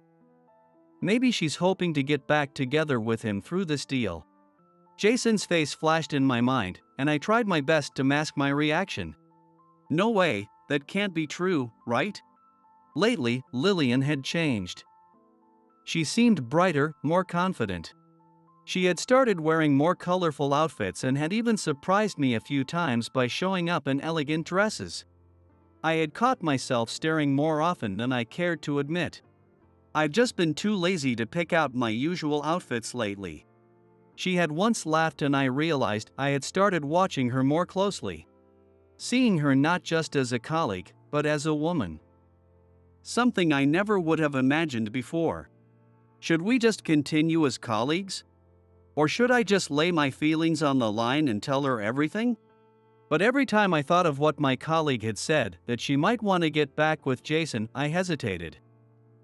Maybe she's hoping to get back together with him through this deal. Jason's face flashed in my mind, and I tried my best to mask my reaction. No way, that can't be true, right? Lately, Lillian had changed. She seemed brighter, more confident. She had started wearing more colorful outfits and had even surprised me a few times by showing up in elegant dresses. I had caught myself staring more often than I cared to admit. I've just been too lazy to pick out my usual outfits lately. She had once laughed, and I realized I had started watching her more closely. Seeing her not just as a colleague, but as a woman. Something I never would have imagined before. Should we just continue as colleagues? Or should I just lay my feelings on the line and tell her everything? But every time I thought of what my colleague had said, that she might want to get back with Jason, I hesitated.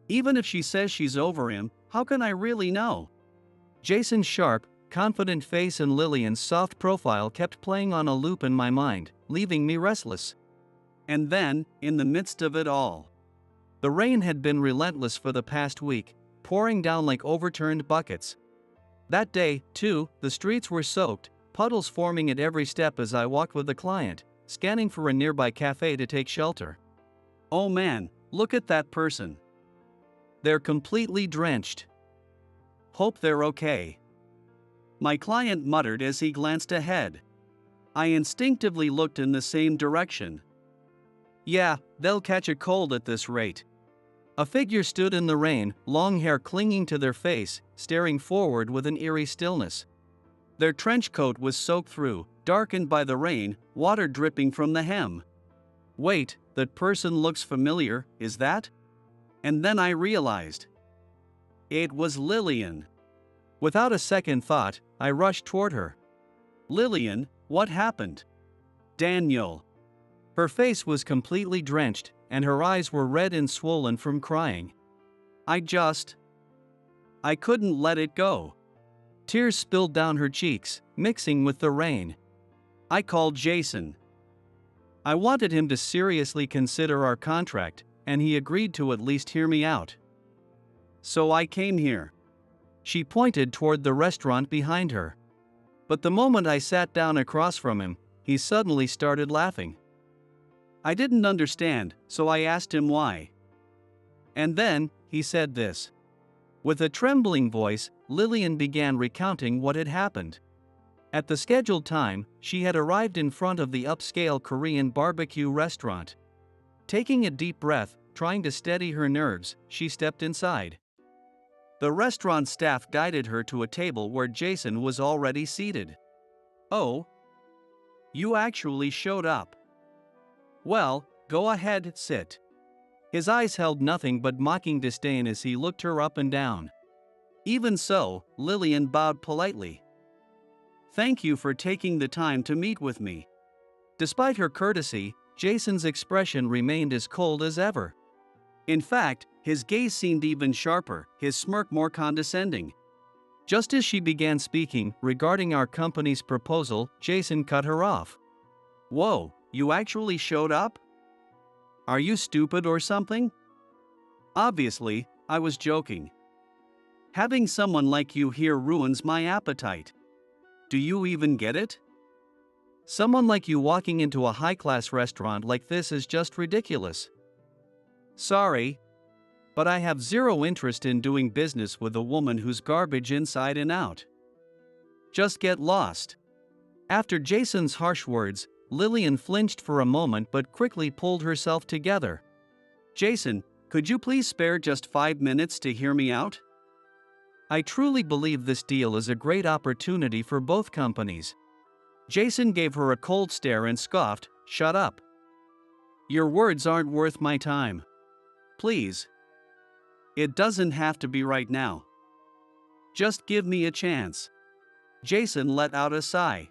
Even if she says she's over him, how can I really know? Jason's sharp, confident face and Lillian's soft profile kept playing on a loop in my mind, leaving me restless. And then, in the midst of it all, the rain had been relentless for the past week, pouring down like overturned buckets. That day, too, the streets were soaked, puddles forming at every step as I walked with the client, scanning for a nearby cafe to take shelter. Oh man, look at that person. They're completely drenched. Hope they're okay. My client muttered as he glanced ahead. I instinctively looked in the same direction. Yeah, they'll catch a cold at this rate. A figure stood in the rain, long hair clinging to their face, staring forward with an eerie stillness. Their trench coat was soaked through, darkened by the rain, water dripping from the hem. Wait, that person looks familiar, is that? And then I realized. It was Lillian. Without a second thought, I rushed toward her. Lillian, what happened? Daniel. Her face was completely drenched, and her eyes were red and swollen from crying. I couldn't let it go. Tears spilled down her cheeks, mixing with the rain. I called Jason. I wanted him to seriously consider our contract, and he agreed to at least hear me out. So I came here. She pointed toward the restaurant behind her. But the moment I sat down across from him, he suddenly started laughing. I didn't understand, so I asked him why. And then, he said this. With a trembling voice, Lillian began recounting what had happened. At the scheduled time, she had arrived in front of the upscale Korean barbecue restaurant. Taking a deep breath, trying to steady her nerves, she stepped inside. The restaurant staff guided her to a table where Jason was already seated. Oh, you actually showed up. Well, go ahead, sit. His eyes held nothing but mocking disdain as he looked her up and down. Even so, Lillian bowed politely. Thank you for taking the time to meet with me. Despite her courtesy, Jason's expression remained as cold as ever. In fact, his gaze seemed even sharper, his smirk more condescending. Just as she began speaking regarding our company's proposal, Jason cut her off. Whoa, you actually showed up? Are you stupid or something? Obviously, I was joking. Having someone like you here ruins my appetite. Do you even get it? Someone like you walking into a high-class restaurant like this is just ridiculous. Sorry, but I have zero interest in doing business with a woman who's garbage inside and out. Just get lost. After Jason's harsh words, Lillian flinched for a moment but quickly pulled herself together. Jason, could you please spare just 5 minutes to hear me out? I truly believe this deal is a great opportunity for both companies. Jason gave her a cold stare and scoffed, "Shut up. Your words aren't worth my time. Please. It doesn't have to be right now. Just give me a chance." Jason let out a sigh.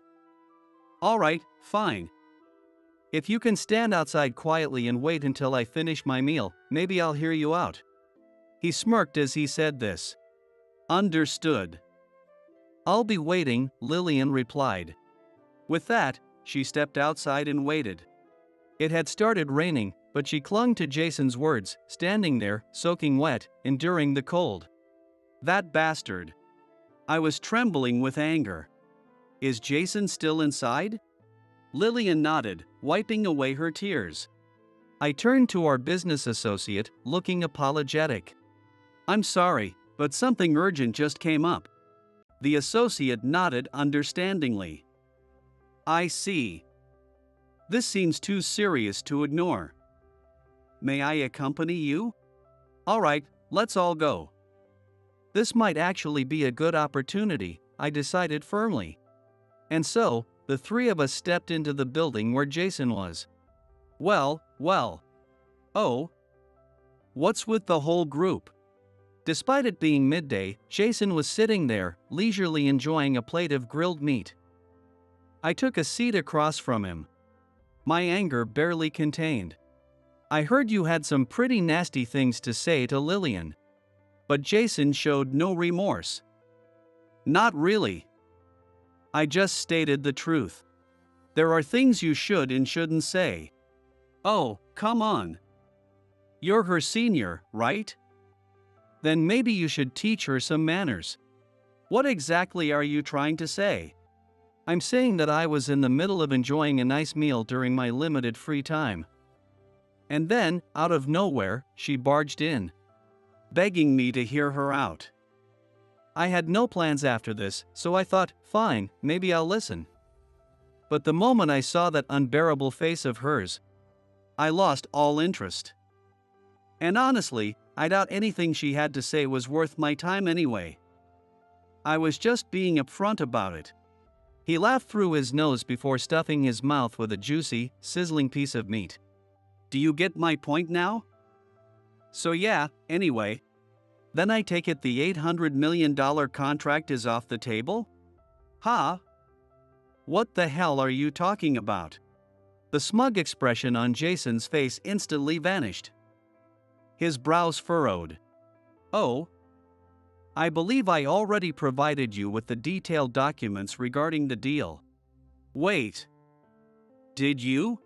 All right, fine. If you can stand outside quietly and wait until I finish my meal, maybe I'll hear you out. He smirked as he said this. Understood. I'll be waiting, Lillian replied. With that, she stepped outside and waited. It had started raining, but she clung to Jason's words, standing there, soaking wet, enduring the cold. That bastard. I was trembling with anger. Is Jason still inside? Lillian nodded, wiping away her tears. I turned to our business associate, looking apologetic. I'm sorry, but something urgent just came up. The associate nodded understandingly. I see. This seems too serious to ignore. May I accompany you? All right, let's all go. This might actually be a good opportunity, I decided firmly. And so, the three of us stepped into the building where Jason was. Well. Oh. What's with the whole group? Despite it being midday, Jason was sitting there, leisurely enjoying a plate of grilled meat. I took a seat across from him. my anger barely contained. I heard you had some pretty nasty things to say to Lillian. But Jason showed no remorse. Not really. I just stated the truth. There are things you should and shouldn't say. Oh, come on. You're her senior, right? Then maybe you should teach her some manners. What exactly are you trying to say? I'm saying that I was in the middle of enjoying a nice meal during my limited free time. And then, out of nowhere, she barged in, begging me to hear her out. I had no plans after this, so I thought, fine, maybe I'll listen. But the moment I saw that unbearable face of hers, I lost all interest. And honestly, I doubt anything she had to say was worth my time anyway. I was just being upfront about it. He laughed through his nose before stuffing his mouth with a juicy, sizzling piece of meat. Do you get my point now? So yeah, anyway. Then I take it the $800 million contract is off the table? Huh? What the hell are you talking about? The smug expression on Jason's face instantly vanished. His brows furrowed. Oh? I believe I already provided you with the detailed documents regarding the deal. Wait. Did you?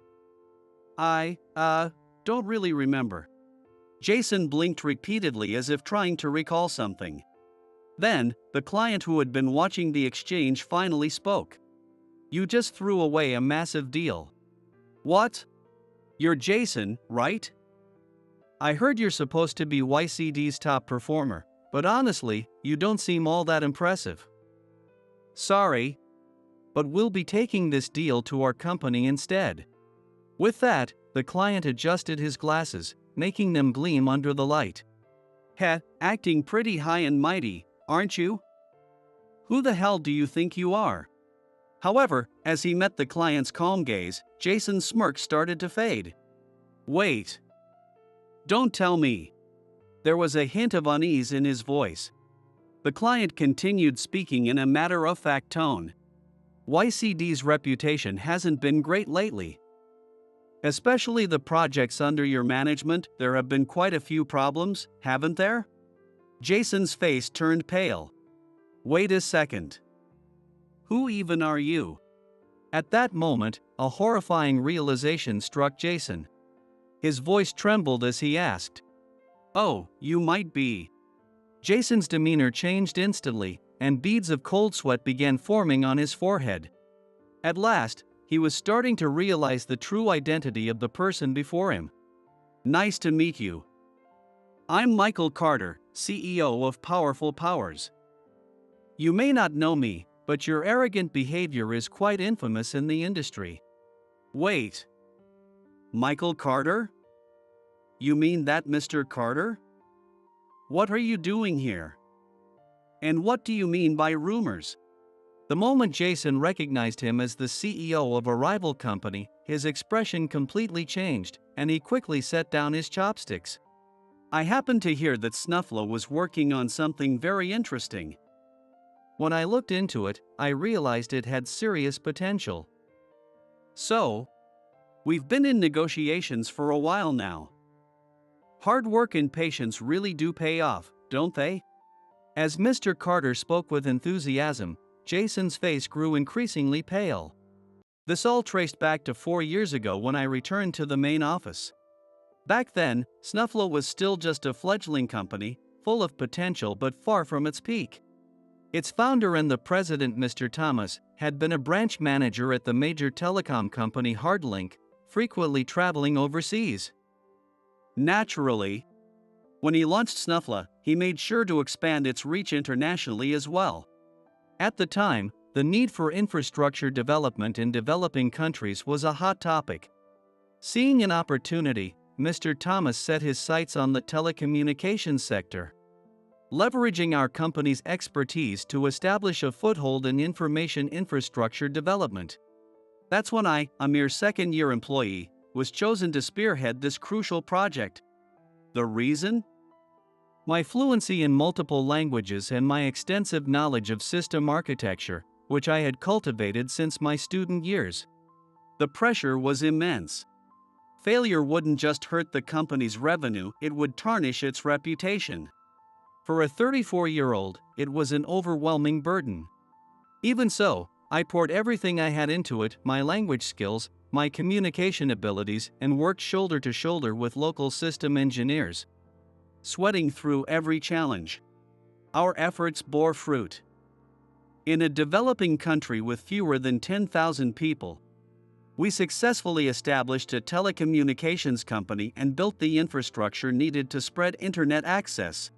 I don't really remember. Jason blinked repeatedly as if trying to recall something. Then, the client who had been watching the exchange finally spoke. You just threw away a massive deal. What? You're Jason, right? I heard you're supposed to be YCD's top performer, but honestly, you don't seem all that impressive. Sorry, but we'll be taking this deal to our company instead. With that, the client adjusted his glasses, making them gleam under the light. Heh, acting pretty high and mighty, aren't you? Who the hell do you think you are? However, as he met the client's calm gaze, Jason's smirk started to fade. Wait. Don't tell me. There was a hint of unease in his voice. The client continued speaking in a matter-of-fact tone. YCD's reputation hasn't been great lately. Especially the projects under your management, there have been quite a few problems, haven't there? Jason's face turned pale. Wait a second. Who even are you? At that moment, a horrifying realization struck Jason. His voice trembled as he asked, "Oh, you might be." Jason's demeanor changed instantly, and beads of cold sweat began forming on his forehead. At last, he was starting to realize the true identity of the person before him. "Nice to meet you. I'm Michael Carter, CEO of Powerful Powers. You may not know me, but your arrogant behavior is quite infamous in the industry." Wait. Michael Carter? You mean that Mr. Carter? What are you doing here? And what do you mean by rumors? The moment Jason recognized him as the CEO of a rival company, his expression completely changed, and he quickly set down his chopsticks. "I happened to hear that Snuffler was working on something very interesting. When I looked into it, I realized it had serious potential." "So? We've been in negotiations for a while now. Hard work and patience really do pay off, don't they?" As Mr. Carter spoke with enthusiasm, Jason's face grew increasingly pale. This all traced back to 4 years ago when I returned to the main office. Back then, Snuffler was still just a fledgling company, full of potential but far from its peak. Its founder and the president, Mr. Thomas, had been a branch manager at the major telecom company Hardlink, frequently traveling overseas. Naturally, when he launched Snuffler, he made sure to expand its reach internationally as well. At the time, the need for infrastructure development in developing countries was a hot topic. Seeing an opportunity, Mr. Thomas set his sights on the telecommunications sector, leveraging our company's expertise to establish a foothold in information infrastructure development. That's when I, a mere second-year employee, was chosen to spearhead this crucial project. The reason? My fluency in multiple languages and my extensive knowledge of system architecture, which I had cultivated since my student years. The pressure was immense. Failure wouldn't just hurt the company's revenue, it would tarnish its reputation. For a 34-year-old, it was an overwhelming burden. Even so, I poured everything I had into it, my language skills, my communication abilities, and worked shoulder to shoulder with local system engineers, sweating through every challenge. Our efforts bore fruit. In a developing country with fewer than 10,000 people, we successfully established a telecommunications company and built the infrastructure needed to spread internet access.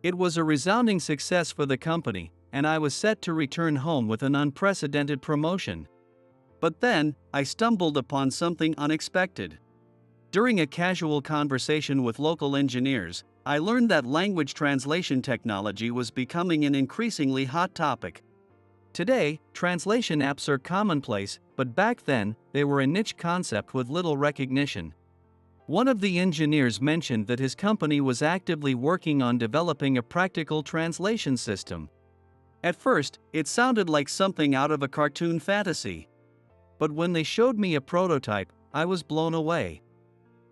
It was a resounding success for the company, and I was set to return home with an unprecedented promotion. But then, I stumbled upon something unexpected. During a casual conversation with local engineers, I learned that language translation technology was becoming an increasingly hot topic. Today, translation apps are commonplace, but back then, they were a niche concept with little recognition. One of the engineers mentioned that his company was actively working on developing a practical translation system. At first, it sounded like something out of a cartoon fantasy. But when they showed me a prototype, I was blown away.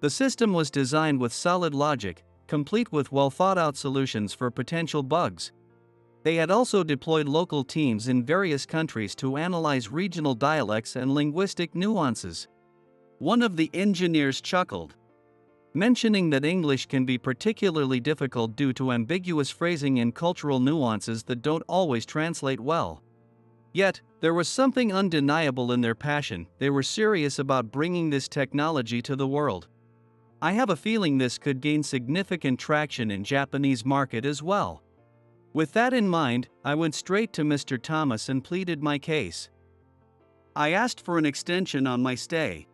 The system was designed with solid logic, complete with well-thought-out solutions for potential bugs. They had also deployed local teams in various countries to analyze regional dialects and linguistic nuances. One of the engineers chuckled, mentioning that English can be particularly difficult due to ambiguous phrasing and cultural nuances that don't always translate well. Yet, there was something undeniable in their passion. They were serious about bringing this technology to the world. I have a feeling this could gain significant traction in Japanese market as well. With that in mind, I went straight to Mr. Thomas and pleaded my case. I asked for an extension on my stay,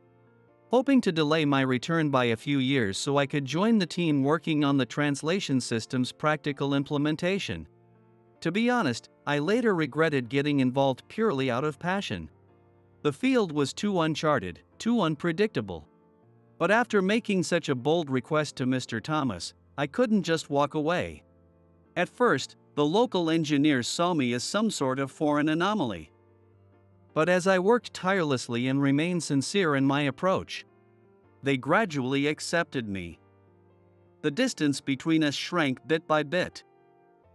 hoping to delay my return by a few years so I could join the team working on the translation system's practical implementation. To be honest, I later regretted getting involved purely out of passion. The field was too uncharted, too unpredictable. But after making such a bold request to Mr. Thomas, I couldn't just walk away. At first, the local engineers saw me as some sort of foreign anomaly. But as I worked tirelessly and remained sincere in my approach, they gradually accepted me. The distance between us shrank bit by bit.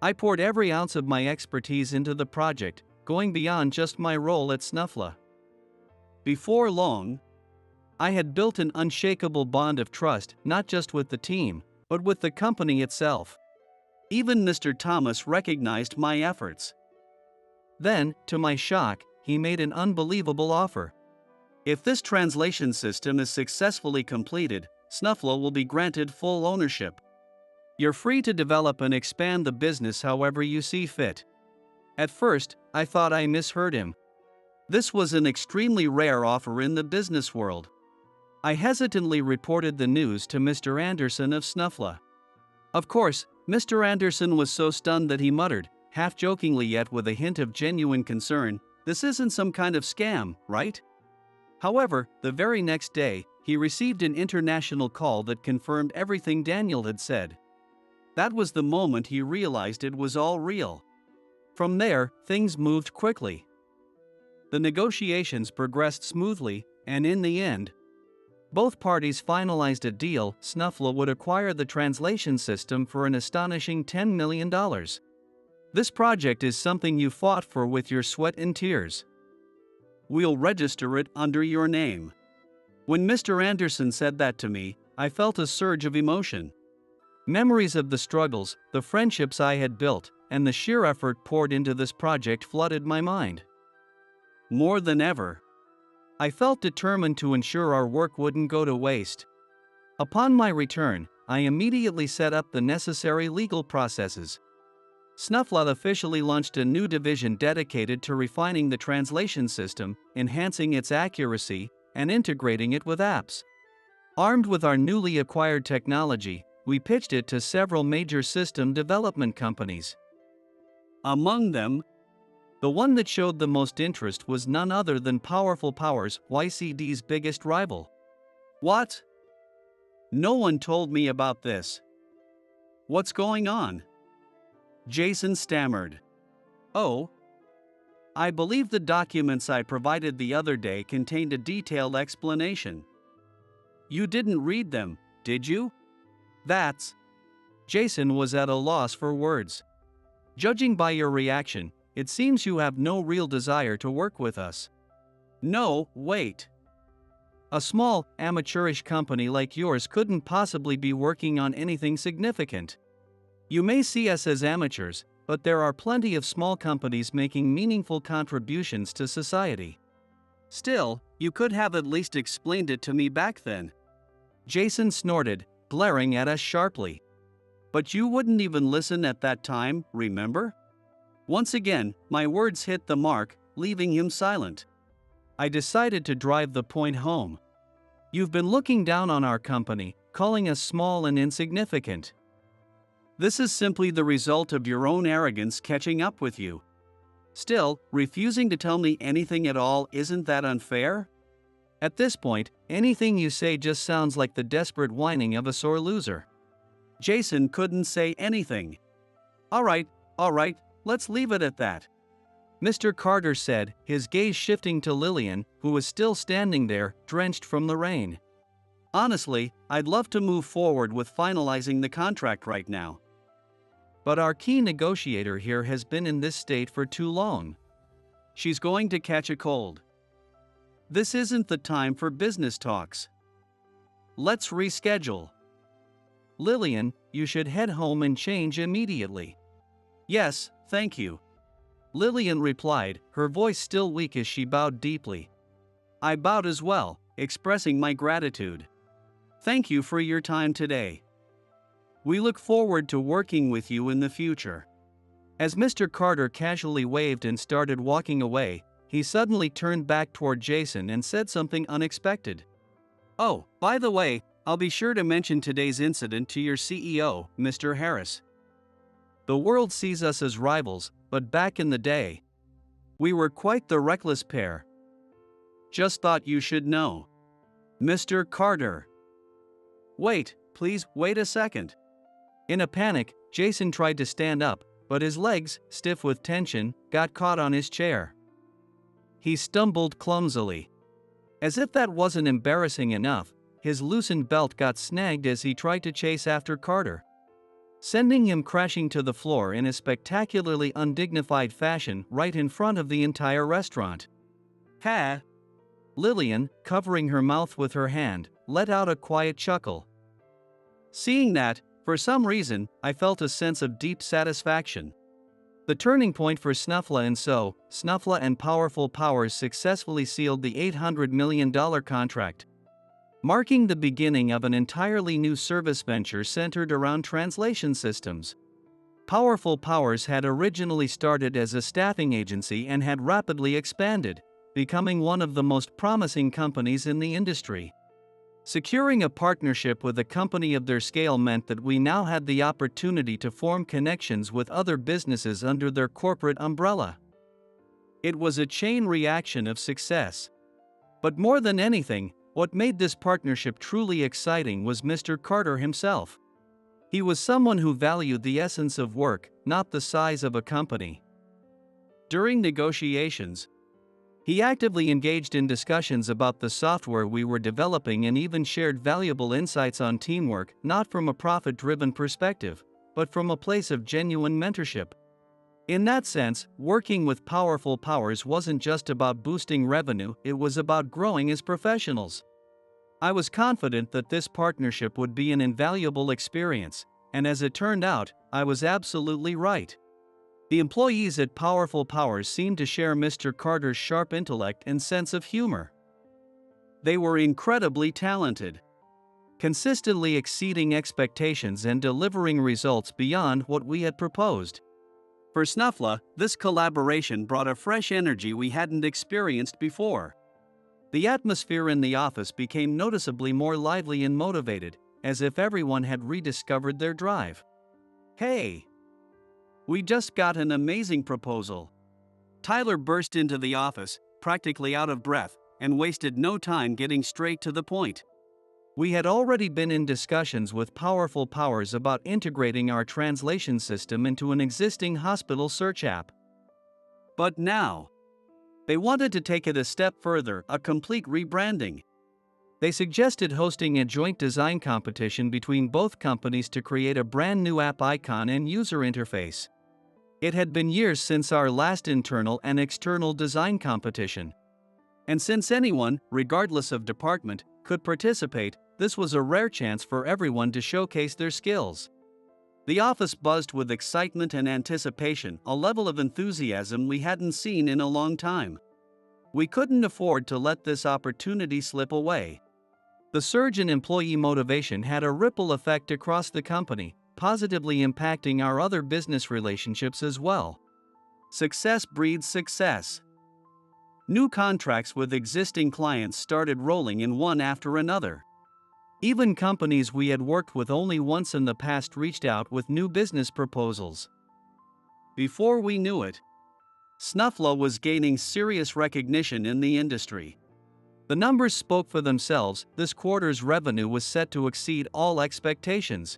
I poured every ounce of my expertise into the project, going beyond just my role at Snuffla. Before long, I had built an unshakable bond of trust, not just with the team, but with the company itself. Even Mr. Thomas recognized my efforts. Then, to my shock, he made an unbelievable offer. If this translation system is successfully completed, Snuffla will be granted full ownership. You're free to develop and expand the business however you see fit. At first, I thought I misheard him. This was an extremely rare offer in the business world. I hesitantly reported the news to Mr. Anderson of Snuffla. Of course, Mr. Anderson was so stunned that he muttered, half jokingly yet with a hint of genuine concern, "This isn't some kind of scam, right?" However, the very next day, he received an international call that confirmed everything Daniel had said. That was the moment he realized it was all real. From there, things moved quickly. The negotiations progressed smoothly, and in the end, both parties finalized a deal. Snuffla would acquire the translation system for an astonishing $10 million. This project is something you fought for with your sweat and tears. We'll register it under your name. When Mr. Anderson said that to me, I felt a surge of emotion. Memories of the struggles, the friendships I had built, and the sheer effort poured into this project flooded my mind. More than ever, I felt determined to ensure our work wouldn't go to waste. Upon my return, I immediately set up the necessary legal processes. Snuffla officially launched a new division dedicated to refining the translation system, enhancing its accuracy, and integrating it with apps. Armed with our newly acquired technology, we pitched it to several major system development companies. Among them, the one that showed the most interest was none other than Powerful Powers, YCD's biggest rival. What? No one told me about this. What's going on? Jason stammered. Oh. I believe the documents I provided the other day contained a detailed explanation. You didn't read them, did you? That's. Jason was at a loss for words. Judging by your reaction, it seems you have no real desire to work with us. No, wait. A small, amateurish company like yours couldn't possibly be working on anything significant. You may see us as amateurs, but there are plenty of small companies making meaningful contributions to society. Still, you could have at least explained it to me back then. Jason snorted, glaring at us sharply. But you wouldn't even listen at that time, remember? Once again, my words hit the mark, leaving him silent. I decided to drive the point home. You've been looking down on our company, calling us small and insignificant. This is simply the result of your own arrogance catching up with you. Still, refusing to tell me anything at all, isn't that unfair? At this point, anything you say just sounds like the desperate whining of a sore loser. Jason couldn't say anything. All right, let's leave it at that. Mr. Carter said, his gaze shifting to Lillian, who was still standing there, drenched from the rain. Honestly, I'd love to move forward with finalizing the contract right now. But our key negotiator here has been in this state for too long. She's going to catch a cold. This isn't the time for business talks. Let's reschedule. Lillian, you should head home and change immediately. Yes, thank you. Lillian replied, her voice still weak as she bowed deeply. I bowed as well, expressing my gratitude. Thank you for your time today. We look forward to working with you in the future. As Mr. Carter casually waved and started walking away, he suddenly turned back toward Jason and said something unexpected. Oh, by the way, I'll be sure to mention today's incident to your CEO, Mr. Harris. The world sees us as rivals, but back in the day, we were quite the reckless pair. Just thought you should know. Mr. Carter. Wait, please, wait a second. In a panic, Jason tried to stand up, but his legs, stiff with tension, got caught on his chair. He stumbled clumsily. As if that wasn't embarrassing enough, his loosened belt got snagged as he tried to chase after Carter, sending him crashing to the floor in a spectacularly undignified fashion right in front of the entire restaurant. Ha! Lillian, covering her mouth with her hand, let out a quiet chuckle. Seeing that, for some reason, I felt a sense of deep satisfaction. The turning point for Snuffla, and so, Snuffla and Powerful Powers successfully sealed the $800 million contract, marking the beginning of an entirely new service venture centered around translation systems. Powerful Powers had originally started as a staffing agency and had rapidly expanded, becoming one of the most promising companies in the industry. Securing a partnership with a company of their scale meant that we now had the opportunity to form connections with other businesses under their corporate umbrella. It was a chain reaction of success. But more than anything, what made this partnership truly exciting was Mr. Carter himself. He was someone who valued the essence of work, not the size of a company. During negotiations, he actively engaged in discussions about the software we were developing and even shared valuable insights on teamwork, not from a profit-driven perspective, but from a place of genuine mentorship. In that sense, working with Powerful Powers wasn't just about boosting revenue, it was about growing as professionals. I was confident that this partnership would be an invaluable experience, and as it turned out, I was absolutely right. The employees at Powerful Powers seemed to share Mr. Carter's sharp intellect and sense of humor. They were incredibly talented, consistently exceeding expectations and delivering results beyond what we had proposed. For Snuffla, this collaboration brought a fresh energy we hadn't experienced before. The atmosphere in the office became noticeably more lively and motivated, as if everyone had rediscovered their drive. Hey! We just got an amazing proposal. Tyler burst into the office, practically out of breath, and wasted no time getting straight to the point. We had already been in discussions with Powerful Powers about integrating our translation system into an existing hospital search app. But now, They wanted to take it a step further, a complete rebranding. They suggested hosting a joint design competition between both companies to create a brand new app icon and user interface. It had been years since our last internal and external design competition. And since anyone, regardless of department, could participate, this was a rare chance for everyone to showcase their skills. The office buzzed with excitement and anticipation, a level of enthusiasm we hadn't seen in a long time. We couldn't afford to let this opportunity slip away. The surge in employee motivation had a ripple effect across the company, positively impacting our other business relationships as well. Success breeds success. New contracts with existing clients started rolling in one after another. Even companies we had worked with only once in the past reached out with new business proposals. Before we knew it, Snufflo was gaining serious recognition in the industry. The numbers spoke for themselves. This quarter's revenue was set to exceed all expectations.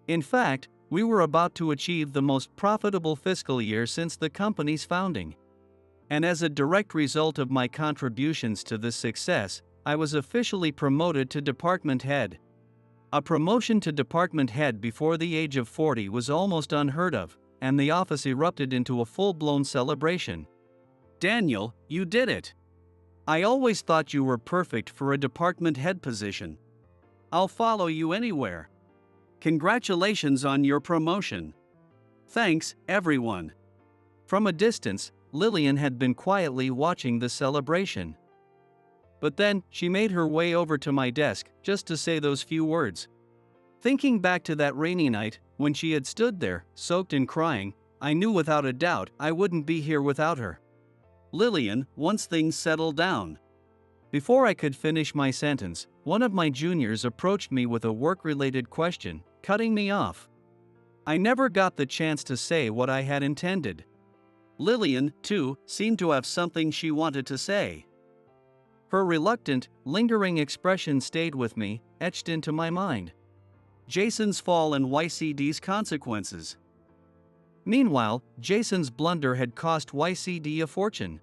In fact, we were about to achieve the most profitable fiscal year since the company's founding. And as a direct result of my contributions to this success, I was officially promoted to department head. A promotion to department head before the age of 40 was almost unheard of, and the office erupted into a full-blown celebration. "Daniel, you did it! I always thought you were perfect for a department head position. I'll follow you anywhere. Congratulations on your promotion. Thanks, everyone." From a distance, Lillian had been quietly watching the celebration. But then, she made her way over to my desk just to say those few words. Thinking back to that rainy night, when she had stood there, soaked and crying, I knew without a doubt I wouldn't be here without her. "Lillian, once things settle down." Before I could finish my sentence, one of my juniors approached me with a work-related question, cutting me off. I never got the chance to say what I had intended. Lillian, too, seemed to have something she wanted to say. Her reluctant, lingering expression stayed with me, etched into my mind. Jason's fall and YCD's consequences. Meanwhile, Jason's blunder had cost YCD a fortune.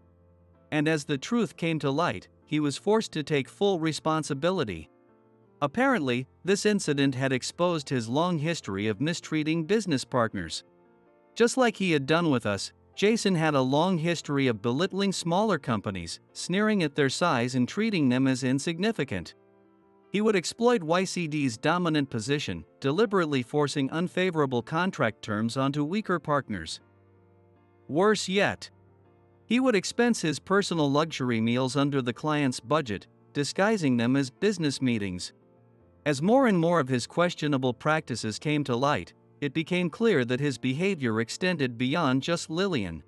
And as the truth came to light, he was forced to take full responsibility. Apparently, this incident had exposed his long history of mistreating business partners. Just like he had done with us, Jason had a long history of belittling smaller companies, sneering at their size and treating them as insignificant. He would exploit YCD's dominant position, deliberately forcing unfavorable contract terms onto weaker partners. Worse yet, he would expense his personal luxury meals under the client's budget, disguising them as business meetings. As more and more of his questionable practices came to light, it became clear that his behavior extended beyond just Lillian.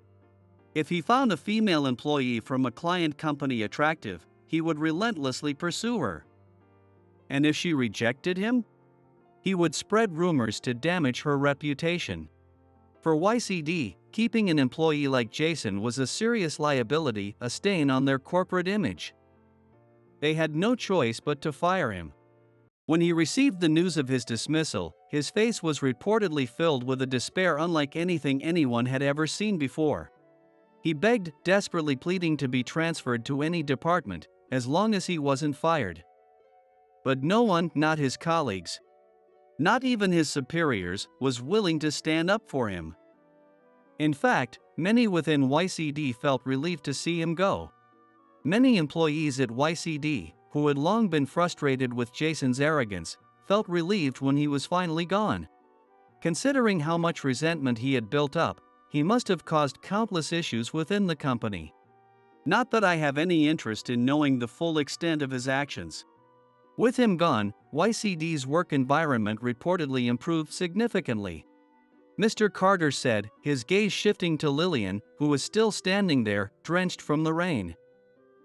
If he found a female employee from a client company attractive, he would relentlessly pursue her. And if she rejected him, he would spread rumors to damage her reputation. For YCD, keeping an employee like Jason was a serious liability, a stain on their corporate image. They had no choice but to fire him. When he received the news of his dismissal, his face was reportedly filled with a despair unlike anything anyone had ever seen before. He begged, desperately pleading to be transferred to any department, as long as he wasn't fired. But no one, not his colleagues, not even his superiors, was willing to stand up for him. In fact, many within YCD felt relieved to see him go. Many employees at YCD, who had long been frustrated with Jason's arrogance, felt relieved when he was finally gone. Considering how much resentment he had built up, he must have caused countless issues within the company. Not that I have any interest in knowing the full extent of his actions. With him gone, YCD's work environment reportedly improved significantly. Mr. Carter said, his gaze shifting to Lillian, who was still standing there, drenched from the rain.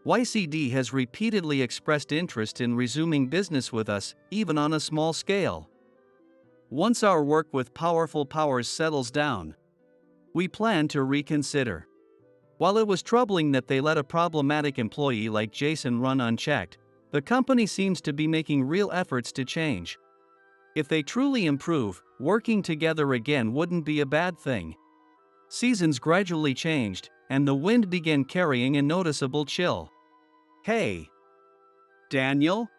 YCD has repeatedly expressed interest in resuming business with us, even on a small scale. Once our work with Powerful Powers settles down, we plan to reconsider. While it was troubling that they let a problematic employee like Jason run unchecked, the company seems to be making real efforts to change. If they truly improve, working together again wouldn't be a bad thing. Seasons gradually changed, and the wind began carrying a noticeable chill. Hey, Daniel?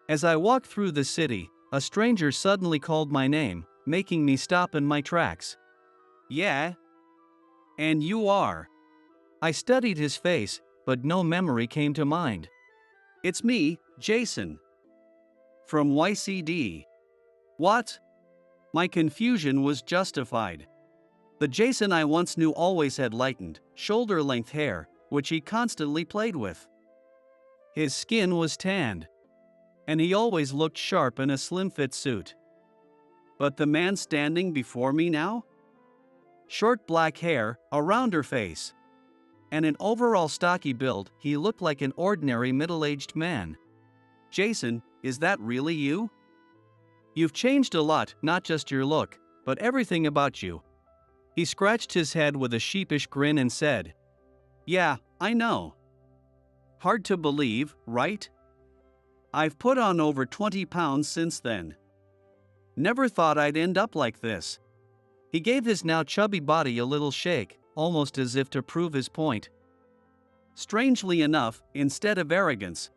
As I walked through the city, a stranger suddenly called my name, making me stop in my tracks. Yeah? And you are? I studied his face, but no memory came to mind. It's me, Jason. From YCD. What? My confusion was justified. The Jason I once knew always had lightened, shoulder-length hair, which he constantly played with. His skin was tanned, and he always looked sharp in a slim-fit suit. But the man standing before me now? Short black hair, a rounder face, and an overall stocky build, he looked like an ordinary middle-aged man. Jason, is that really you? You've changed a lot, not just your look, but everything about you. He scratched his head with a sheepish grin and said, Yeah, I know. Hard to believe, right? I've put on over 20 pounds since then. Never thought I'd end up like this. He gave his now chubby body a little shake, almost as if to prove his point. Strangely enough, instead of arrogance,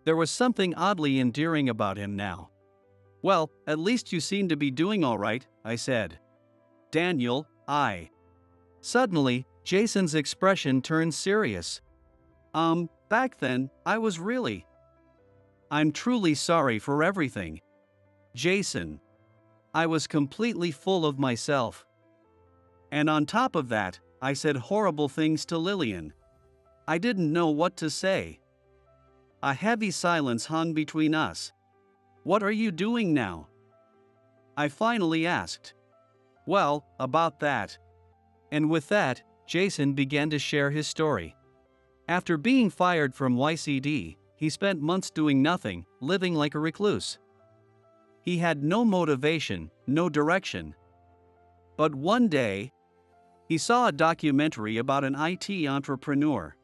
there was something oddly endearing about him now. Well, at least you seem to be doing all right, I said. Daniel, Suddenly, Jason's expression turned serious. Back then, I was really. I'm truly sorry for everything. Jason. I was completely full of myself. And on top of that, I said horrible things to Lillian. I didn't know what to say. A heavy silence hung between us. What are you doing now? I finally asked. Well, about that. And with that, Jason began to share his story. After being fired from YCD, he spent months doing nothing, living like a recluse. He had no motivation, no direction. But one day, he saw a documentary about an IT entrepreneur.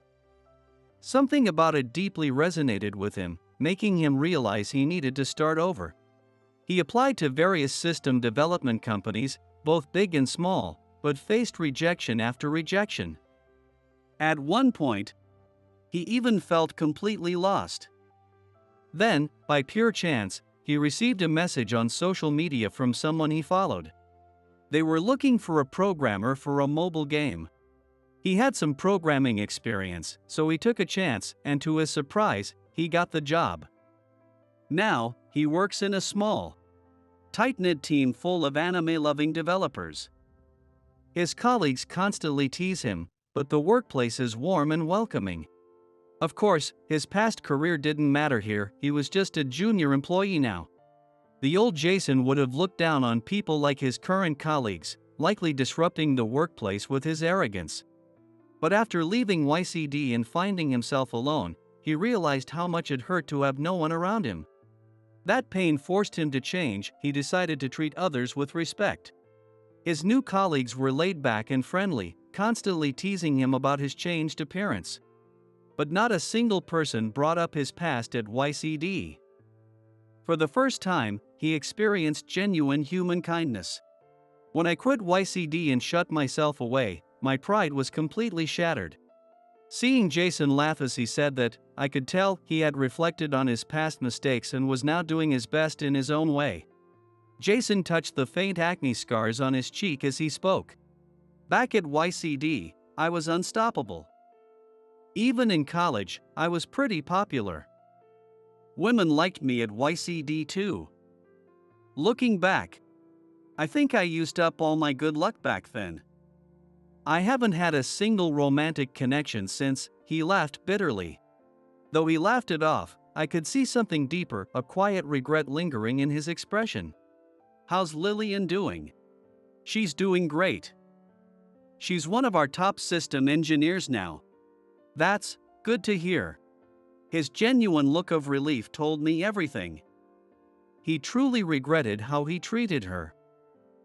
Something about it deeply resonated with him, making him realize he needed to start over. He applied to various system development companies, both big and small, but faced rejection after rejection. At one point, he even felt completely lost. Then, by pure chance, he received a message on social media from someone he followed. They were looking for a programmer for a mobile game. He had some programming experience, so he took a chance, and to his surprise, he got the job. Now, he works in a small, tight-knit team full of anime-loving developers. His colleagues constantly tease him, but the workplace is warm and welcoming. Of course, his past career didn't matter here, he was just a junior employee now. The old Jason would have looked down on people like his current colleagues, likely disrupting the workplace with his arrogance. But after leaving YCD and finding himself alone, he realized how much it hurt to have no one around him. That pain forced him to change. He decided to treat others with respect. His new colleagues were laid back and friendly, constantly teasing him about his changed appearance. But not a single person brought up his past at YCD. For the first time, he experienced genuine human kindness. When I quit YCD and shut myself away, my pride was completely shattered. Seeing Jason laugh as he said that, I could tell he had reflected on his past mistakes and was now doing his best in his own way. Jason touched the faint acne scars on his cheek as he spoke. Back at YCD, I was unstoppable. Even in college, I was pretty popular. Women liked me at YCD too. Looking back, I think I used up all my good luck back then. I haven't had a single romantic connection since, he laughed bitterly. Though he laughed it off, I could see something deeper, a quiet regret lingering in his expression. How's Lillian doing? She's doing great. She's one of our top system engineers now. That's good to hear. His genuine look of relief told me everything. He truly regretted how he treated her.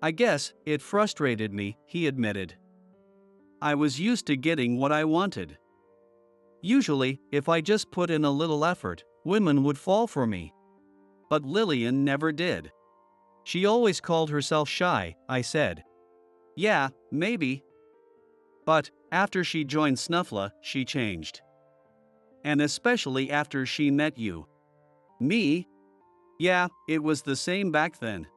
I guess it frustrated me, he admitted. I was used to getting what I wanted. Usually, if I just put in a little effort, women would fall for me. But Lillian never did. She always called herself shy, I said. Yeah, maybe. But after she joined Snuffla, she changed. And especially after she met you. Me? Yeah, it was the same back then.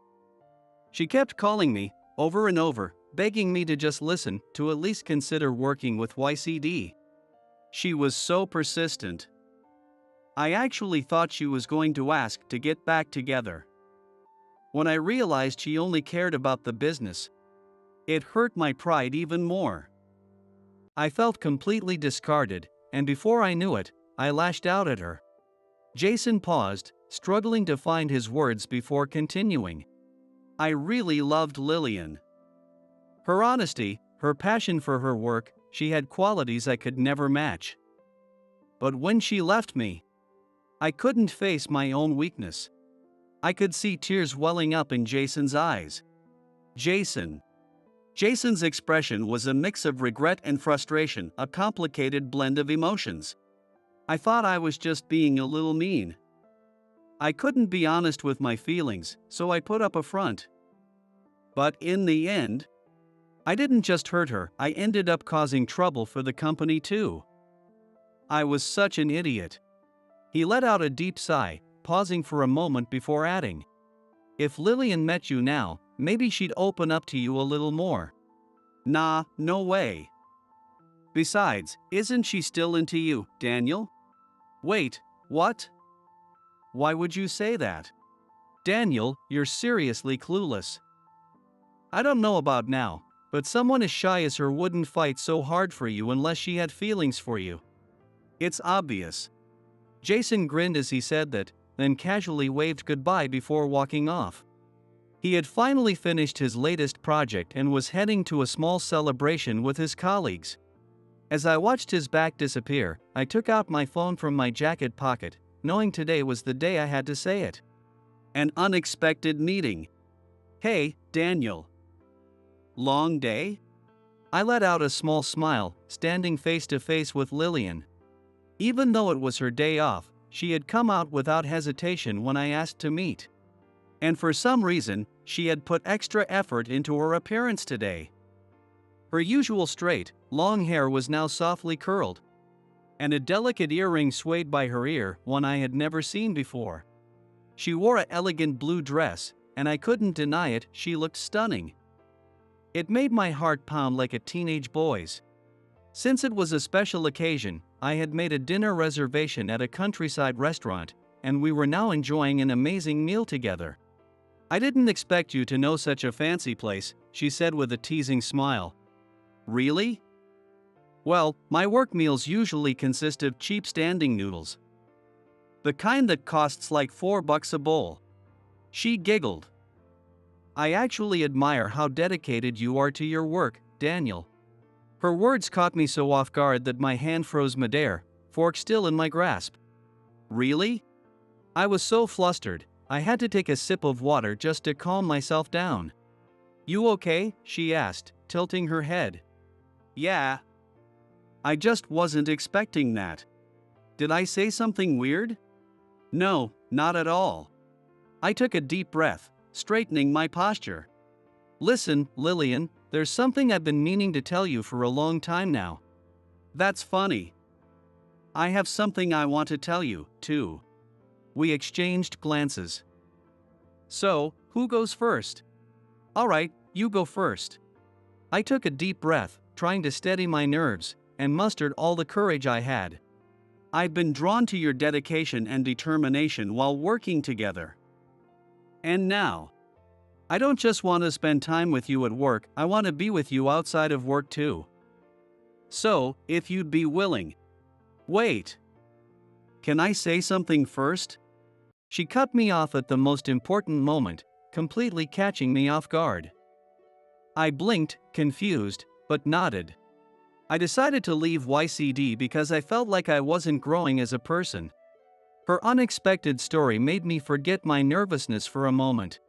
She kept calling me, over and over, begging me to just listen, to at least consider working with YCD. She was so persistent. I actually thought she was going to ask to get back together. When I realized she only cared about the business, it hurt my pride even more. I felt completely discarded, and before I knew it, I lashed out at her. Jason paused, struggling to find his words before continuing. I really loved Lillian. Her honesty, her passion for her work, she had qualities I could never match. But when she left me, I couldn't face my own weakness. I could see tears welling up in Jason's eyes. Jason's expression was a mix of regret and frustration, a complicated blend of emotions. I thought I was just being a little mean. I couldn't be honest with my feelings, so I put up a front. But in the end, I didn't just hurt her, I ended up causing trouble for the company too. I was such an idiot. He let out a deep sigh, pausing for a moment before adding, "If Lillian met you now, maybe she'd open up to you a little more." Nah, no way. Besides, isn't she still into you, Daniel? Wait, what? Why would you say that? Daniel, you're seriously clueless. I don't know about now, but someone as shy as her wouldn't fight so hard for you unless she had feelings for you. It's obvious. Jason grinned as he said that, then casually waved goodbye before walking off. He had finally finished his latest project and was heading to a small celebration with his colleagues. As I watched his back disappear, I took out my phone from my jacket pocket, knowing today was the day I had to say it. An unexpected meeting. Hey, Daniel. Long day? I let out a small smile, standing face to face with Lillian. Even though it was her day off, she had come out without hesitation when I asked to meet. And for some reason, she had put extra effort into her appearance today. Her usual straight, long hair was now softly curled, and a delicate earring swayed by her ear, one I had never seen before. She wore an elegant blue dress, and I couldn't deny it, she looked stunning. It made my heart pound like a teenage boy's. Since it was a special occasion, I had made a dinner reservation at a countryside restaurant, and we were now enjoying an amazing meal together. "I didn't expect you to know such a fancy place," she said with a teasing smile. "Really?" "Well, my work meals usually consist of cheap standing noodles. The kind that costs like $4 a bowl." She giggled. "I actually admire how dedicated you are to your work, Daniel." Her words caught me so off guard that my hand froze midair, fork still in my grasp. "Really?" I was so flustered, I had to take a sip of water just to calm myself down. "You okay?" she asked, tilting her head. "Yeah. I just wasn't expecting that. Did I say something weird?" "No, not at all." I took a deep breath, straightening my posture. "Listen, Lillian, there's something I've been meaning to tell you for a long time now." "That's funny. I have something I want to tell you, too." We exchanged glances. "So, who goes first?" "All right, you go first." I took a deep breath, trying to steady my nerves, and mustered all the courage I had. "I've been drawn to your dedication and determination while working together. And now, I don't just want to spend time with you at work, I want to be with you outside of work too. So, if you'd be willing." "Wait. Can I say something first?" She cut me off at the most important moment, completely catching me off guard. I blinked, confused, but nodded. I decided to leave YCD because I felt like I wasn't growing as a person. Her unexpected story made me forget my nervousness for a moment.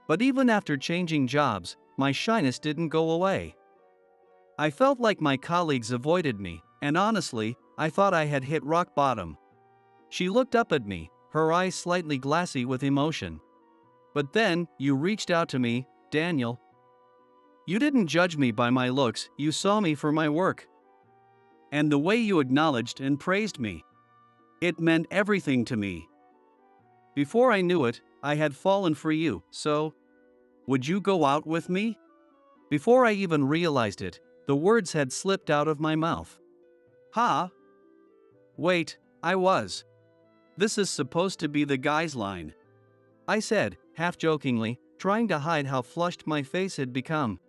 But even after changing jobs, my shyness didn't go away. I felt like my colleagues avoided me, and honestly, I thought I had hit rock bottom. She looked up at me, her eyes slightly glassy with emotion. "But then, you reached out to me, Daniel." You didn't judge me by my looks, you saw me for my work. And the way you acknowledged and praised me. It meant everything to me. Before I knew it, I had fallen for you, so would you go out with me? Before I even realized it, the words had slipped out of my mouth. Huh? Wait, I was. This is supposed to be the guy's line. I said, half jokingly, trying to hide how flushed my face had become.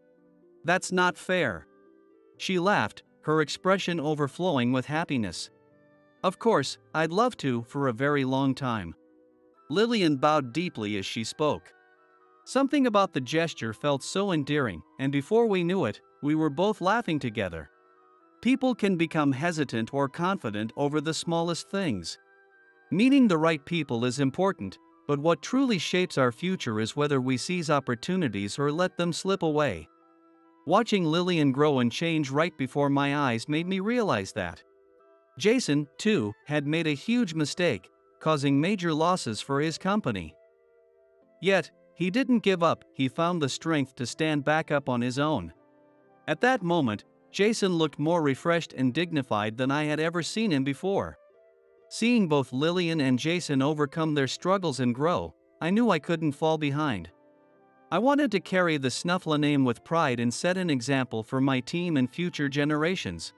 That's not fair. She laughed, her expression overflowing with happiness. Of course, I'd love to for a very long time. Lillian bowed deeply as she spoke. Something about the gesture felt so endearing, and before we knew it, we were both laughing together. People can become hesitant or confident over the smallest things. Meeting the right people is important, but what truly shapes our future is whether we seize opportunities or let them slip away. Watching Lillian grow and change right before my eyes made me realize that. Jason, too, had made a huge mistake, causing major losses for his company. Yet, he didn't give up, he found the strength to stand back up on his own. At that moment, Jason looked more refreshed and dignified than I had ever seen him before. Seeing both Lillian and Jason overcome their struggles and grow, I knew I couldn't fall behind. I wanted to carry the Snuffla name with pride and set an example for my team and future generations.